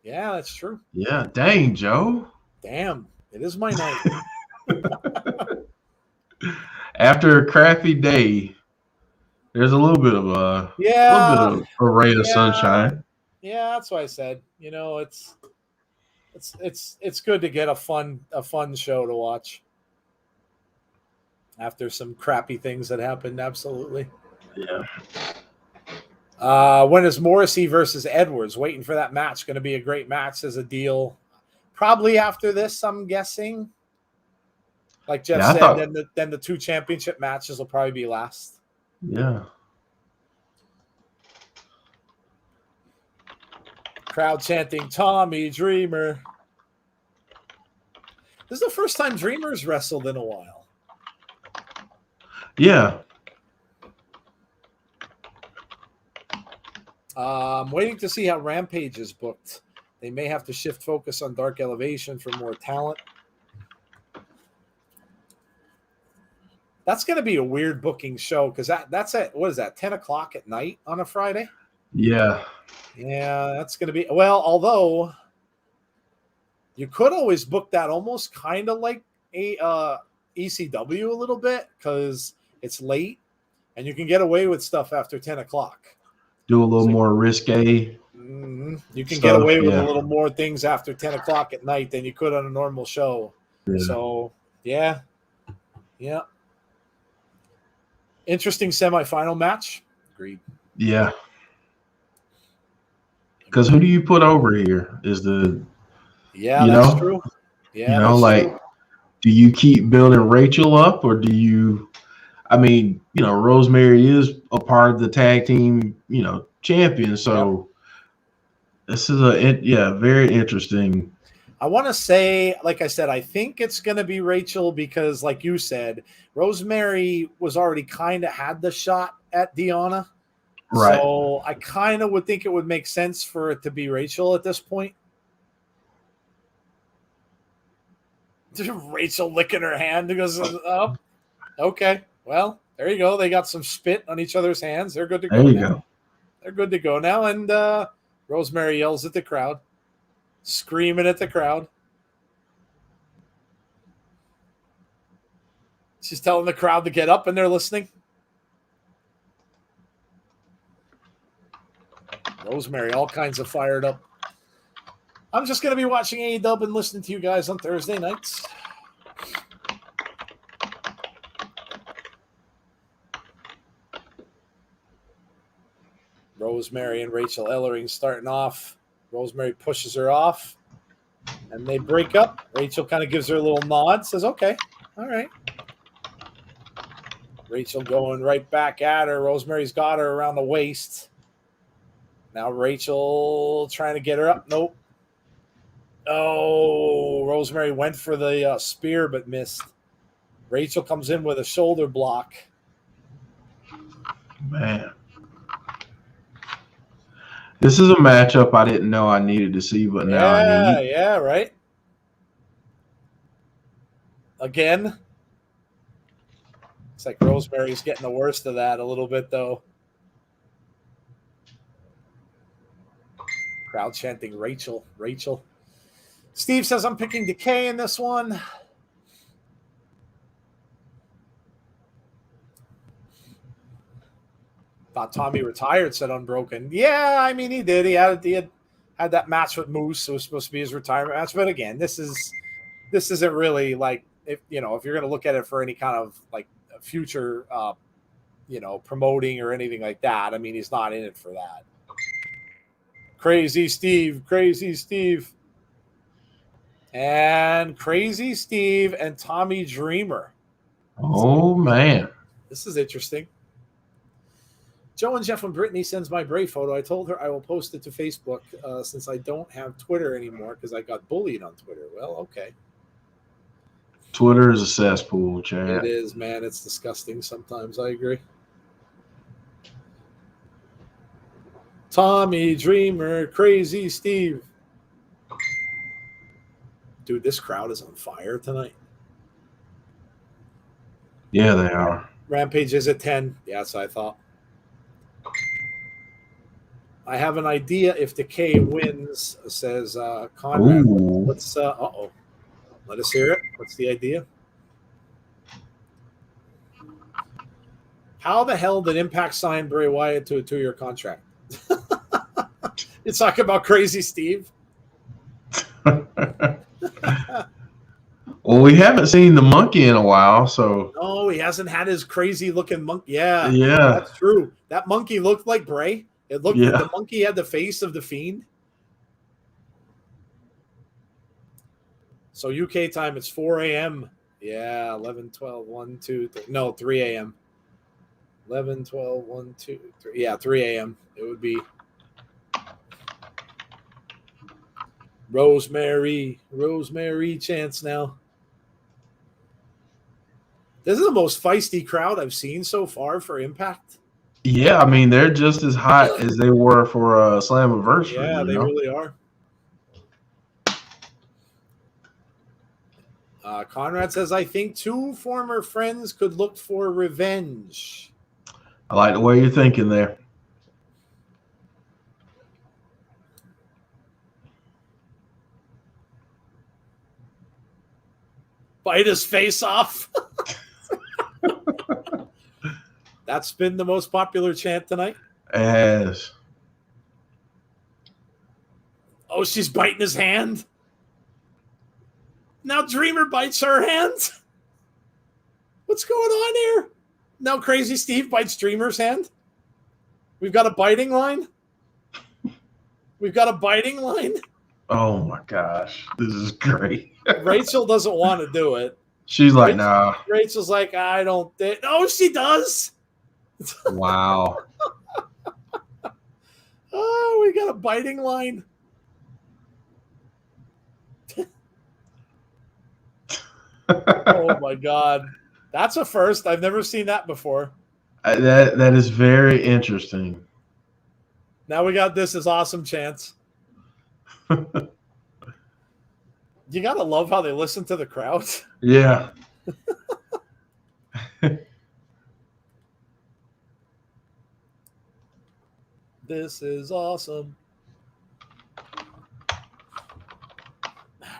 Yeah, that's true. Yeah, dang, Joe. Damn, it is my night. After a crappy day, there's a little bit of a ray of sunshine. Yeah, that's what I said. You know, it's good to get a fun show to watch after some crappy things that happened. Absolutely. Yeah. When is Morrissey versus Edwards? Waiting for that match. Going to be a great match as a deal. Probably after this, I'm guessing. Like Jeff said, then the 2 championship matches will probably be last. Yeah. Crowd chanting, Tommy Dreamer. This is the first time Dreamer's wrestled in a while. Yeah. I'm waiting to see how Rampage is booked. They may have to shift focus on Dark Elevation for more talent. That's going to be a weird booking show because that's at, what is that, 10 o'clock at night on a Friday? Yeah. Yeah, that's going to be, well, although you could always book that almost kind of like a ECW a little bit because it's late and you can get away with stuff after 10 o'clock. Do a little more risque. Mm-hmm. You can get away with a little more things after 10 o'clock at night than you could on a normal show. Yeah. So, yeah. Interesting semifinal match. Agreed. Yeah. Because who do you put over here? Is the that's true. Yeah, true. Do you keep building Rachel up, or do you? I mean, Rosemary is a part of the tag team, champion. So this is very interesting. I want to say, like I said, I think it's going to be Rachel because, like you said, Rosemary was already kind of had the shot at Deonna. Right. So I kind of would think it would make sense for it to be Rachel at this point. Rachel licking her hand goes up. Okay, well, there you go. They got some spit on each other's hands. They're good to go. There you go. They're good to go now. And Rosemary yells at the crowd, screaming at the crowd. She's telling the crowd to get up, and they're listening. Rosemary, all kinds of fired up. I'm just going to be watching AEW and listening to you guys on Thursday nights. Rosemary and Rachael Ellering starting off. Rosemary pushes her off, and they break up. Rachel kind of gives her a little nod, says, okay, all right. Rachel going right back at her. Rosemary's got her around the waist. Now Rachel trying to get her up. Nope. Oh, Rosemary went for the spear but missed. Rachel comes in with a shoulder block. Man. This is a matchup I didn't know I needed to see, but now I need. Yeah, right? Again. It's like Rosemary's getting the worst of that a little bit, though. Crowd chanting, Rachel, Rachel. Steve says, I'm picking Decay in this one. Thought Tommy retired, said Unbroken. Yeah, I mean, he did. He had that match with Moose. It was supposed to be his retirement match. But again, this isn't really like, if you're going to look at it for any kind of like future, promoting or anything like that. I mean, he's not in it for that. Crazy Steve. And Crazy Steve and Tommy Dreamer. Oh, man. This is interesting. Joe and Jeff, when Brittany sends my Bray photo, I told her I will post it to Facebook since I don't have Twitter anymore because I got bullied on Twitter. Well, okay. Twitter is a cesspool, Chad. It is, man. It's disgusting sometimes. I agree. Tommy Dreamer, Crazy Steve. Dude, this crowd is on fire tonight. Yeah, they are. Rampage is at 10. Yeah, that's what I thought. I have an idea if Decay wins, says Conrad. Let's let us hear it. What's the idea? How the hell did Impact sign Bray Wyatt to a 2-year contract? You're talking about Crazy Steve? Well, we haven't seen the monkey in a while, so. No, he hasn't had his crazy looking monkey. Yeah, that's true. That monkey looked like Bray. It looked like the monkey had the face of the Fiend. So UK time, it's 4 a.m. Yeah, 11, 12, 1, 2, 3. No, 3 a.m. 11, 12, 1, 2, 3. Yeah, 3 a.m. It would be. Rosemary chants now. This is the most feisty crowd I've seen so far for Impact. Yeah, I mean, they're just as hot as they were for Slammiversary. Yeah, they really are. Conrad says, I think 2 former friends could look for revenge. I like the way you're thinking there. Bite his face off. That's been the most popular chant tonight. It has. Oh, she's biting his hand. Now Dreamer bites her hand. What's going on here? Now Crazy Steve bites Dreamer's hand. We've got a biting line. We've got a biting line. Oh my gosh, this is great. Rachel doesn't want to do it. She's like, nah. Rachel's like, I don't think. Oh, she does. Wow. Oh, we got a biting line. Oh my God. That's a first. I've never seen that before. That is very interesting. Now we got This Is Awesome chance. You gotta love how they listen to the crowd. Yeah. This is awesome.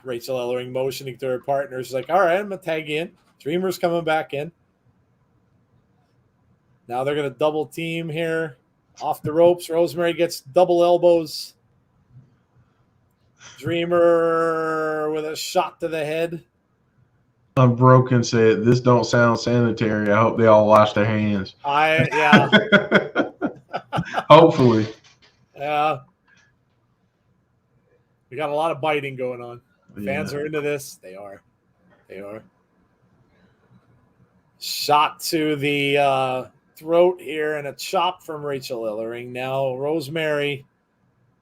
Rachael Ellering motioning to her partner. She's like, all right, I'm going to tag you in. Dreamer's coming back in. Now they're going to double team here. Off the ropes. Rosemary gets double elbows. Dreamer with a shot to the head. Unbroken said, this don't sound sanitary. I hope they all wash their hands. Yeah. Hopefully. Yeah. We got a lot of biting going on. Fans are into this. They are. Shot to the throat here and a chop from Rachael Ellering. Now Rosemary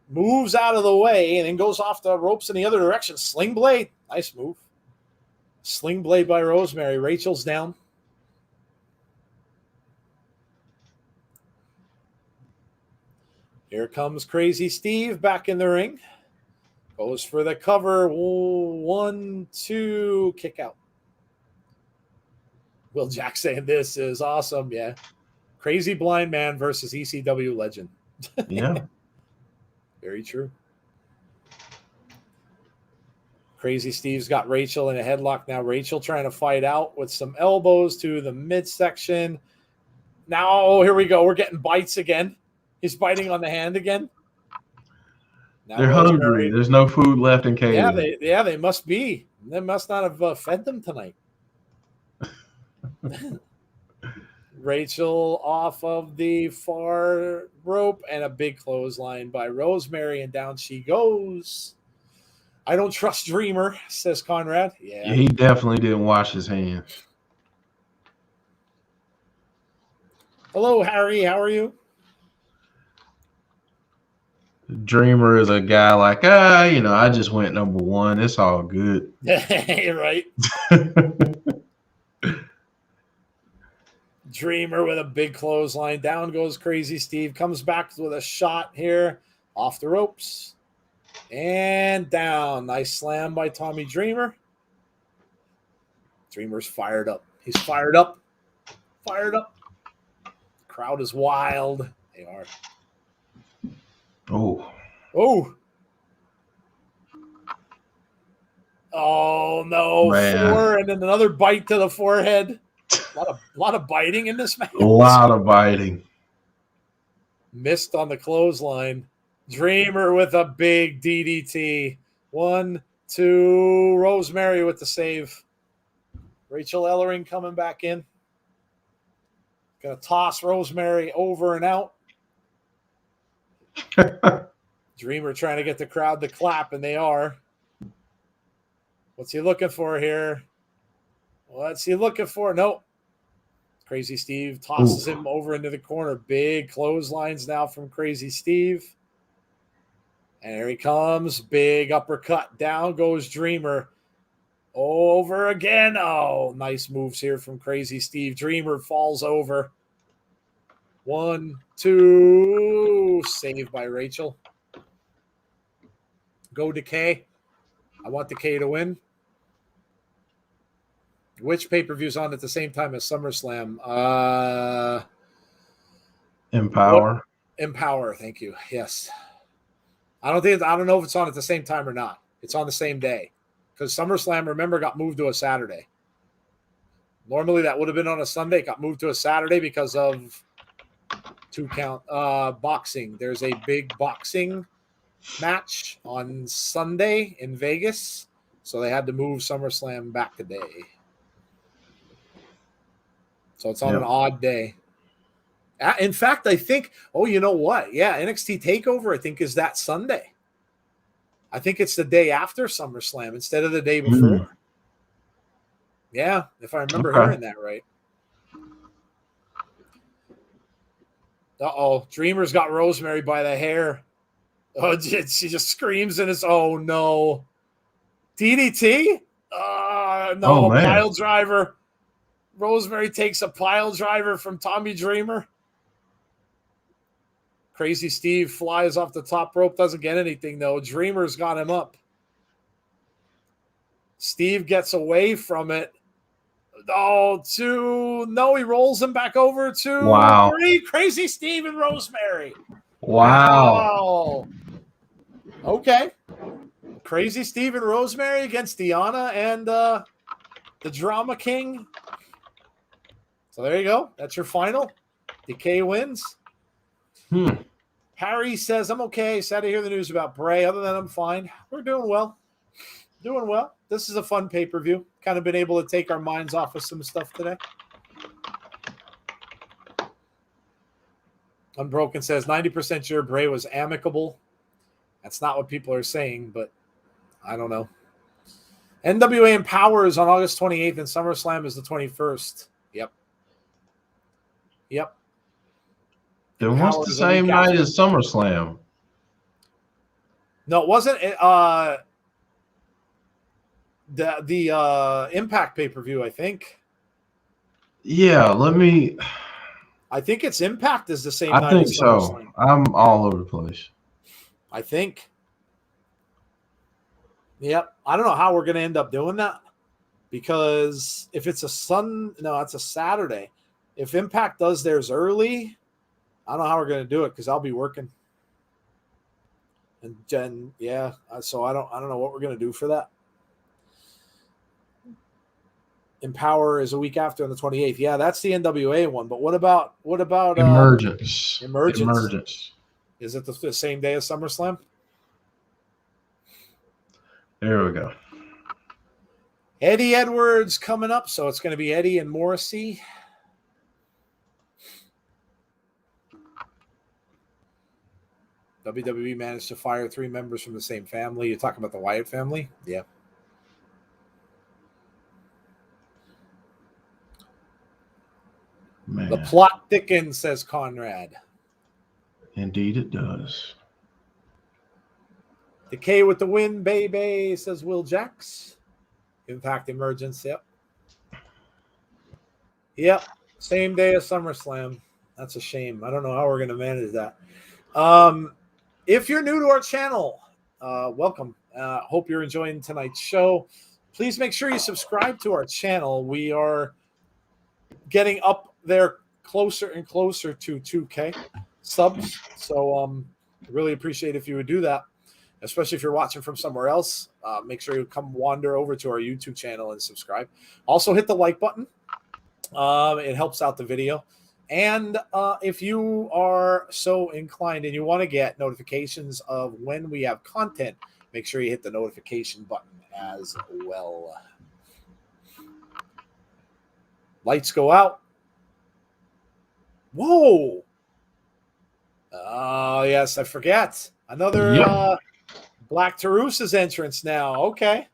moves out of the way and then goes off the ropes in the other direction. Sling blade. Nice move. Sling blade by Rosemary. Rachel's down. Here comes Crazy Steve back in the ring. Goes for the cover. 1, 2, kick out. Will Jack saying this is awesome. Yeah. Crazy blind man versus ECW legend. Yeah. Very true. Crazy Steve's got Rachel in a headlock. Now Rachel trying to fight out with some elbows to the midsection. Now, here we go. We're getting bites again. He's biting on the hand again. Now they're hungry. There's no food left in Canada. Yeah, they must be. They must not have fed them tonight. Rachel off of the far rope and a big clothesline by Rosemary, and down she goes. I don't trust Dreamer, says Conrad. Yeah, he definitely didn't wash his hands. Hello, Harry. How are you? Dreamer is a guy like, I just went number one. It's all good. Right. Dreamer with a big clothesline. Down goes Crazy Steve. Comes back with a shot here. Off the ropes. And down. Nice slam by Tommy Dreamer. Dreamer's fired up. He's fired up. Fired up. Crowd is wild. They are. Oh. Oh, no. Man. 4, and then another bite to the forehead. A lot of biting in this match. A lot of biting. Missed on the clothesline. Dreamer with a big DDT. 1, 2. Rosemary with the save. Rachael Ellering coming back in. Gonna toss Rosemary over and out. Dreamer trying to get the crowd to clap, and they are. What's he looking for here? What's he looking for? Nope. Crazy Steve tosses him over into the corner. Big clotheslines now from Crazy Steve. And here he comes. Big uppercut. Down goes Dreamer. Over again. Oh, nice moves here from Crazy Steve. Dreamer falls over. 1, 2. Saved by Rachel. Go Decay. I want Decay to win. Which pay-per-view's on at the same time as SummerSlam? Empower. Empower, thank you. Yes. I don't know if it's on at the same time or not. It's on the same day. Because SummerSlam, remember, got moved to a Saturday. Normally that would have been on a Sunday. It got moved to a Saturday because of 2 count boxing. There's a big boxing match on Sunday in Vegas, so they had to move SummerSlam back a day. So it's on an odd day. In fact, I think, you know what? Yeah, NXT TakeOver, I think, is that Sunday. I think it's the day after SummerSlam instead of the day before. Yeah, if I remember hearing that right. Dreamer's got Rosemary by the hair. Oh, she just screams and it's, oh, no. DDT? No, pile driver. Rosemary takes a pile driver from Tommy Dreamer. Crazy Steve flies off the top rope, doesn't get anything, though. Dreamer's got him up. Steve gets away from it. He rolls him back over to 3. Crazy Steve and Rosemary. Wow. Okay. Crazy Steve and Rosemary against Deonna and the Drama King. So there you go. That's your final. Decay wins. Harry says, I'm okay. Sad to hear the news about Bray. Other than I'm fine. We're doing well. This is a fun pay-per-view. Kind of been able to take our minds off of some stuff today. Unbroken says, 90% sure Bray was amicable. That's not what people are saying, but I don't know. NWA Empower is on August 28th and SummerSlam is the 21st. Yep. Then what's the same night as SummerSlam? No, it wasn't. The Impact pay-per-view, I think. Yeah, I think it's Impact is the same night. I think so. I'm all over the place. I think. Yep. I don't know how we're going to end up doing that because if it's it's a Saturday. If Impact does theirs early, I don't know how we're going to do it because I'll be working. And Jen, so I don't know what we're going to do for that. Empower is a week after on the 28th. Yeah, that's the NWA one. But what about Emergence? Emergence. Is it the same day as SummerSlam? There we go. Eddie Edwards coming up, so it's going to be Eddie and Morrissey. WWE managed to fire 3 members from the same family. You're talking about the Wyatt family? Yeah. Man. The plot thickens, says Conrad. Indeed it does. Decay with the win, baby, says Will Jacks. Impact Emergence, Yep. Same day as SummerSlam. That's a shame. I don't know how we're going to manage that. If you're new to our channel, welcome. Hope you're enjoying tonight's show. Please make sure you subscribe to our channel. We are getting up there closer and closer to 2K subs. So really appreciate if you would do that, especially if you're watching from somewhere else. Make sure you come wander over to our YouTube channel and subscribe. Also hit the like button. It helps out the video. And if you are so inclined and you want to get notifications of when we have content, make sure you hit the notification button as well. Lights go out. Whoa. Oh, yes, I forget. Another Black Taurus's entrance now. Okay.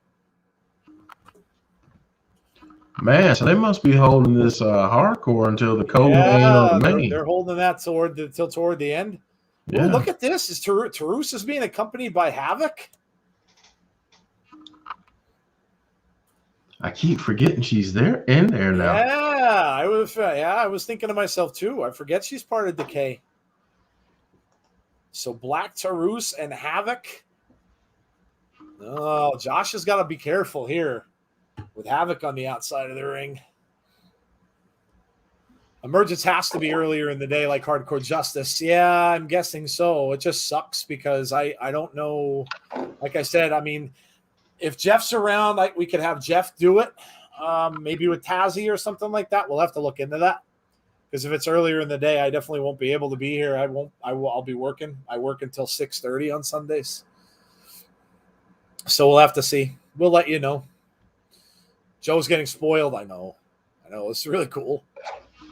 Man, so they must be holding this hardcore until the co-main or the main. They're holding that toward the end. Yeah. Ooh, look at this. Is Tarus is being accompanied by Havoc? I keep forgetting she's in there now. Yeah, I was thinking to myself too. I forget she's part of Decay. So Black Tarus and Havoc. Oh, Josh has got to be careful here with Havoc on the outside of the ring. Emergence has to be earlier in the day like Hardcore Justice. Yeah, I'm guessing so. It just sucks because I don't know. Like I said, I mean, if Jeff's around, we could have Jeff do it. Maybe with Tazzy or something like that. We'll have to look into that. Because if it's earlier in the day, I definitely won't be able to be here. I'll be working. I work until 6:30 on Sundays. So we'll have to see. We'll let you know. Joe's getting spoiled. I know. It's really cool.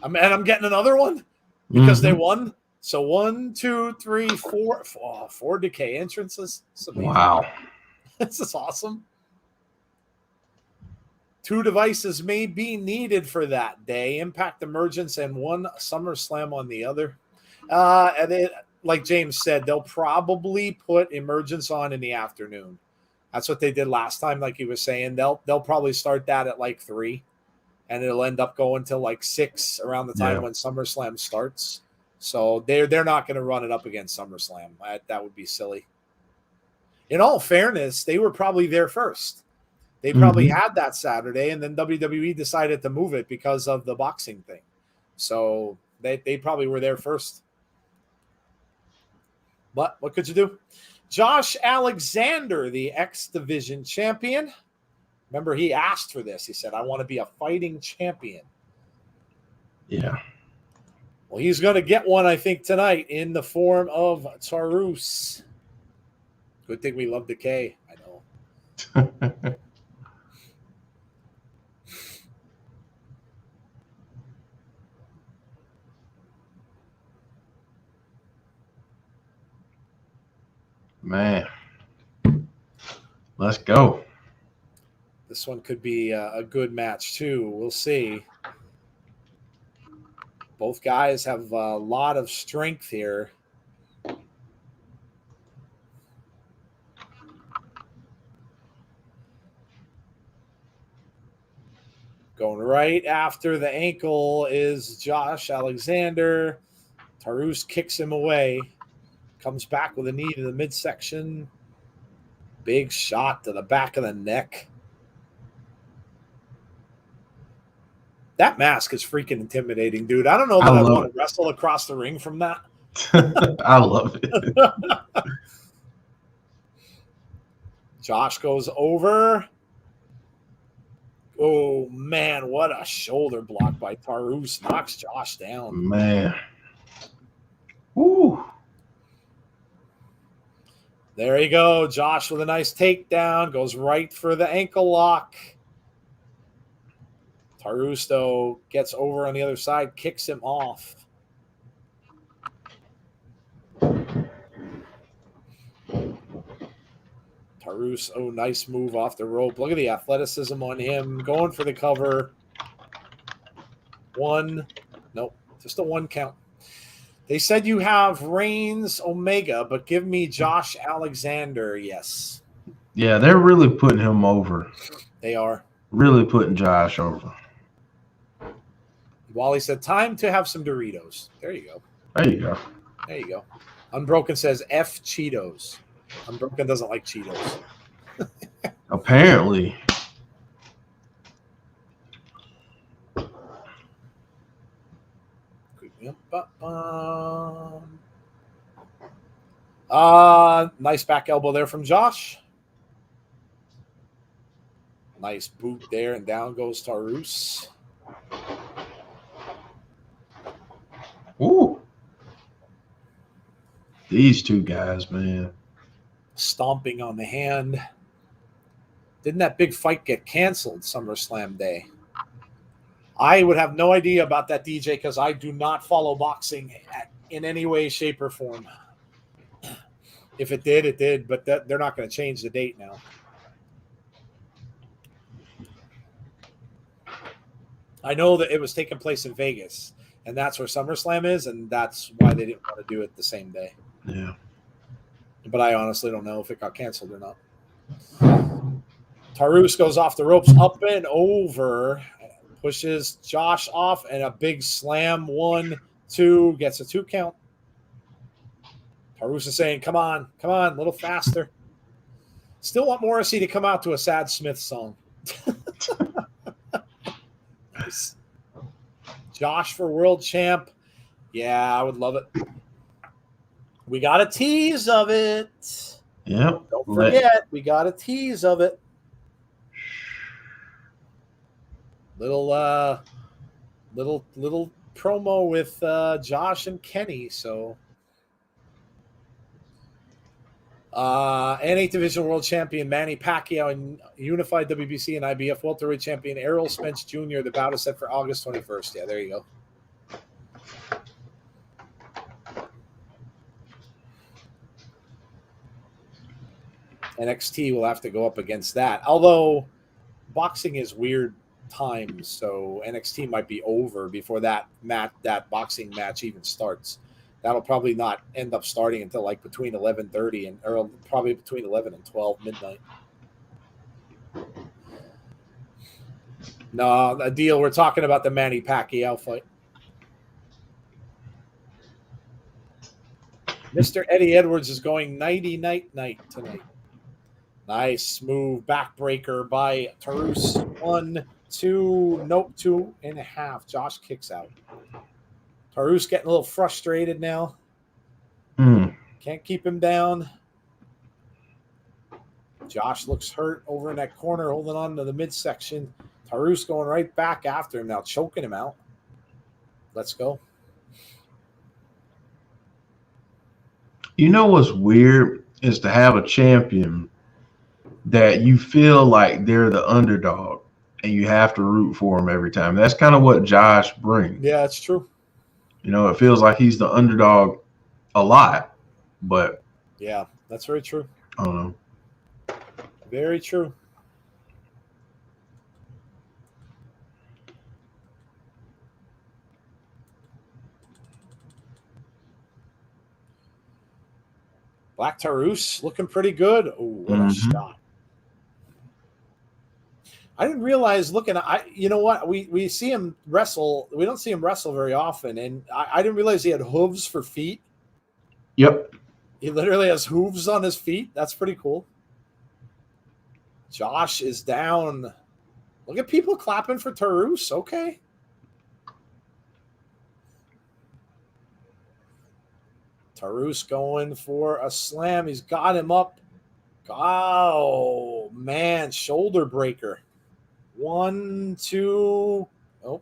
And I'm getting another one because they won. So 1, 2, 3, 4, 4 Decay entrances. Wow. This is awesome. 2 devices may be needed for that day. Impact Emergence and 1 SummerSlam on the other. And it, like James said, they'll probably put Emergence on in the afternoon. That's what they did last time, like he was saying. They'll probably start that at like 3, and it'll end up going till like 6 around the time when SummerSlam starts. So they're not going to run it up against SummerSlam. That would be silly. In all fairness, they were probably there first. They probably had that Saturday, and then WWE decided to move it because of the boxing thing. So they probably were there first. But what could you do? Josh Alexander, the X Division champion. Remember, he asked for this. He said, I want to be a fighting champion. Yeah. Well, he's going to get one, I think, tonight in the form of Taurus. Good thing we love Decay. I know. Man. Let's go. This one could be a good match, too. We'll see. Both guys have a lot of strength here. Going right after the ankle is Josh Alexander. Taurus kicks him away. Comes back with a knee to the midsection. Big shot to the back of the neck. That mask is freaking intimidating, dude. I don't know that I want to wrestle across the ring from that. I love it. Josh goes over. Oh, man, what a shoulder block by Taurus. Knocks Josh down. Man. Woo. There you go. Josh with a nice takedown. Goes right for the ankle lock. Taurus, though, gets over on the other side, kicks him off. Taurus, oh, nice move off the rope. Look at the athleticism on him. Going for the cover. 1. Nope, just a 1 count. They said you have Reigns Omega, but give me Josh Alexander. Yes. Yeah, they're really putting him over. They are. Really putting Josh over. Wally said, time to have some Doritos. There you go. There you go. There you go. Unbroken says F Cheetos. Unbroken doesn't like Cheetos. Apparently. Nice back elbow there from Josh. Nice boot there, and down goes Taurus. Ooh. These two guys, man. Stomping on the hand. Didn't that big fight get canceled SummerSlam Day? I would have no idea about that, DJ, because I do not follow boxing in any way, shape, or form. If it did, it did, but they're not going to change the date now. I know that it was taking place in Vegas, and that's where SummerSlam is, and that's why they didn't want to do it the same day. Yeah. But I honestly don't know if it got canceled or not. Taurus goes off the ropes, up and over, pushes Josh off, and a big slam. 1, 2, gets a 2 count. Taurus is saying, come on, a little faster. Still want Morrissey to come out to a Sad Smith song. Nice. Josh for world champ. Yeah, I would love it. We got a tease of it. Yep. Don't forget, we got a tease of it. Little promo with Josh and Kenny. So N8 Division World Champion Manny Pacquiao and Unified WBC and IBF Welterweight Champion Errol Spence Jr. The bout is set for August 21st. Yeah, there you go. NXT will have to go up against that. Although boxing is weird times, so NXT might be over before that boxing match even starts. That'll probably not end up starting until like between 11:30 or probably between 11 and 12 midnight. No, a deal. We're talking about the Manny Pacquiao fight. Mr. Eddie Edwards is going night tonight. Nice move, backbreaker by Tarus. 1, 2, nope, 2.5. Josh kicks out. Tarus getting a little frustrated now. Can't keep him down. Josh looks hurt over in that corner, holding on to the midsection. Tarus going right back after him now, choking him out. Let's go. You know what's weird is to have a champion that you feel like they're the underdog and you have to root for them every time. That's kind of what Josh brings. Yeah, it's true. You know, it feels like he's the underdog a lot, but yeah, that's very true. I don't know. Very true. Black Tarus looking pretty good. Oh, what a shot. I didn't realize you know what? We see him wrestle. We don't see him wrestle very often. And I didn't realize he had hooves for feet. Yep. He literally has hooves on his feet. That's pretty cool. Josh is down. Look at people clapping for Tarus. Okay. Tarus going for a slam. He's got him up. Oh, man. Shoulder breaker. 1, 2. Oh.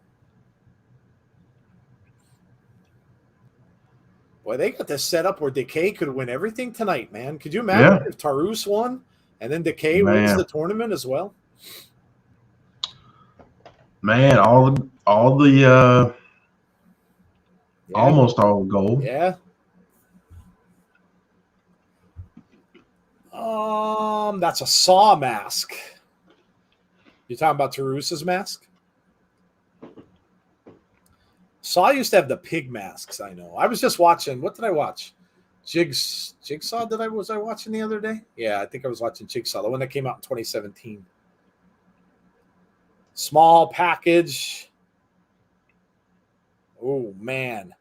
Boy, they got this set up where Decay could win everything tonight, man. Could you imagine if Tarus won and then Decay wins the tournament as well? Man, almost all the gold. Yeah. That's a Saw mask. You're talking about Tarus's mask? Saw used to have the pig masks, I know. I was just watching. What did I watch? Jigsaw was I watching the other day? Yeah, I think I was watching Jigsaw, the one that came out in 2017. Small package. Oh, man.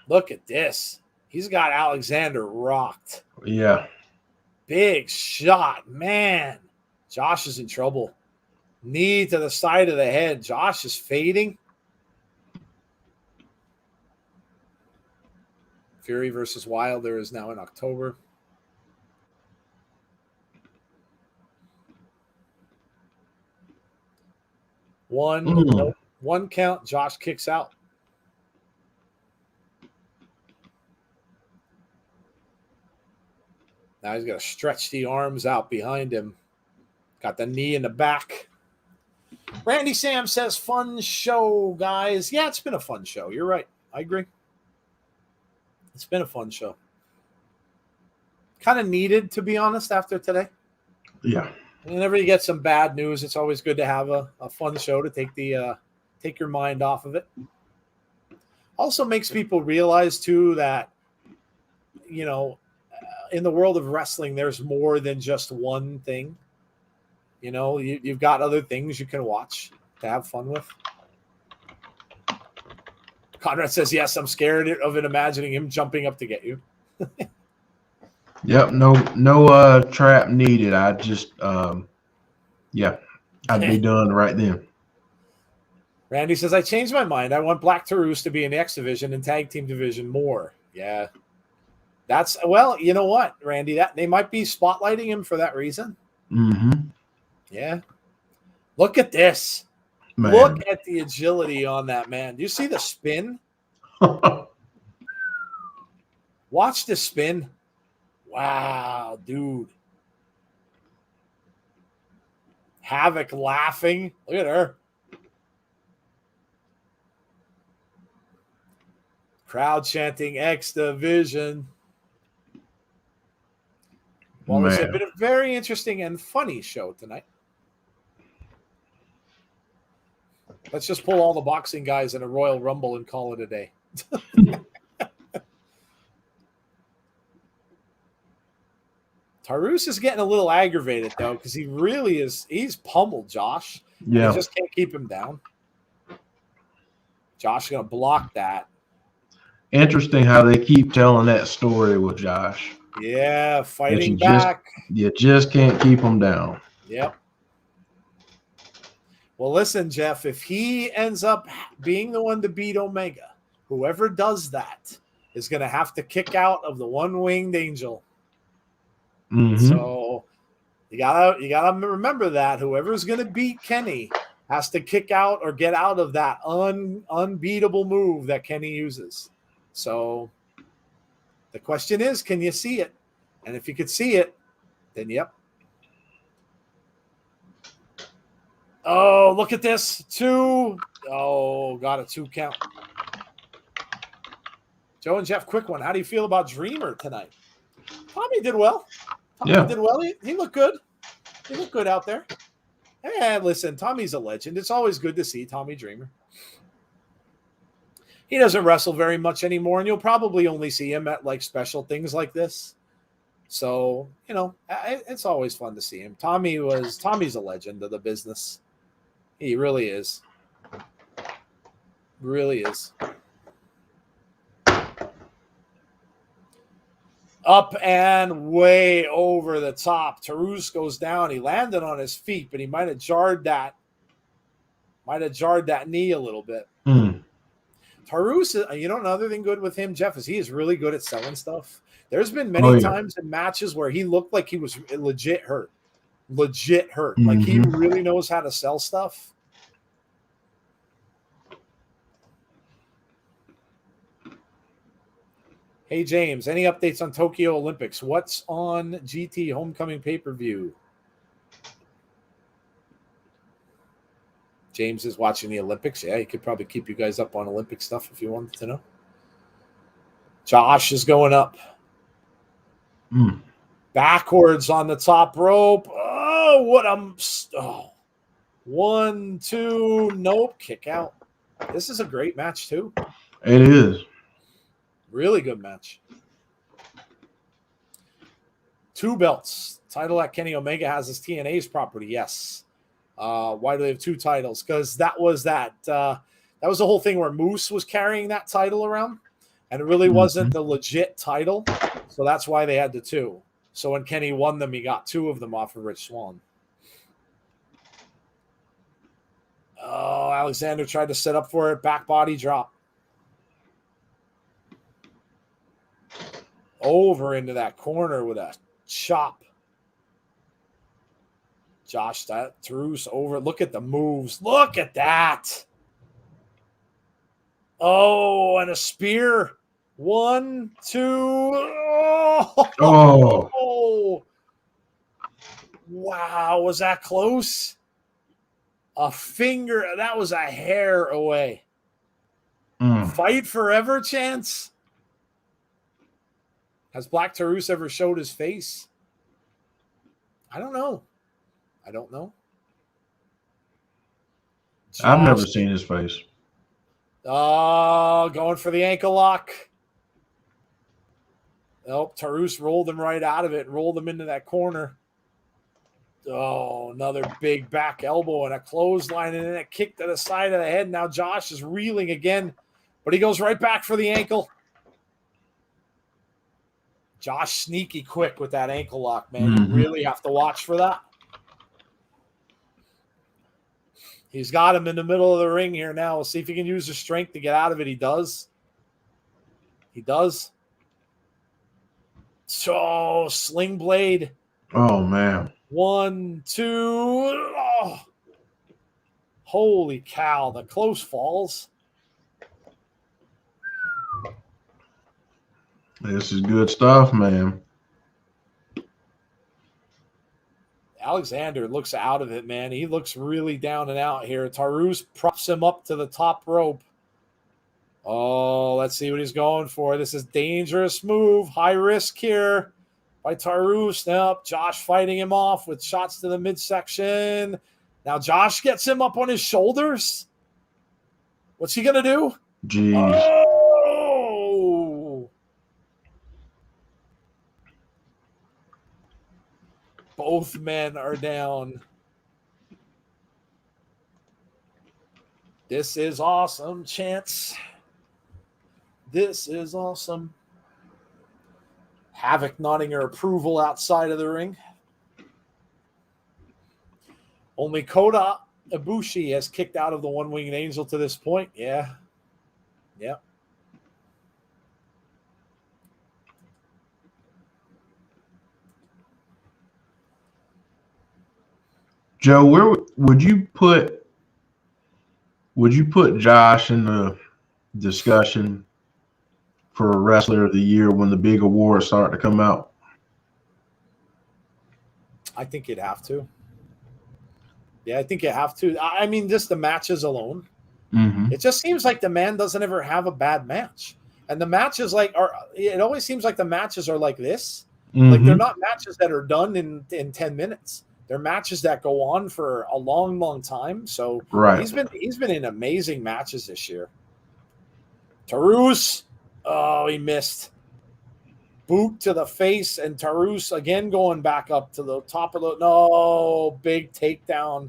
Look at this. He's got Alexander rocked. Yeah. Big shot, man. Josh is in trouble. Knee to the side of the head. Josh is fading. Fury versus Wilder is now in October. One count. Josh kicks out. Now he's got to stretch the arms out behind him. Got the knee in the back. Randy Sam says, fun show, guys. Yeah, it's been a fun show. You're right. I agree. It's been a fun show. Kind of needed, to be honest, after today. Yeah. Whenever you get some bad news, it's always good to have a fun show to take your mind off of it. Also makes people realize, too, that, you know, in the world of wrestling, there's more than just one thing. You know, you've got other things you can watch to have fun with. Conrad says, yes, I'm scared of it, imagining him jumping up to get you. Yep, no trap needed. I just, I'd be done right then. Randy says, I changed my mind. I want Black Tarus to be in the X Division and Tag Team Division more. Yeah. That's, well, you know what, Randy, that they might be spotlighting him for that reason. Mm-hmm. Yeah. Look at this. Man. Look at the agility on that man. Do you see the spin? Watch the spin. Wow, dude. Havoc laughing. Look at her. Crowd chanting X Division. Well, it's been a very interesting and funny show tonight. Let's just pull all the boxing guys in a Royal Rumble and call it a day. Taurus is getting a little aggravated, though, because he really is. He's pummeled Josh. Yeah. He just can't keep him down. Josh is going to block that. Interesting how they keep telling that story with Josh. Yeah, fighting back. You just can't keep him down. Yep. Well, listen, Jeff, if he ends up being the one to beat Omega, whoever does that is going to have to kick out of the one-winged angel. Mm-hmm. So you gotta remember that whoever's going to beat Kenny has to kick out or get out of that unbeatable move that Kenny uses. So the question is, can you see it? And if you could see it, then yep. Oh, look at this. 2. Oh, got a 2 count. Joe and Jeff, quick one. How do you feel about Dreamer tonight? Tommy did well. Tommy did well. He looked good. He looked good out there. And listen, Tommy's a legend. It's always good to see Tommy Dreamer. He doesn't wrestle very much anymore, and you'll probably only see him at like special things like this. So, you know, it's always fun to see him. Tommy's a legend of the business. He really is. Really is. Up and way over the top. Taurus goes down. He landed on his feet, but he might have jarred that knee a little bit. Taurus, you know, another thing good with him, Jeff, is he is really good at selling stuff. There's been many times in matches where he looked like he was legit hurt. Mm-hmm. Like he really knows how to sell stuff. Hey, James, any updates on Tokyo Olympics? What's on GT Homecoming pay-per-view? James is watching the Olympics. Yeah, he could probably keep you guys up on Olympic stuff if you wanted to know. Josh is going up. Backwards on the top rope. Oh, what a... 1, 2, nope, kick out. This is a great match, too. It is. Really good match. 2 belts. Title that Kenny Omega has as TNA's property. Yes. Why do they have 2 titles? Because that was the whole thing where Moose was carrying that title around, and it really wasn't the legit title. So that's why they had the 2. So when Kenny won them, he got 2 of them off of Rich Swann. Oh, Alexander tried to set up for it. Back body drop. Over into that corner with a chop. Josh, that Taurus over. Look at the moves. Look at that. Oh, and a spear. 1, 2. Oh. Wow, was that close? A finger. That was a hair away. Fight forever chance. Has Black Taurus ever showed his face? I don't know. I've never seen his face. Oh, going for the ankle lock. Nope, Taurus rolled him right out of it and rolled him into that corner. Oh, another big back elbow and a clothesline and then a kick to the side of the head. Now Josh is reeling again, but he goes right back for the ankle. Josh sneaky quick with that ankle lock, man. You really have to watch for that. He's got him in the middle of the ring here now. We'll see if he can use his strength to get out of it. He does. So, sling blade. Oh, man. 1, 2. Oh. Holy cow. The close falls. This is good stuff, man. Alexander looks out of it, man. He looks really down and out here. Taurus props him up to the top rope. Oh, let's see what he's going for. This is dangerous move. High risk here by Taurus. Now Josh fighting him off with shots to the midsection. Now Josh gets him up on his shoulders. What's he going to do? Jeez. Oh! Both men are down. This is awesome, Chance. This is awesome. Havoc nodding her approval outside of the ring. Only Kota Ibushi has kicked out of the One-Winged Angel to this point. Yeah. Yep. Joe, where would you put Josh in the discussion for Wrestler of the Year when the big awards start to come out? I think you'd have to. Yeah, I think you have to. I mean, just the matches alone. Mm-hmm. It just seems like the man doesn't ever have a bad match. And the matches it always seems like the matches are like this. Mm-hmm. Like they're not matches that are done in 10 minutes. They're matches that go on for a long, long time. So right. he's been in amazing matches this year. Taurus, oh, he missed. Boot to the face, and Taurus again going back up to the top of the big takedown.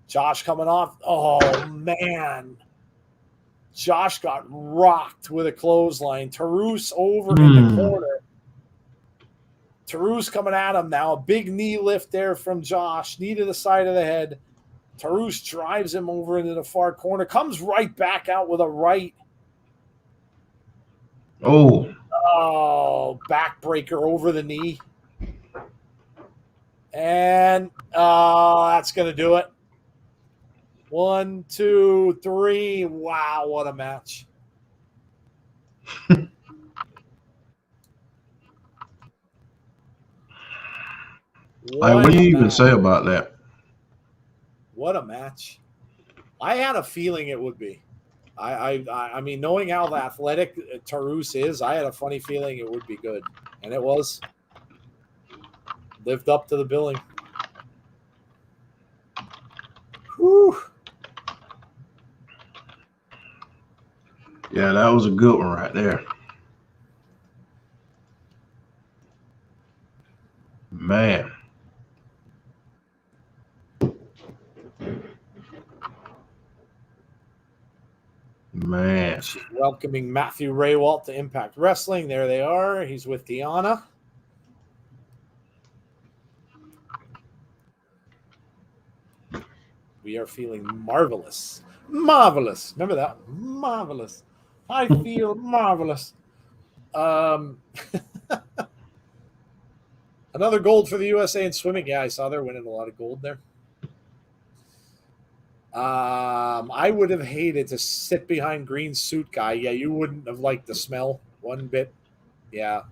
Josh coming off. Oh man. Josh got rocked with a clothesline. Taurus over in the corner. Taurus coming at him now. A big knee lift there from Josh. Knee to the side of the head. Taurus drives him over into the far corner. Comes right back out with a right. Oh, backbreaker over the knee. And that's going to do it. 1, 2, 3. Wow, what a match. What do you even say about that? What a match. I had a feeling it would be. I mean, knowing how athletic Taurus is, I had a funny feeling it would be good. And it was. Lived up to the billing. Whew. Yeah, that was a good one right there. Man. Man. She's welcoming Matthew Raywalt to Impact Wrestling. There they are. He's with Deonna. We are feeling marvelous. Marvelous. Remember that? Marvelous. I feel marvelous. Another gold for the USA in swimming. Yeah, I saw they're winning a lot of gold there. I would have hated to sit behind green suit guy. Yeah, you wouldn't have liked the smell one bit. Yeah.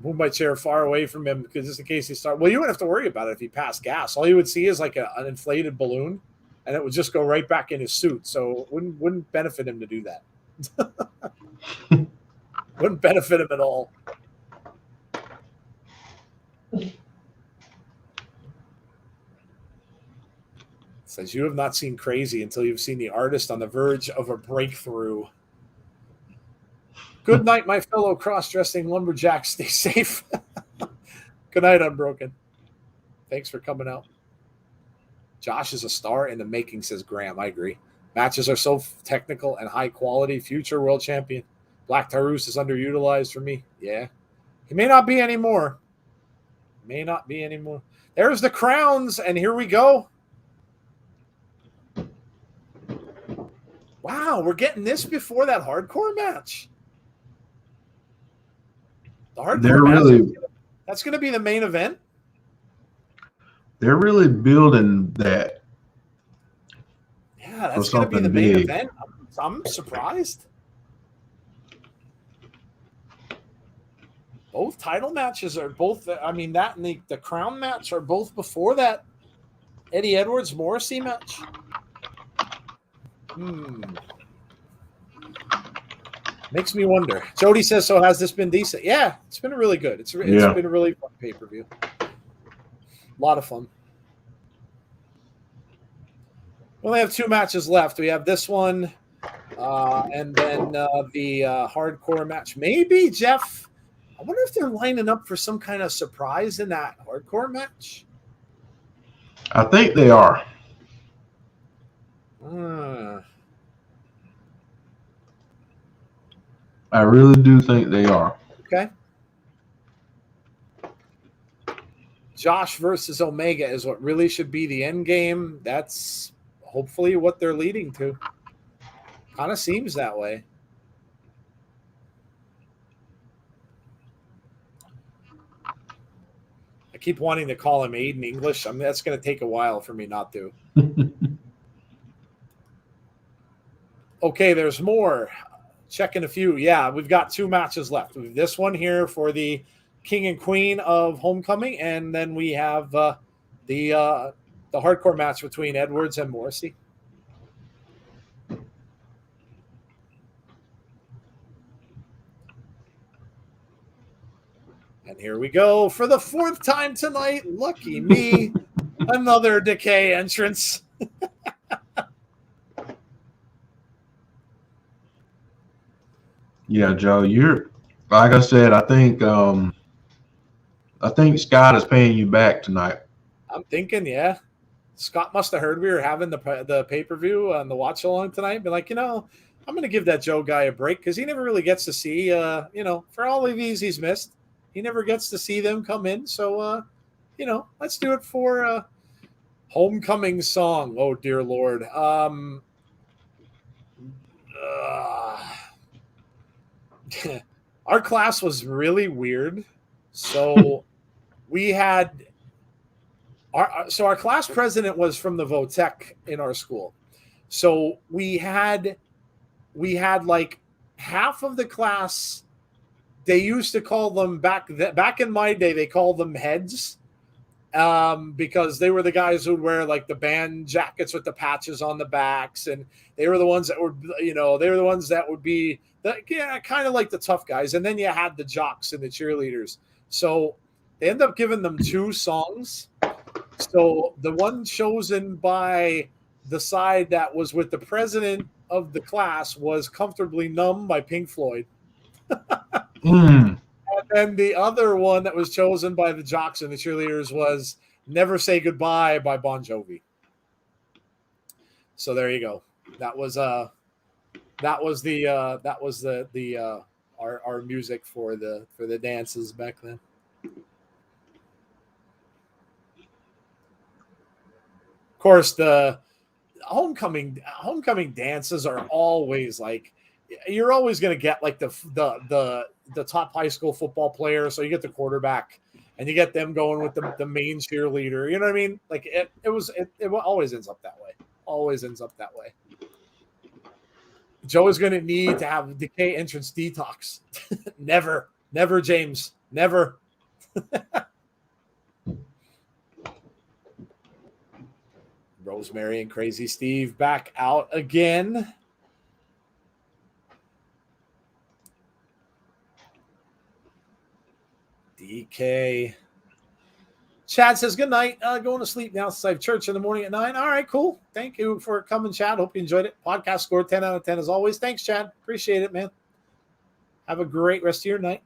Move my chair far away from him because just in case he started. Well, you wouldn't have to worry about it if he passed gas. All you would see is like an inflated balloon, and it would just go right back in his suit. So it wouldn't benefit him to do that. Wouldn't benefit him at all. Says you have not seen Crazy until you've seen the artist on the verge of a breakthrough. Good night, my fellow cross-dressing lumberjacks. Stay safe. Good night, Unbroken. Thanks for coming out. Josh is a star in the making, says Graham. I agree. Matches are so technical and high quality. Future world champion. Black Taurus is underutilized for me. Yeah. He may not be anymore. May not be anymore. There's the crowns, and here we go. Wow, we're getting this before that hardcore match. The hardcore match, that's going to be the main event. They're really building that. Yeah, that's going to be the main event. I'm surprised. Both title matches are both. I mean, that and the crown match are both before that Eddie Edwards Morrissey match. Makes me wonder. Jody says, so has this been decent? Yeah, it's been really good. It's been a really fun pay-per-view. A lot of fun. We only have 2 matches left. We have this one and then the hardcore match. Maybe, Jeff, I wonder if they're lining up for some kind of surprise in that hardcore match. I think they are. I really do think they are. Okay. Josh versus Omega is what really should be the end game. That's hopefully what they're leading to. Kind of seems that way. I keep wanting to call him Aiden English. I mean, that's going to take a while for me not to. Okay, there's more. Checking a few. Yeah, we've got 2 matches left. We have this one here for the King and Queen of Homecoming, and then we have the hardcore match between Edwards and Morrissey. And here we go for the 4th time tonight. Lucky me. Another Decay entrance. Yeah, Joe, you're like I said. I think Scott is paying you back tonight. I'm thinking, yeah. Scott must have heard we were having the pay-per-view on the watch along tonight. Be like, I'm going to give that Joe guy a break because he never really gets to see, for all of these he's missed, he never gets to see them come in. So, let's do it for Homecoming song. Oh, dear Lord. Our class was really weird. So we had our class president was from the Votech in our school. So we had like half of the class. They used to call them back in my day. They called them heads because they were the guys who would wear like the band jackets with the patches on the backs, and they were the ones that were would be kind of like the tough guys. And then you had the jocks and the cheerleaders. So they end up giving them 2 songs. So the one chosen by the side that was with the president of the class was Comfortably Numb by Pink Floyd. And then the other one that was chosen by the jocks and the cheerleaders was Never Say Goodbye by Bon Jovi. So there you go. That was our music for the dances back then. Of course, the homecoming dances are always like, you're always going to get like the top high school football player. So you get the quarterback and you get them going with the main cheerleader. You know what I mean? Like it always ends up that way. Always ends up that way. Joe is going to need to have Decay entrance detox. Never, James, never. Rosemary and Crazy Steve back out again. DK. Chad says, good night. Going to sleep now since I have church in the morning at 9. All right, cool. Thank you for coming, Chad. Hope you enjoyed it. Podcast score 10 out of 10 as always. Thanks, Chad. Appreciate it, man. Have a great rest of your night.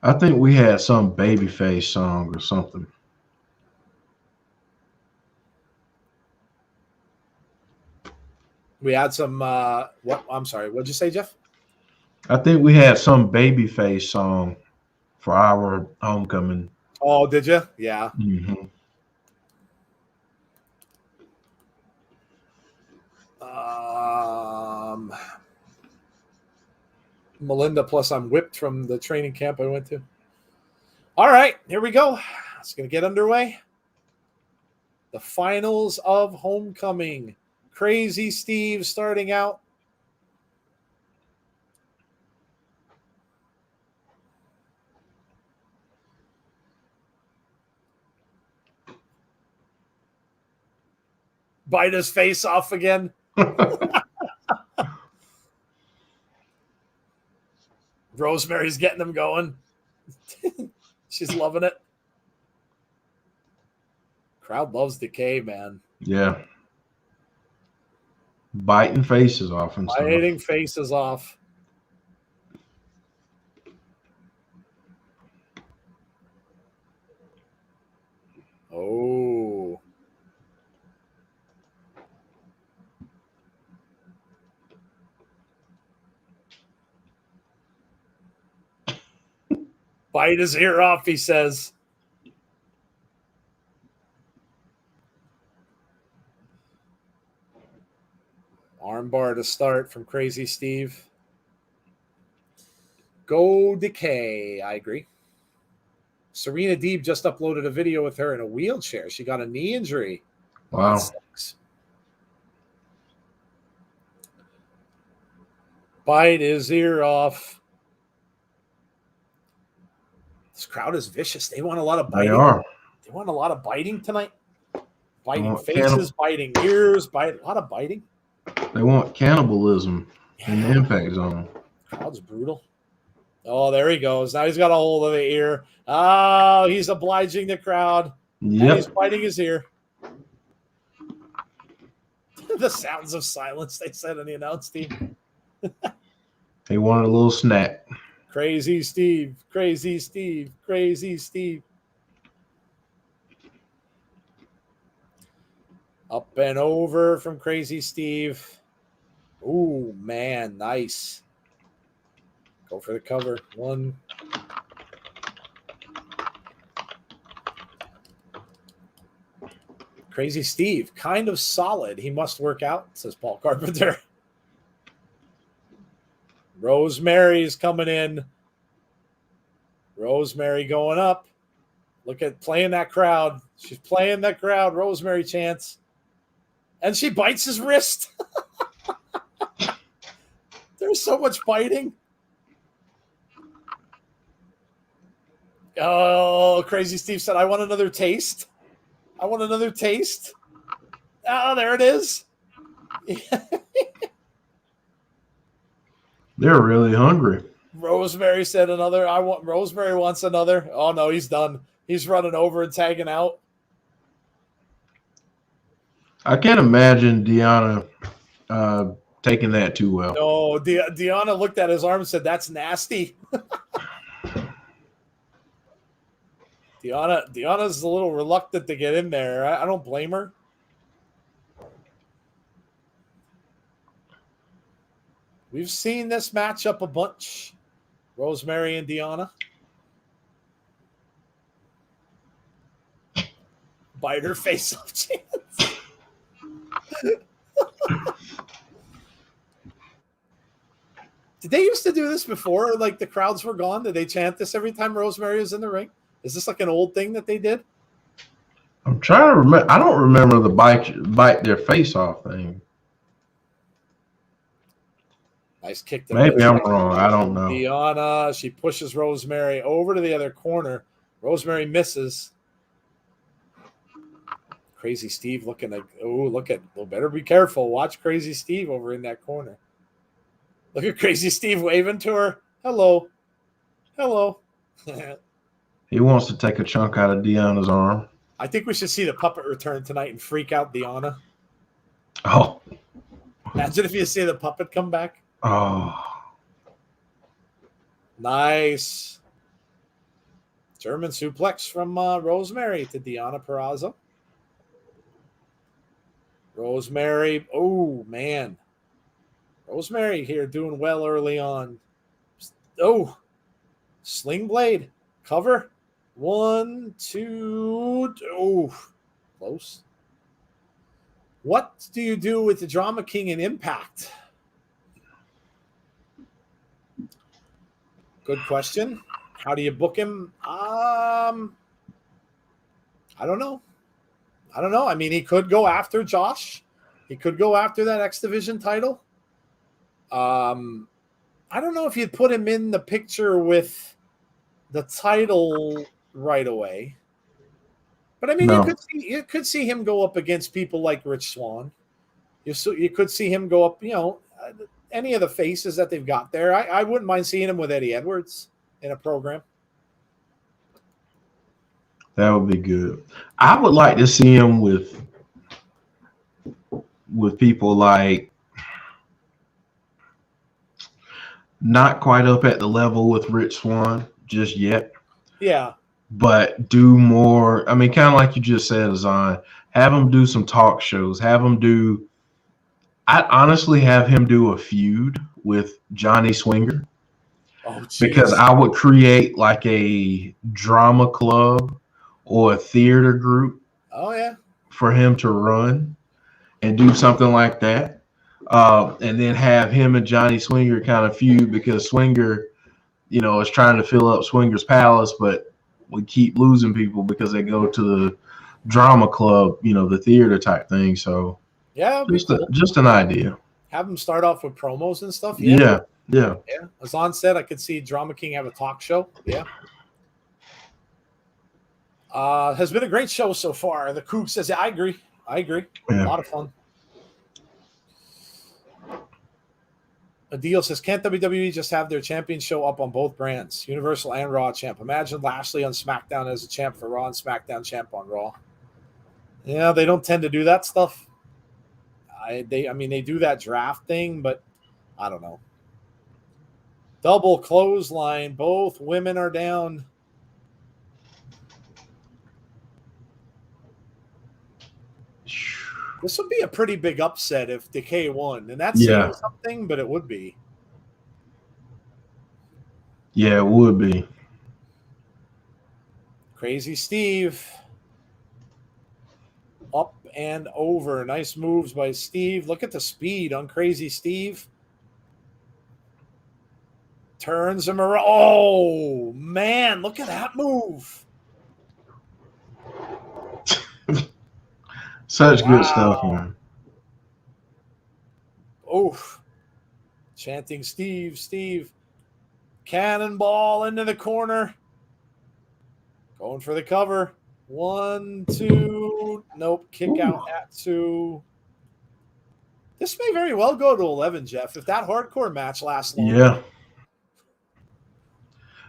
I think we had some Babyface song or something. We had some what? I'm sorry. What'd you say, Jeff? I think we had some Babyface song for our homecoming. Oh, did you? Yeah. Mm-hmm. Melinda plus I'm whipped from the training camp I went to. All right, here we go. It's going to get underway. The finals of homecoming. Crazy Steve starting out. Bite his face off again. Rosemary's getting them going. She's loving it. Crowd loves Decay, man. Yeah. Biting faces off and stuff. Biting faces off. Oh. Bite his ear off, he says. Armbar to start from Crazy Steve. Go Decay. I agree. Serena Deeb just uploaded a video with her in a wheelchair. She got a knee injury. Wow. Bite his ear off. This crowd is vicious. They want a lot of biting. They are. They want a lot of biting tonight. Biting faces, cannibal. biting ears, a lot of biting. They want cannibalism in the Impact Zone. Crowd's brutal. Oh, there he goes. Now he's got a hold of the ear. Oh, he's obliging the crowd. Yep. And he's biting his ear. The sounds of silence, they said in the announce team. They wanted a little snack. Crazy Steve, Crazy Steve, Crazy Steve. Up and over from Crazy Steve. Ooh, man, nice. Go for the cover. One. Crazy Steve, kind of solid. He must work out, says Paul Carpenter. Rosemary's coming in. Rosemary going up. Look at playing that crowd. She's playing that crowd. Rosemary chants. And she bites his wrist. There's so much biting. Oh, Crazy Steve said, I want another taste. I want another taste. Oh, there it is. They're really hungry. Rosemary said another. Rosemary wants another. Oh, no, he's done. He's running over and tagging out. I can't imagine Deonna taking that too well. No, Deonna looked at his arm and said, that's nasty. Deonna's a little reluctant to get in there. I don't blame her. We've seen this matchup a bunch. Rosemary and Deonna. Bite her face off chance. Did they used to do this before? Like the crowds were gone? Did they chant this every time Rosemary was in the ring? Is this like an old thing that they did? I'm trying to remember. I don't remember the bite their face off thing. Nice kick. Maybe I'm wrong. I don't know. Deonna, she pushes Rosemary over to the other corner. Rosemary misses. Crazy Steve looking like, oh, look at, well, better be careful. Watch Crazy Steve over in that corner. Look at Crazy Steve waving to her. Hello. Hello. He wants to take a chunk out of Deonna's arm. I think we should see the puppet return tonight and freak out Deonna. Oh. Imagine if you see the puppet come back. Oh. Nice. German suplex from Rosemary to Deonna Purrazzo. Rosemary. Oh, man. Rosemary here doing well early on. Oh. Sling blade. Cover. 1, 2. Oh. Close. What do you do with the Drama King in Impact? Good question. How do you book him? I don't know. I mean, he could go after Josh. He could go after that X Division title. I don't know if you'd put him in the picture with the title right away. But I mean, No. you could see him go up against people like Rich Swann. You could see him go up, any of the faces that they've got there. I wouldn't mind seeing him with Eddie Edwards in a program. That would be good. I would like to see him with people like not quite up at the level with Rich Swann just yet. Yeah. But do more. I mean, kind of like you just said, Azan, have him do some talk shows. I'd honestly have him do a feud with Johnny Swinger. Oh, geez. Because I would create like a drama club or a theater group. Oh, yeah. For him to run and do something like that. And then have him and Johnny Swinger kind of feud because Swinger, is trying to fill up Swinger's palace, but we keep losing people because they go to the drama club, the theater type thing. So yeah, just an idea. Have them start off with promos and stuff. Yeah. Azan said I could see Drama King have a talk show. Yeah. Has been a great show so far. The Coog says, I agree. Yeah. A lot of fun. Adil says, can't WWE just have their champion show up on both brands, Universal and Raw champ? Imagine Lashley on SmackDown as a champ for Raw and SmackDown champ on Raw. Yeah, they don't tend to do that stuff. They do that draft thing, but I don't know. Double clothesline. Both women are down. This would be a pretty big upset if Decay won. And that's saying something, but it would be. Yeah, it would be. Crazy Steve. Up and over. Nice moves by Steve. Look at the speed on Crazy Steve. Turns him around. Oh, man. Look at that move. Such good stuff, man. Oof. Chanting Steve. Cannonball into the corner. Going for the cover. 1, 2. Nope. Kick out at 2. This may very well go to 11, Jeff, if that hardcore match lasts long. Yeah.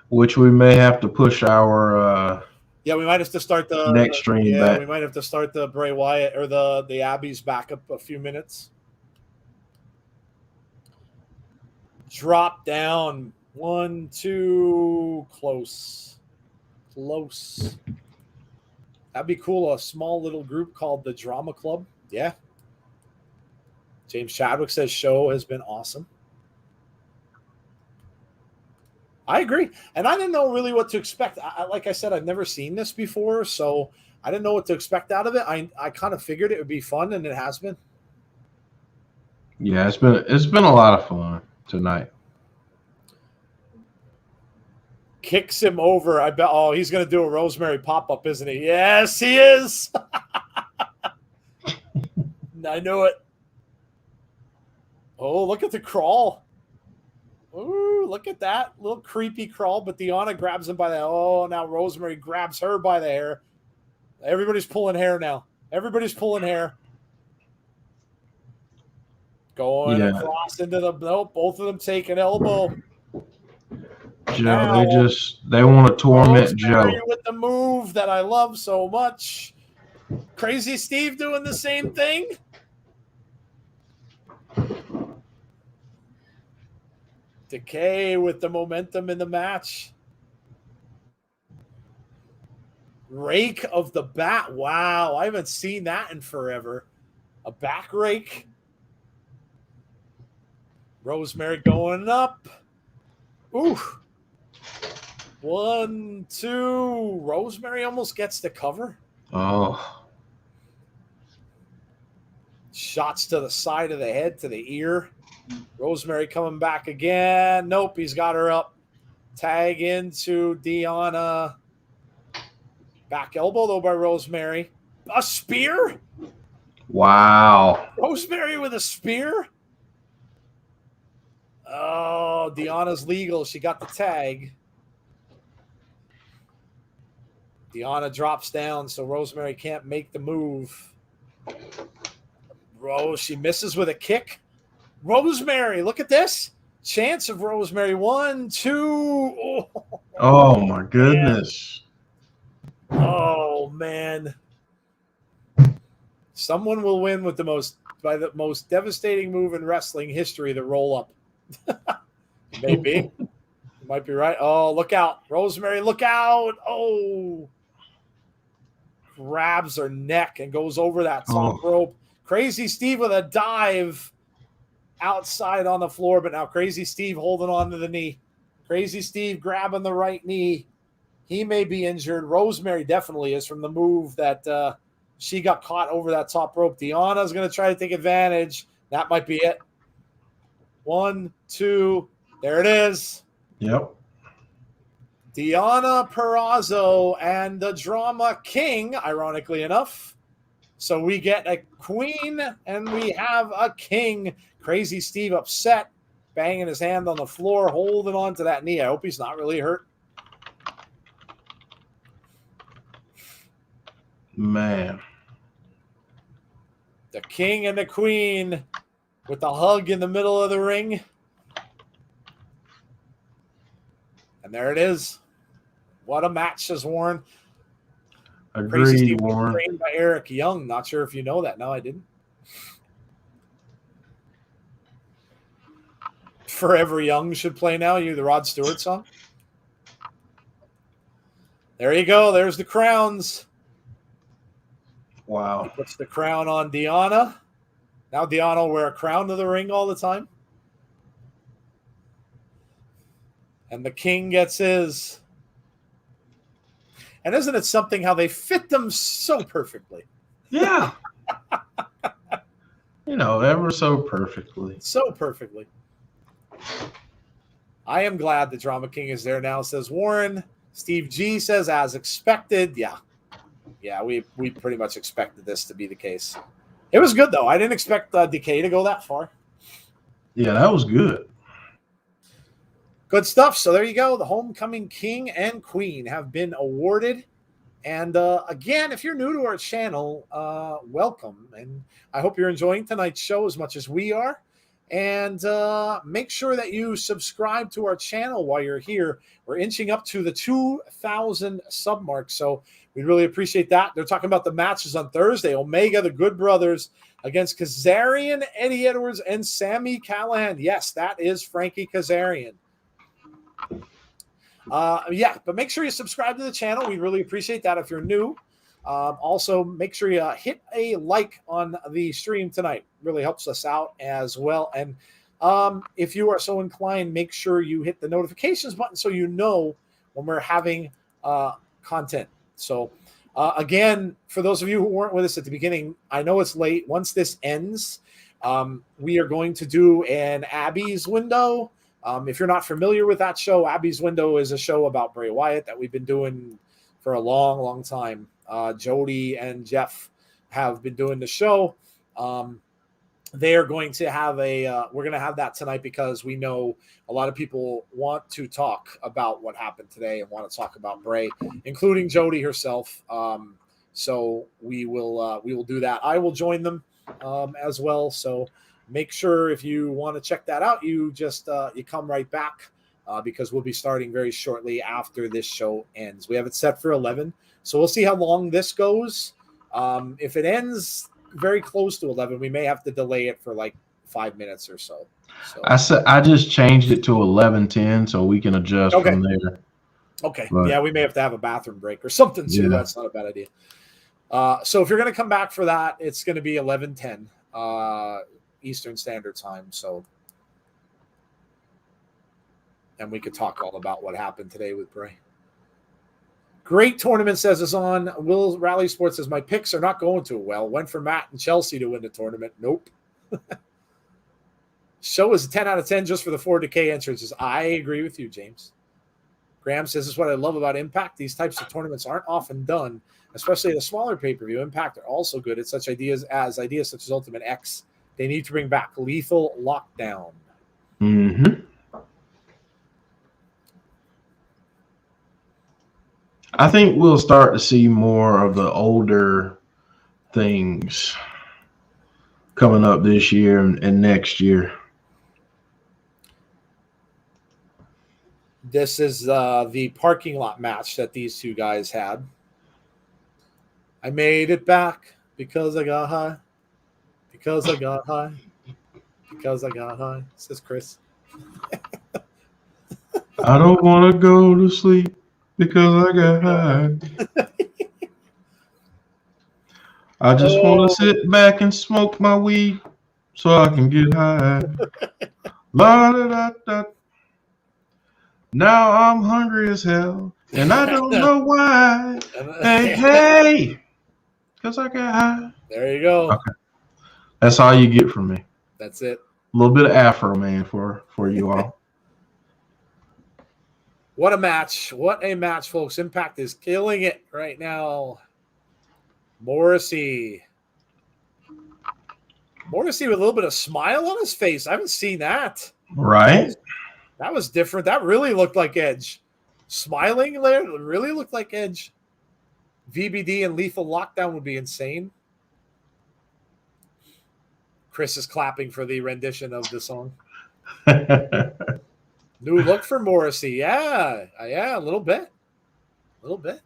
Which we may have to push our we might have to start the next stream back. We might have to start the Bray Wyatt or the Abby's back up a few minutes. Drop down. 1, 2. Close. That'd be cool. A small little group called the Drama Club. Yeah. James Chadwick says show has been awesome. I agree. And I didn't know really what to expect. Like I said, I've never seen this before, so I didn't know what to expect out of it. I kind of figured it would be fun, and it has been. Yeah, it's been a lot of fun tonight. Kicks him over. I bet. Oh, he's going to do a Rosemary pop-up, isn't he? Yes, he is. I knew it. Oh, look at the crawl. Ooh, look at that little creepy crawl, but Deonna grabs him by the. Oh, now Rosemary grabs her by the hair. Everybody's pulling hair now. Going across into the. Nope, both of them take an elbow. Joe, now, they want to torment Joe with the move that I love so much. Crazy Steve doing the same thing. Decay with the momentum in the match. Rake of the bat. Wow, I haven't seen that in forever. A back rake. Rosemary going up. Ooh. 1, 2. Rosemary almost gets the cover. Oh. Shots to the side of the head, to the ear. Rosemary coming back again. Nope, he's got her up. Tag into Deonna. Back elbow, though, by Rosemary. A spear? Wow. Rosemary with a spear? Oh, Deonna's legal. She got the tag. Deonna drops down, so Rosemary can't make the move. Rose, she misses with a kick. Rosemary, look at this. Chance of Rosemary. 1, 2. Oh my goodness. Oh man. Someone will win with the most devastating move in wrestling history, the roll up. Maybe. You might be right. Oh, look out. Rosemary, look out. Oh. Grabs her neck and goes over that top rope. Crazy Steve with a dive outside on the floor, but now Crazy Steve holding on to the knee. Crazy Steve grabbing the right knee. He may be injured. Rosemary definitely is from the move that she got caught over that top rope. Deonna's going to try to take advantage. That might be it. 1, 2. There it is. Yep. Deonna Purrazzo and the Drama King, ironically enough. So we get a queen and we have a king. Crazy Steve upset, banging his hand on the floor, holding on to that knee. I hope he's not really hurt. Man. The king and the queen with the hug in the middle of the ring. And there it is. What a match, says Warren. Agreed, Warren. Trained by Eric Young. Not sure if you know that. No, I didn't. Forever Young should play now. You the Rod Stewart song. There you go. There's the crowns. Wow. He puts the crown on Deonna. Now Deonna will wear a crown to the ring all the time. And the king gets his. And isn't it something how they fit them so perfectly? Yeah. Ever so perfectly. So perfectly. I am glad the Drama King is there now, says Warren. Steve G says, as expected. Yeah. Yeah, we pretty much expected this to be the case. It was good, though. I didn't expect Decay to go that far. Yeah, that was good. Good stuff. So there you go. The homecoming king and queen have been awarded. And again, if you're new to our channel, welcome. And I hope you're enjoying tonight's show as much as we are. And make sure that you subscribe to our channel while you're here. We're inching up to the 2,000 sub mark. So we really appreciate that. They're talking about the matches on Thursday. Omega, the Good Brothers, against Kazarian, Eddie Edwards, and Sami Callihan. Yes, that is Frankie Kazarian. But make sure you subscribe to the channel. We really appreciate that if you're new. Also, make sure you hit a like on the stream tonight. Really helps us out as well. And if you are so inclined, make sure you hit the notifications button so you know when we're having content. So, again, for those of you who weren't with us at the beginning, I know it's late. Once this ends, we are going to do an Abby's Window. If you're not familiar with that show, Abby's Window is a show about Bray Wyatt that we've been doing for a long, long time. Jody and Jeff have been doing the show. They are going to have we're going to have that tonight because we know a lot of people want to talk about what happened today and want to talk about Bray, including Jody herself. So we will do that. I will join them as well. So make sure if you want to check that out, you just you come right back because we'll be starting very shortly after this show ends. We have it set for 11, so we'll see how long this goes. If it ends very close to 11, we may have to delay it for like 5 minutes or so. I just changed it to 11:10 so we can adjust from there. Okay. But, yeah, we may have to have a bathroom break or something too. Yeah. That's not a bad idea. So if you're going to come back for that, it's going to be 11:10 Eastern Standard Time. So, and we could talk all about what happened today with Bray. Great tournament, says us on. Will Rally Sports says, my picks are not going too well. Went for Matt and Chelsea to win the tournament. Nope. Show is a 10 out of 10 just for the 4 Decay entrances. I agree with you, James. Graham says, this is what I love about Impact. These types of tournaments aren't often done, especially at a smaller pay-per-view. Impact are also good at such ideas such as Ultimate X. They need to bring back Lethal Lockdown. Mm-hmm. I think we'll start to see more of the older things coming up this year and next year. This is the parking lot match that these two guys had. I made it back because I got high. Because I got high. Because I got high, says Chris. I don't want to go to sleep because I got high. I just want to sit back and smoke my weed so I can get high. La da da da. Now I'm hungry as hell, and I don't know why. Hey, because I got high. There you go. Okay. That's all you get from me. That's it. A little bit of Afro Man for you all. What a match. What a match, folks. Impact is killing it right now. Morrissey with a little bit of smile on his face. I haven't seen that. Right? That was different. That really looked like Edge. Smiling there really looked like Edge. VBD and Lethal Lockdown would be insane. Chris is clapping for the rendition of the song. New look for Morrissey. Yeah, a little bit. A little bit.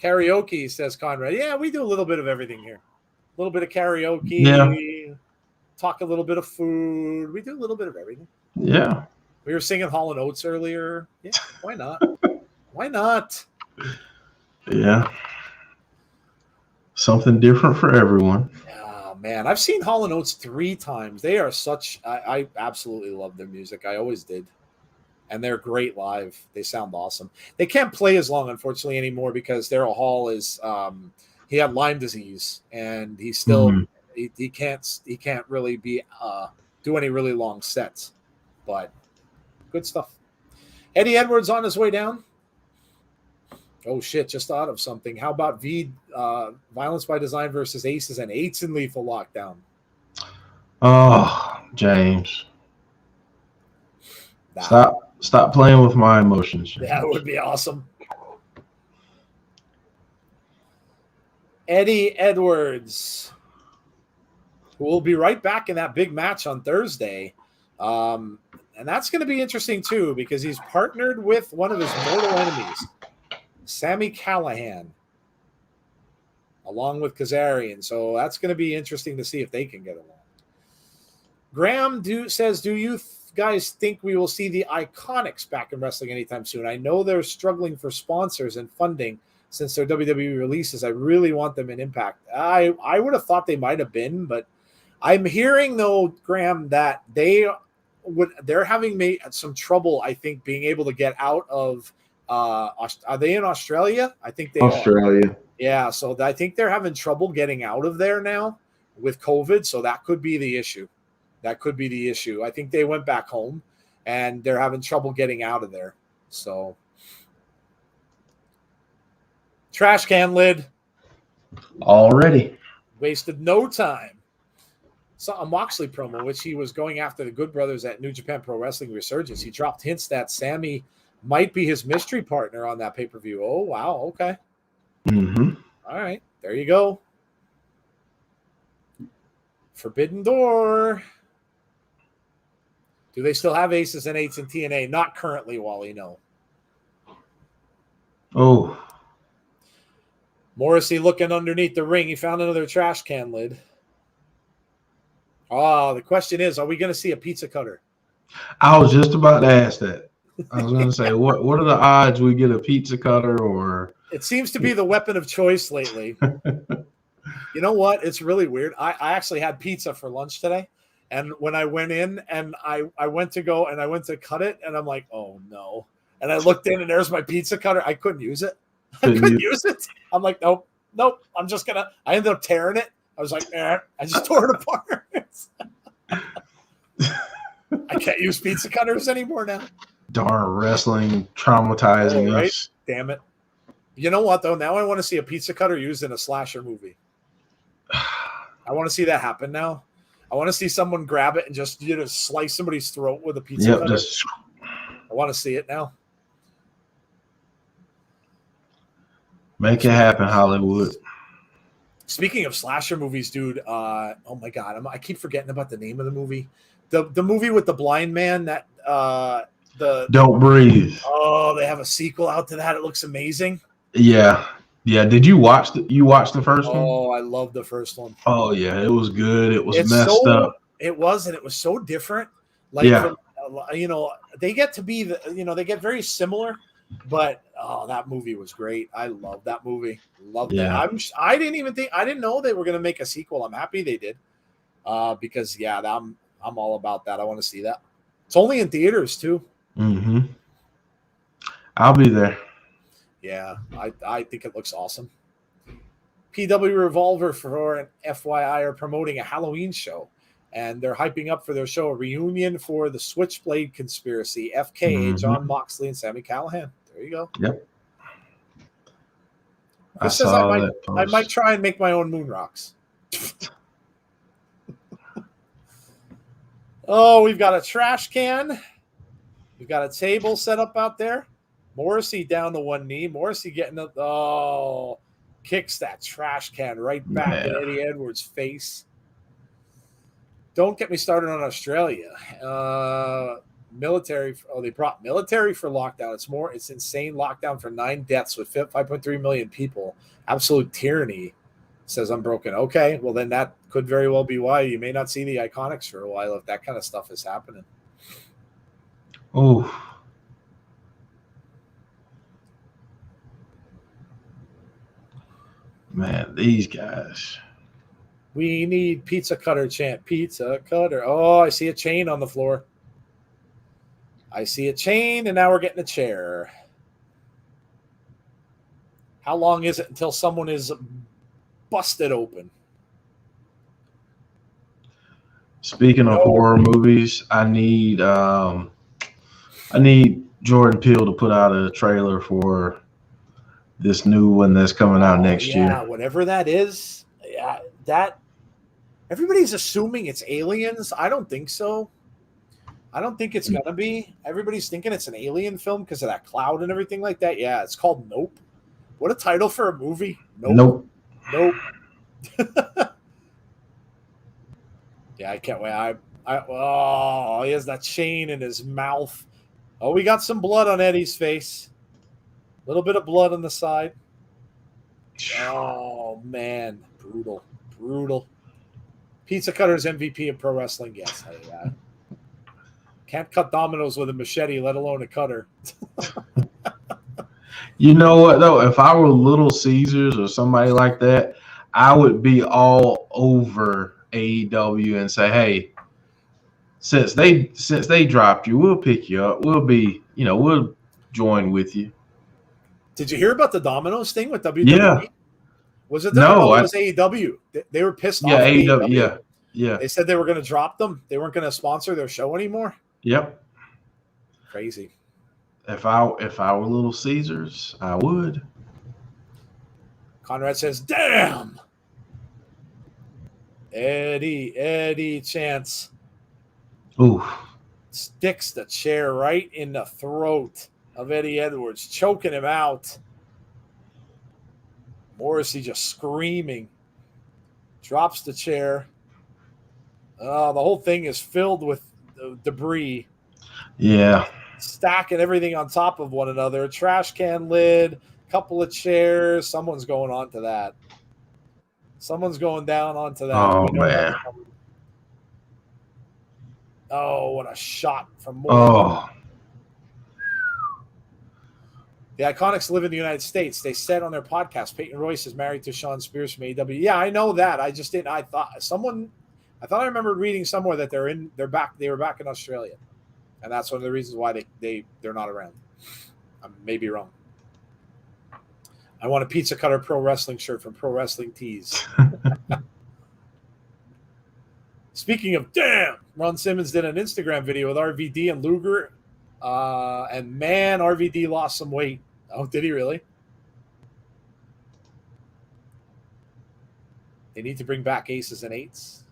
Karaoke, says Conrad. Yeah, we do a little bit of everything here. A little bit of karaoke. Yeah. Talk a little bit of food. We do a little bit of everything. Yeah. We were singing Hall & Oates earlier. Yeah, why not? Why not? Yeah. Something different for everyone. Oh, man. I've seen Hall & Oates 3 times. They are such – I absolutely love their music. I always did. And they're great live. They sound awesome. They can't play as long, unfortunately, anymore because Daryl Hall is he had Lyme disease, and he's still he can't really be do any really long sets. But good stuff. Eddie Edwards on his way down. Oh shit! Just thought of something. How about Violence by Design versus Aces and Eights in Lethal Lockdown? Oh, James. Nah. Stop playing with my emotions. James. That would be awesome. Eddie Edwards, who will be right back in that big match on Thursday. And that's going to be interesting, too, because he's partnered with one of his mortal enemies, Sami Callihan, along with Kazarian. So that's going to be interesting to see if they can get along. Graham says, do you guys think we will see the Iconics back in wrestling anytime soon? I know they're struggling for sponsors and funding since their WWE releases. I really want them in Impact. I would have thought they might have been, but I'm hearing, though, Graham, that they're having some trouble, I think, being able to get out of are they in Australia? I think they Australia. are. Yeah, so I think they're having trouble getting out of there now with COVID, so that could be the issue. That could be the issue. I think they went back home, and they're having trouble getting out of there. So, trash can lid. Already. Wasted no time. Saw a Moxley promo, which he was going after the Good Brothers at New Japan Pro Wrestling Resurgence. He dropped hints that Sammy might be his mystery partner on that pay-per-view. Oh, wow. Okay. Mm-hmm. All right. There you go. Forbidden Door. Do they still have Aces and Eights in TNA? Not currently, Wally, no. Oh. Morrissey looking underneath the ring. He found another trash can lid. Oh, the question is, are we going to see a pizza cutter? I was just about to ask that. I was going to say, what are the odds we get a pizza cutter or... It seems to be the weapon of choice lately. You know what? It's really weird. I actually had pizza for lunch today. And when I went in and I went to cut it, and I'm like, oh, no. And I looked in, and there's my pizza cutter. I couldn't use it. I couldn't use it. I'm like, nope. I'm just going to – I ended up tearing it. I was like, I just tore it apart. I can't use pizza cutters anymore now. Darn wrestling traumatizing right? us. Damn it. You know what, though? Now I want to see a pizza cutter used in a slasher movie. I want to see that happen now. I want to see someone grab it and just slice somebody's throat with a pizza cutter. I want to see it now. Make it happen, Hollywood. Speaking of slasher movies, dude, oh my God, I keep forgetting about the name of the movie. The movie with the blind man that Don't Breathe. Oh, they have a sequel out to that. It looks amazing. Yeah. Did you watch the first one? Oh, I love the first one. Oh yeah, it was good. It was messed up. It was, and it was so different. Like, from, they get to be they get very similar, but that movie was great. I love that movie. Loved it. I didn't know they were going to make a sequel. I'm happy they did. Because I'm all about that. I want to see that. It's only in theaters too. Mm-hmm. I'll be there. Yeah, I think it looks awesome. PW Revolver for an FYI are promoting a Halloween show, and they're hyping up for their show a reunion for the Switchblade Conspiracy, FKA, John Moxley, and Sami Callihan. There you go. Yep. I might try and make my own moon rocks. Oh, we've got a trash can. We've got a table set up out there. Morrissey down to one knee. Morrissey getting kicks that trash can right back at Eddie Edwards' face. Don't get me started on Australia. Military. Oh, they brought military for lockdown. It's insane lockdown for 9 deaths with 5.3 million people. Absolute tyranny. Says Unbroken. Okay, well then that could very well be why you may not see the Iconics for a while if that kind of stuff is happening. Oh. Man, these guys. We need pizza cutter chant. Pizza cutter. Oh, I see a chain on the floor. I see a chain, and now we're getting a chair. How long is it until someone is busted open? Speaking of horror movies, I need Jordan Peele to put out a trailer for this new one that's coming out next year. Yeah, whatever that is. Yeah, that everybody's assuming it's aliens. I don't think so. I don't think it's gonna be. Everybody's thinking it's an alien film because of that cloud and everything like that. Yeah, it's called Nope. What a title for a movie. Nope. Yeah, I can't wait. He has that chain in his mouth. Oh, we got some blood on Eddie's face. A little bit of blood on the side. Oh, man. Brutal. Pizza Cutter's MVP of pro wrestling. Yes. Can't cut dominoes with a machete, let alone a cutter. You know what, though? If I were Little Caesars or somebody like that, I would be all over AEW and say, hey, since they dropped you, we'll pick you up. We'll join with you. Did you hear about the Domino's thing with WWE? Yeah. Was it them? No, it was AEW. They were pissed off. Yeah, AEW. Yeah. They said they were going to drop them. They weren't going to sponsor their show anymore. Yep. Crazy. If I were Little Caesars, I would. Conrad says, damn. Eddie chants. Ooh. Sticks the chair right in the throat of Eddie Edwards, choking him out. Morrissey just screaming. Drops the chair. The whole thing is filled with debris. Yeah. Stacking everything on top of one another. A trash can lid, couple of chairs. Someone's going onto that. Someone's going down onto that. Oh, man. Oh, what a shot from Morrissey. Oh. The Iconics live in the United States. They said on their podcast, Peyton Royce is married to Sean Spears from AEW. Yeah, I know that. I just didn't. I thought I remember reading somewhere that they were back in Australia. And that's one of the reasons why they're not around. I may be wrong. I want a Pizza Cutter Pro Wrestling shirt from Pro Wrestling Tees. Speaking of damn, Ron Simmons did an Instagram video with RVD and Luger. And man, RVD lost some weight. Oh, did he really? They need to bring back aces and eights.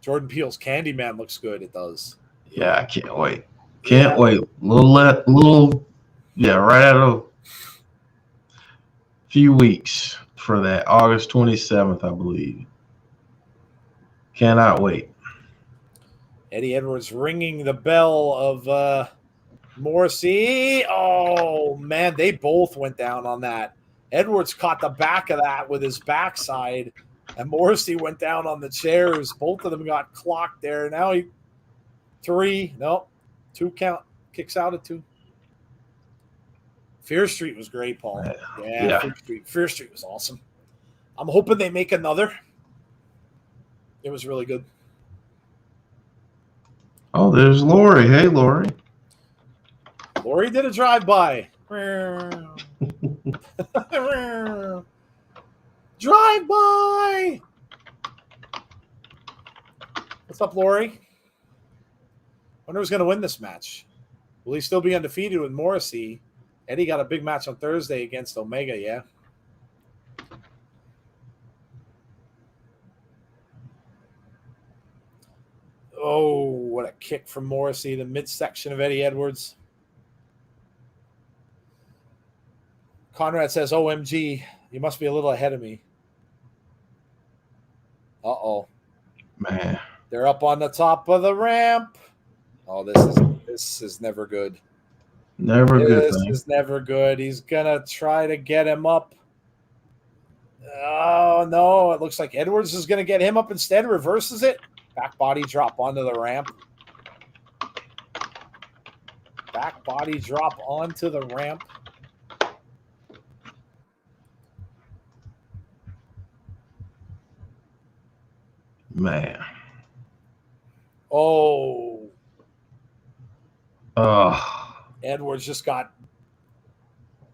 Jordan Peele's Candyman looks good. It does. Yeah, I can't wait. Can't wait. Right out of few weeks for that. August 27th, I believe. Cannot wait. Eddie Edwards ringing the bell of Morrissey. Oh, man, they both went down on that. Edwards caught the back of that with his backside, and Morrissey went down on the chairs. Both of them got clocked there. Now two count. Kicks out at 2. Fear Street was great, Paul. Yeah. Fear Street was awesome. I'm hoping they make another. It was really good. Oh, there's Lori. Hey, Lori. Lori did a drive-by. Drive-by! What's up, Lori? Wonder who's going to win this match. Will he still be undefeated with Morrissey? Eddie got a big match on Thursday against Omega, yeah. Oh, what a kick from Morrissey, the midsection of Eddie Edwards. Conrad says, OMG, you must be a little ahead of me. Uh-oh. Man. They're up on the top of the ramp. Oh, this is never good. Never good. This is never good. He's going to try to get him up. Oh, no. It looks like Edwards is going to get him up instead. Reverses it. Back body drop onto the ramp. Back body drop onto the ramp. Man. Oh. Oh. Edwards just got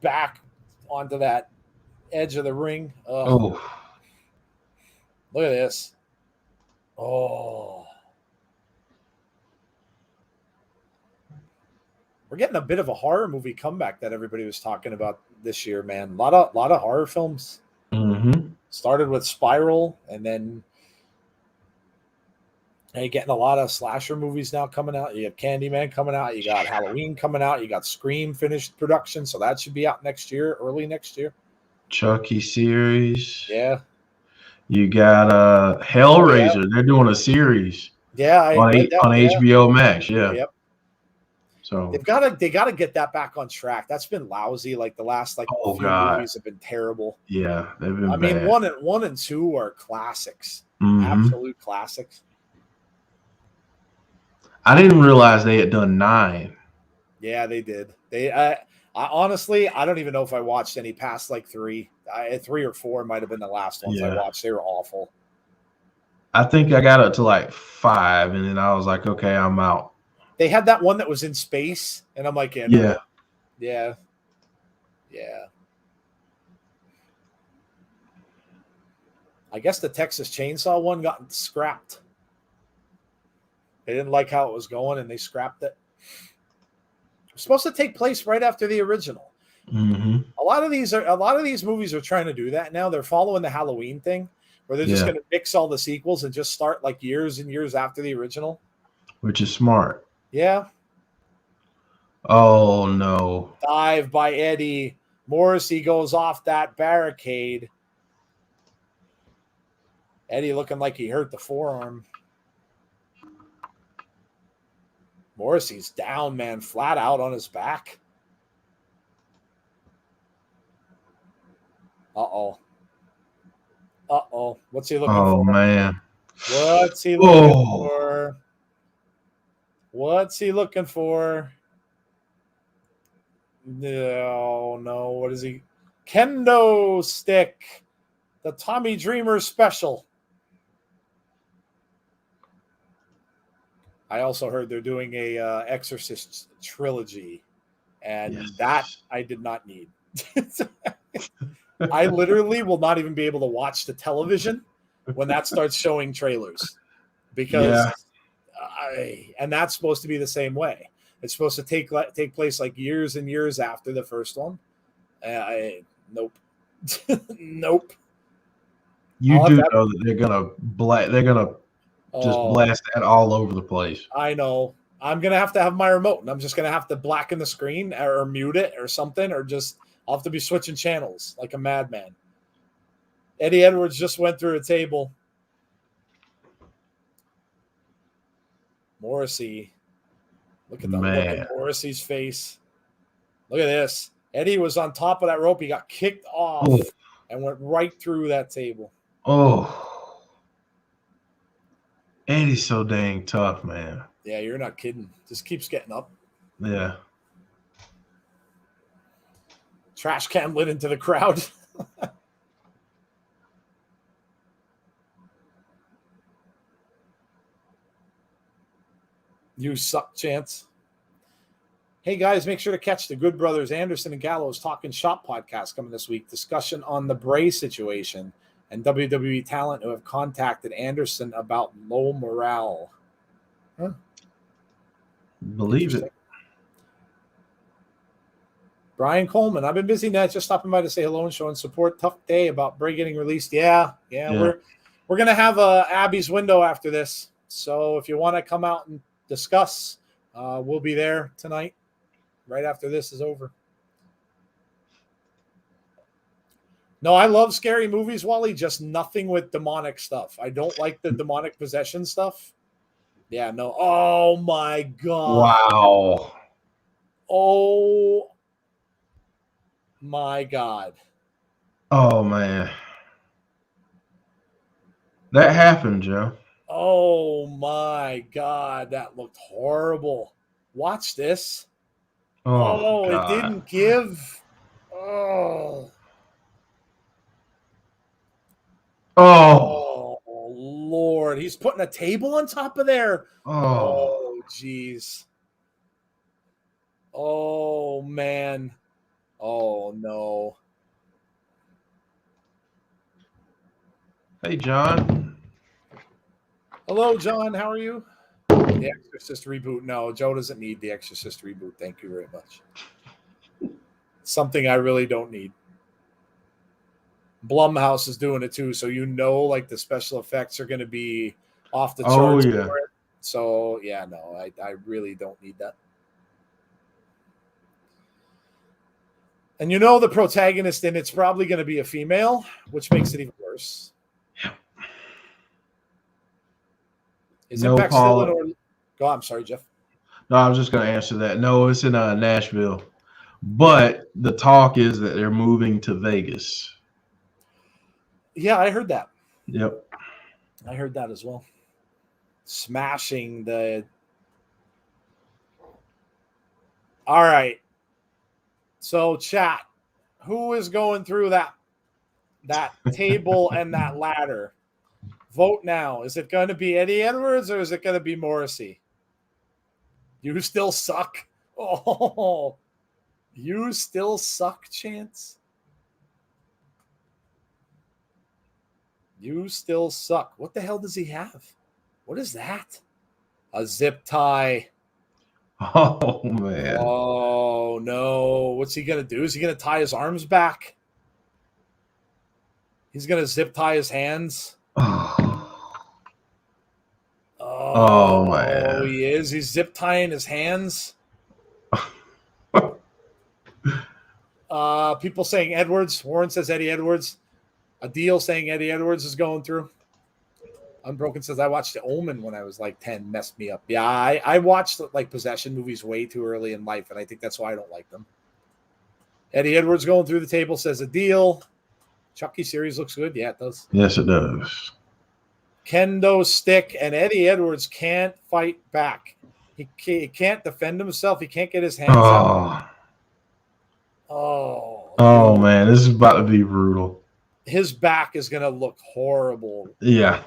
back onto that edge of the ring. Oh. Look at this. Oh. We're getting a bit of a horror movie comeback that everybody was talking about this year, man. A lot of horror films. Mm-hmm. Started with Spiral, and then you're getting a lot of slasher movies now coming out. You have Candyman coming out. You got Halloween coming out. You got Scream finished production, so that should be out next year, early next year. Chucky series. Yeah. You got Hellraiser. Yeah. They're doing a series. Yeah, on HBO Max. Yeah. Yep. So they gotta get that back on track. That's been lousy. Like the last few movies have been terrible. Yeah, they've been. I mean, 1 and 2 are classics, absolute classics. I didn't realize they had done 9. Yeah, they did. I honestly, I don't even know if I watched any past like 3. 3 or 4 might have been the last ones I watched. They were awful. I think I got up to like 5, and then I was like, okay, I'm out. They had that one that was in space, and I'm like, yeah. I guess the Texas Chainsaw one got scrapped. They didn't like how it was going, and they scrapped it. It was supposed to take place right after the original. Mm-hmm. A lot of these movies are trying to do that now. They're following the Halloween thing, where they're just going to mix all the sequels and just start like years and years after the original. Which is smart. Yeah. Oh no! Dive by Eddie. Morrissey goes off that barricade. Eddie looking like he hurt the forearm. Morrissey's down, man, flat out on his back. Uh-oh. What's he looking for? Oh, man. What's he looking for? What's he looking for? No. What is he? Kendo stick. The Tommy Dreamer special. I also heard they're doing a Exorcist trilogy, and that I did not need. I literally will not even be able to watch the television when that starts showing trailers, because and that's supposed to be the same way. It's supposed to take place like years and years after the first one. Nope. Nope. You do know that they're gonna just blast that all over the place. I know. I'm gonna have to have my remote, and I'm just gonna have to blacken the screen or mute it or something, or just I'll have to be switching channels like a madman. Eddie Edwards just went through a table. Morrissey. Look at the look at Morrissey's face. Look at this. Eddie was on top of that rope. He got kicked off and went right through that table. Oh. Eddie's so dang tough, man. Yeah, you're not kidding. Just keeps getting up. Yeah. Trash can lit into the crowd. You suck, Chance. Hey, guys, make sure to catch the Good Brothers Anderson and Gallows Talking Shop podcast coming this week. Discussion on the Bray situation and WWE talent who have contacted Anderson about low morale. Huh? Believe it. Brian Coleman, I've been busy now, just stopping by to say hello and showing support. Tough day about Bray getting released. Yeah. We're going to have Abby's window after this. So if you want to come out and discuss, we'll be there tonight right after this is over. No, I love scary movies, Wally, just nothing with demonic stuff. I don't like the demonic possession stuff. Yeah, no. Oh my God. Wow. Oh my God. Oh man. That happened, Joe. Oh my God, that looked horrible. Watch this. Oh, it didn't give. Oh, Lord. He's putting a table on top of there. Oh, jeez. Oh, man. Oh, no. Hey, John. Hello, John. How are you? The Exorcist reboot. No, Joe doesn't need the Exorcist reboot. Thank you very much. Something I really don't need. Blumhouse is doing it too, so like the special effects are going to be off the charts for it. So yeah, no, I really don't need that. And the protagonist in it's probably going to be a female, which makes it even worse. Is IIMPACT still in order? Go on, I'm sorry, Jeff. No, I was just going to answer that. No, it's in Nashville. But the talk is that they're moving to Vegas. Yeah, I heard that. Yep. I heard that as well. Smashing the... All right. So, chat, who is going through that table and that ladder? Vote now. Is it going to be Eddie Edwards or is it going to be Morrissey? You still suck. Oh, you still suck, Chance. You still suck. What the hell does he have? What is that? A zip tie. Oh, man. Oh, no. What's he going to do? Is he going to tie his arms back? He's going to zip tie his hands. Oh, man. He is. He's zip tying his hands. People saying Edwards. Warren says Eddie Edwards. A deal saying Eddie Edwards is going through. Unbroken says, I watched The Omen when I was like 10. Messed me up. Yeah, I watched like possession movies way too early in life, and I think that's why I don't like them. Eddie Edwards going through the table says a deal. Chucky series looks good. Yeah, it does. Yes, it does. Kendo stick, and Eddie Edwards can't fight back. He can't defend himself. He can't get his hands out. Oh, man. This is about to be brutal. His back is going to look horrible. Yeah.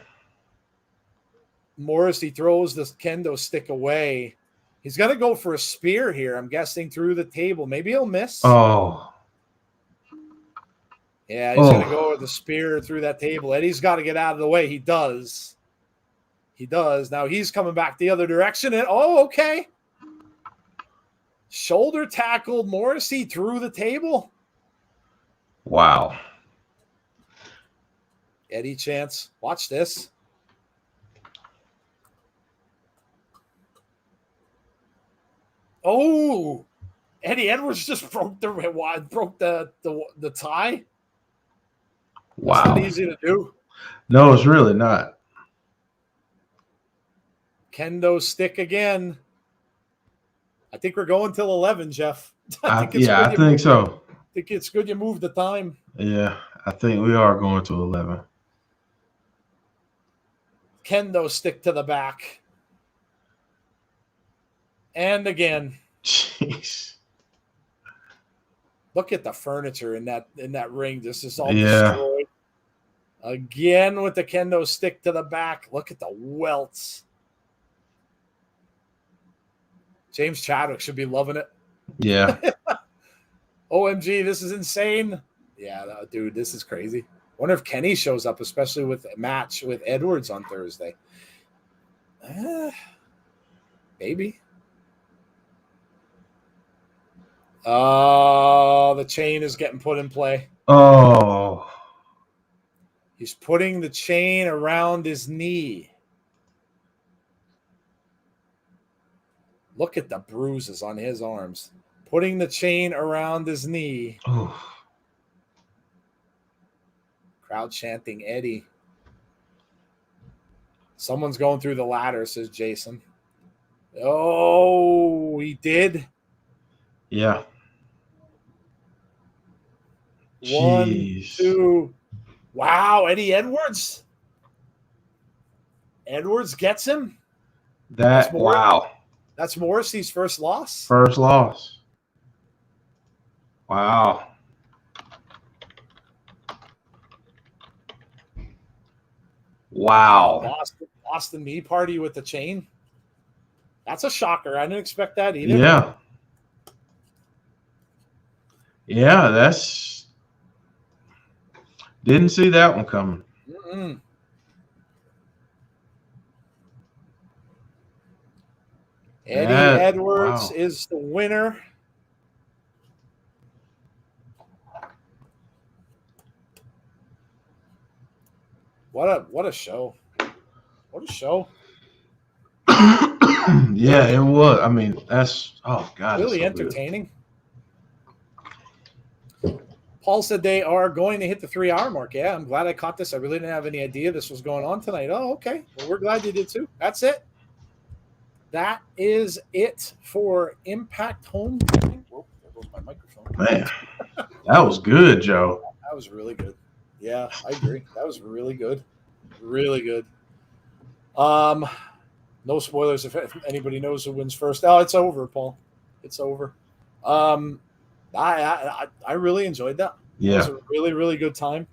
Morrissey throws the kendo stick away. He's going to go for a spear here, I'm guessing, through the table. Maybe he'll miss. Oh. Yeah, he's going to go with the spear through that table. Eddie's got to get out of the way. He does. He does. Now he's coming back the other direction. And okay. Shoulder tackled Morrissey through the table. Wow. Eddie Chance, watch this. Oh, Eddie Edwards just broke the tie. Wow. It's not easy to do. No, it's really not. Kendo stick again. I think we're going till 11, Jeff. I think so. I think it's good you moved the time. Yeah, I think we are going to 11. Kendo stick to the back. And again. Jeez. Look at the furniture in that ring. This is all destroyed. Again with the kendo stick to the back. Look at the welts. James Chadwick should be loving it. Yeah. OMG, this is insane. Yeah, dude, this is crazy. Wonder if Kenny shows up, especially with a match with Edwards on Thursday. Maybe. The chain is getting put in play. Oh. He's putting the chain around his knee. Look at the bruises on his arms. Putting the chain around his knee. Oh. Crowd chanting Eddie. Someone's going through the ladder, says Jason. Oh, he did? Yeah. One, Jeez. two. Wow, Eddie Edwards. Edwards gets him. Wow. That's Morrissey's first loss. First loss. Wow. Wow. Lost the knee party with the chain. That's a shocker. I didn't expect that either. Yeah. Yeah, that's didn't see that one coming. Mm-mm. Eddie Edwards is the winner. What a show. What a show. Yeah, it was. I mean, that's God. Really entertaining. Paul said they are going to hit the 3-hour mark. Yeah, I'm glad I caught this. I really didn't have any idea this was going on tonight. Oh, okay. Well, we're glad you did too. That's it. That is it for Impact Homecoming. Whoa, there goes my microphone. Man, that was good, Joe. That was really good. Yeah, I agree. That was really good. Really good. No spoilers if anybody knows who wins first. Oh, it's over, Paul. It's over. I really enjoyed that. Yeah. It was a really, really good time.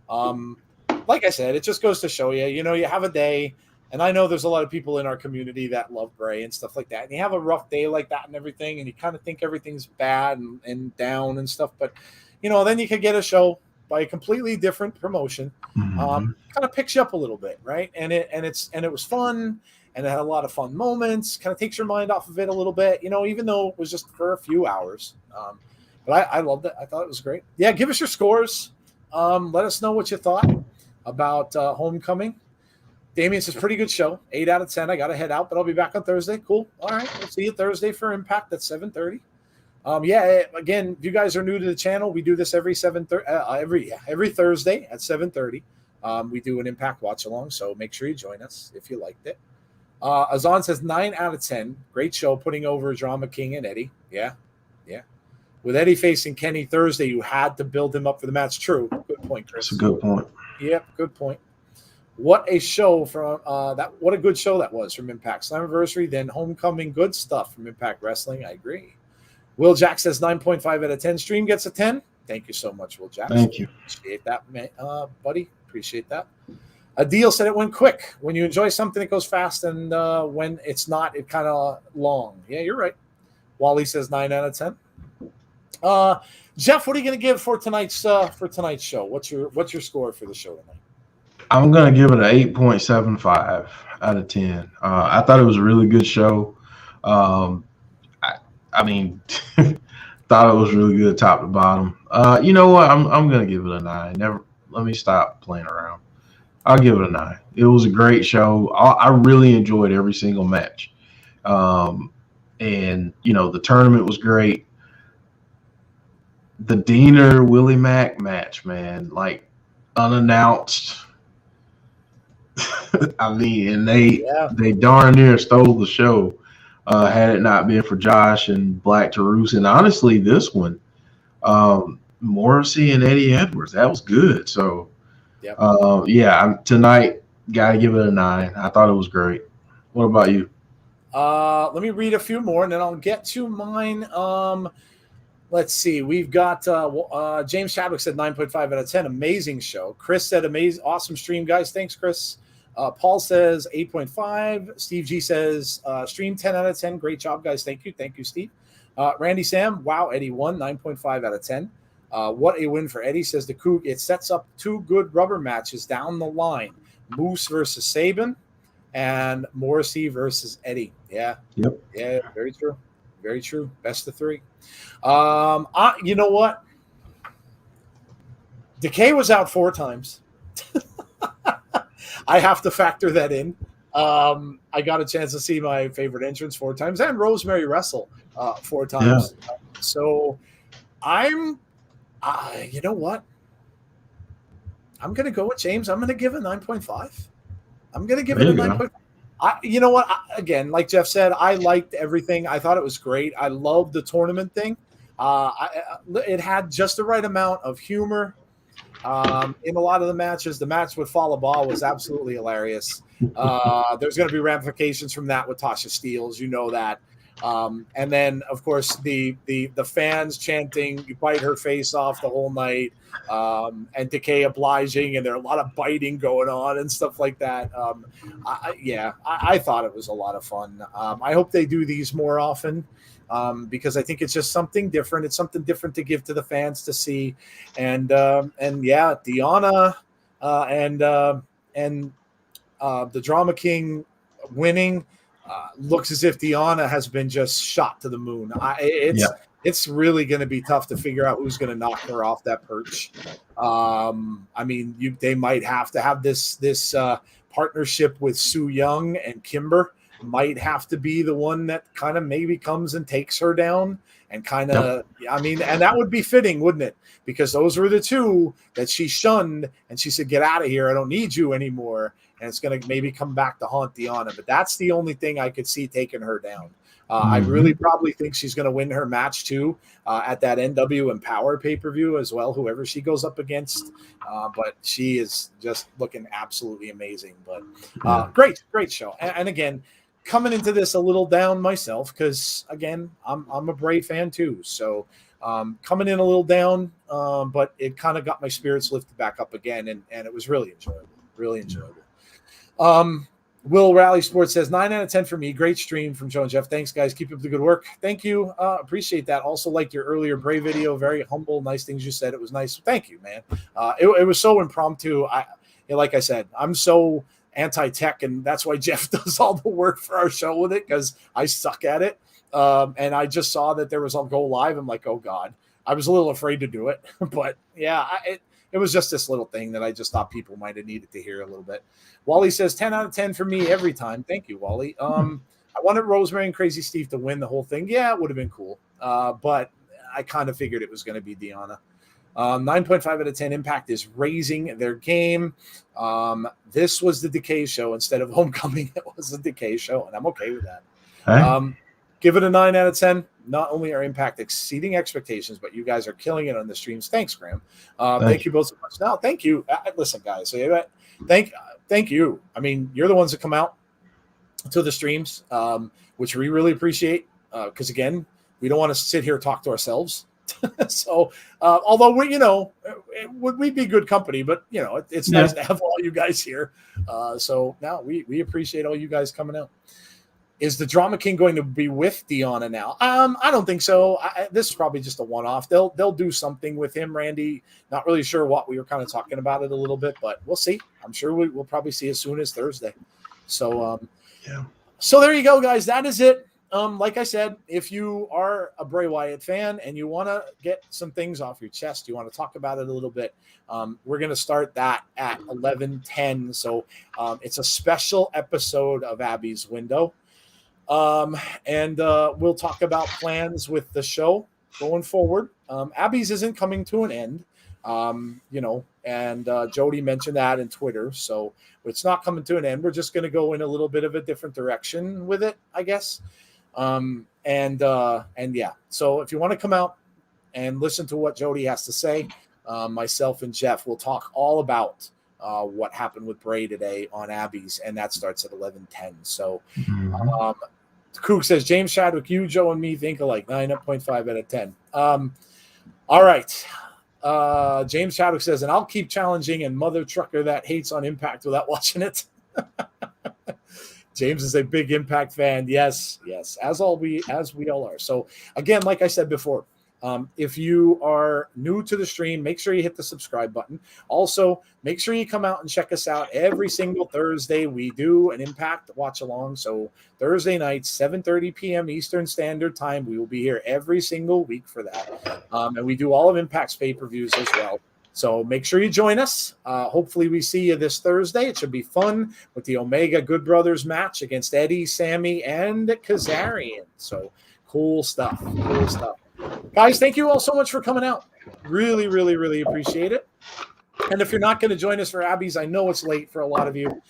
Like I said, it just goes to show you, you have a day, and I know there's a lot of people in our community that love Bray and stuff like that, and you have a rough day like that and everything, and you kind of think everything's bad and down and stuff, but, then you could get a show by a completely different promotion, kind of picks you up a little bit, right? And it was fun, and it had a lot of fun moments, kind of takes your mind off of it a little bit, even though it was just for a few hours. But I loved it. I thought it was great. Yeah, give us your scores. Let us know what you thought about Homecoming. Damien says, pretty good show. 8 out of 10. I got to head out, but I'll be back on Thursday. Cool. All right. We'll see you Thursday for Impact at 7:30. Again, if you guys are new to the channel, we do this every Thursday at 7:30. We do an Impact watch along, so make sure you join us if you liked it. Azan says 9 out of 10. Great show, putting over Drama King and Eddie. Yeah. With Eddie facing Kenny Thursday, you had to build him up for the match. True. Good point, Chris. That's a good point. Yep, good point. What a show from that! What a good show that was from Impact Slammiversary. Then Homecoming, good stuff from Impact Wrestling. I agree. Will Jack says 9.5 out of 10. Stream gets a 10. Thank you so much, Will Jack. Thank you. Appreciate that, buddy. Appreciate that. Adil said it went quick. When you enjoy something, it goes fast, and when it's not, it kind of long. Yeah, you're right. Wally says 9 out of 10. Jeff, what are you going to give for tonight's show? What's your score for the show tonight? I'm going to give it an 8.75 out of 10. I thought it was a really good show. I mean, thought it was really good top to bottom. You know what? I'm going to give it a 9. Let me stop playing around. I'll give it a 9. It was a great show. I really enjoyed every single match. And, the tournament was great. the Diener Willie Mack match, man, like unannounced. I mean, and they darn near stole the show. Had it not been for Josh and Black Taurus, and honestly, this one, Morrissey and Eddie Edwards, that was good. So, tonight, gotta give it a 9. I thought it was great. What about you? Let me read a few more, and then I'll get to mine. Let's see. We've got James Chadwick said 9.5 out of 10. Amazing show. Chris said amazing, awesome stream, guys. Thanks, Chris. Paul says 8.5. Steve G says stream 10 out of 10. Great job, guys. Thank you, Steve. Randy Sam, wow, Eddie won 9.5 out of 10. What a win for Eddie, says the Coug. It sets up 2 good rubber matches down the line. Moose versus Sabin and Morrissey versus Eddie. Yeah. Yep. Yeah, very true. Very true. Best of 3. You know what? Decay was out 4 times. I have to factor that in. I got a chance to see my favorite entrance 4 times and Rosemary wrestle 4 times. Yeah. So I'm, you know what? I'm going to go with James. I'm going to give it 9.5. I'm going to give it a 9.5. You know what? Again, like Jeff said, I liked everything. I thought it was great. I loved the tournament thing. It had just the right amount of humor in a lot of the matches. The match with Fallah Bahh was absolutely hilarious. There's going to be ramifications from that with Tasha Steelz. You know that. And then, of course, the fans chanting, "You bite her face off" the whole night, and Decay obliging, and there are a lot of biting going on and stuff like that. I thought it was a lot of fun. I hope they do these more often, because I think it's just something different. It's something different to give to the fans to see. And Deonna and the Drama King winning. Looks as if Deonna has been just shot to the moon. It's really going to be tough to figure out who's going to knock her off that perch. They might have to have this partnership with Su Yung, and Kimber might have to be the one that kind of maybe comes and takes her down and kind of, and that would be fitting, wouldn't it? Because those were the 2 that she shunned, and she said, "Get out of here. I don't need you anymore." And it's going to maybe come back to haunt Deonna. But that's the only thing I could see taking her down. I really probably think she's going to win her match, too, at that IIMPACT pay-per-view as well, whoever she goes up against. But she is just looking absolutely amazing. But great show. And again, coming into this a little down myself because, again, I'm a Bray fan, too. So coming in a little down, but it kind of got my spirits lifted back up again, and it was really enjoyable. Really enjoyable. Will Rally Sports says 9 out of 10 for me. Great stream from Joe and Jeff. Thanks, guys. Keep up the good work. Thank you. Appreciate that. Also liked your earlier Bray video. Very humble, nice things you said. It was nice. Thank you, man. It was so impromptu. Like I said, I'm so anti-tech, and that's why Jeff does all the work for our show with it, because I suck at it. And I just saw that there was a go live. I'm like, oh God. I was a little afraid to do it, but yeah, it was just this little thing that I just thought people might have needed to hear a little bit. Wally says 10 out of 10 for me every time. Thank you, Wally. I wanted Rosemary and Crazy Steve to win the whole thing. Yeah, it would have been cool. But I kind of figured it was going to be Deonna. 9.5 out of 10. Impact is raising their game. This was the Decay show instead of Homecoming. It was the Decay show, and I'm okay with that. Hey. Give it a 9 out of 10. Not only are Impact exceeding expectations, but you guys are killing it on the streams. Thanks, Graham. Thank you both so much. No, thank you. Listen, guys. Thank you. I mean, you're the ones that come out to the streams, which we really appreciate. Because again, we don't want to sit here and talk to ourselves. So, although we'd be good company, but it's nice to have all you guys here. So now we appreciate all you guys coming out. Is the Drama King going to be with Deonna now? I don't think so. This is probably just a one-off. They'll do something with him, Randy. Not really sure what. We were kind of talking about it a little bit, but we'll see. I'm sure we'll probably see as soon as Thursday. So, So there you go, guys. That is it. Like I said, if you are a Bray Wyatt fan and you want to get some things off your chest, you want to talk about it a little bit, we're going to start that at 11:10. So it's a special episode of Abby's Window. And we'll talk about plans with the show going forward. Abby's isn't coming to an end, and Jody mentioned that in Twitter. So it's not coming to an end. We're just going to go in a little bit of a different direction with it, I guess. And yeah, so if you want to come out and listen to what Jody has to say, myself and Jeff will talk all about what happened with Bray today on Abby's, and that starts at 11:10. So Kook says, James Chadwick, you, Joe, and me think alike, 9.5 out of 10. All right. James Chadwick says, and I'll keep challenging and mother trucker that hates on Impact without watching it. James is a big Impact fan. Yes, as we all are. So again, like I said before, if you are new to the stream, make sure you hit the subscribe button. Also, make sure you come out and check us out every single Thursday. We do an Impact watch along. So Thursday nights, 7:30 p.m. Eastern Standard Time. We will be here every single week for that. And we do all of Impact's pay-per-views as well. So make sure you join us. Hopefully we see you this Thursday. It should be fun with the Omega Good Brothers match against Eddie, Sammy, and Kazarian. So cool stuff. Guys, thank you all so much for coming out. Really, really, really appreciate it. And if you're not going to join us for Abby's, I know it's late for a lot of you,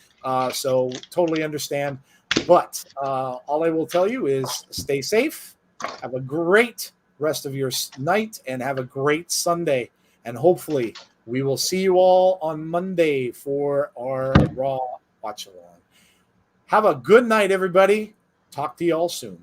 so totally understand. But all I will tell you is stay safe, have a great rest of your night, and have a great Sunday. And hopefully we will see you all on Monday for our Raw watch-along. Have a good night, everybody. Talk to you all soon.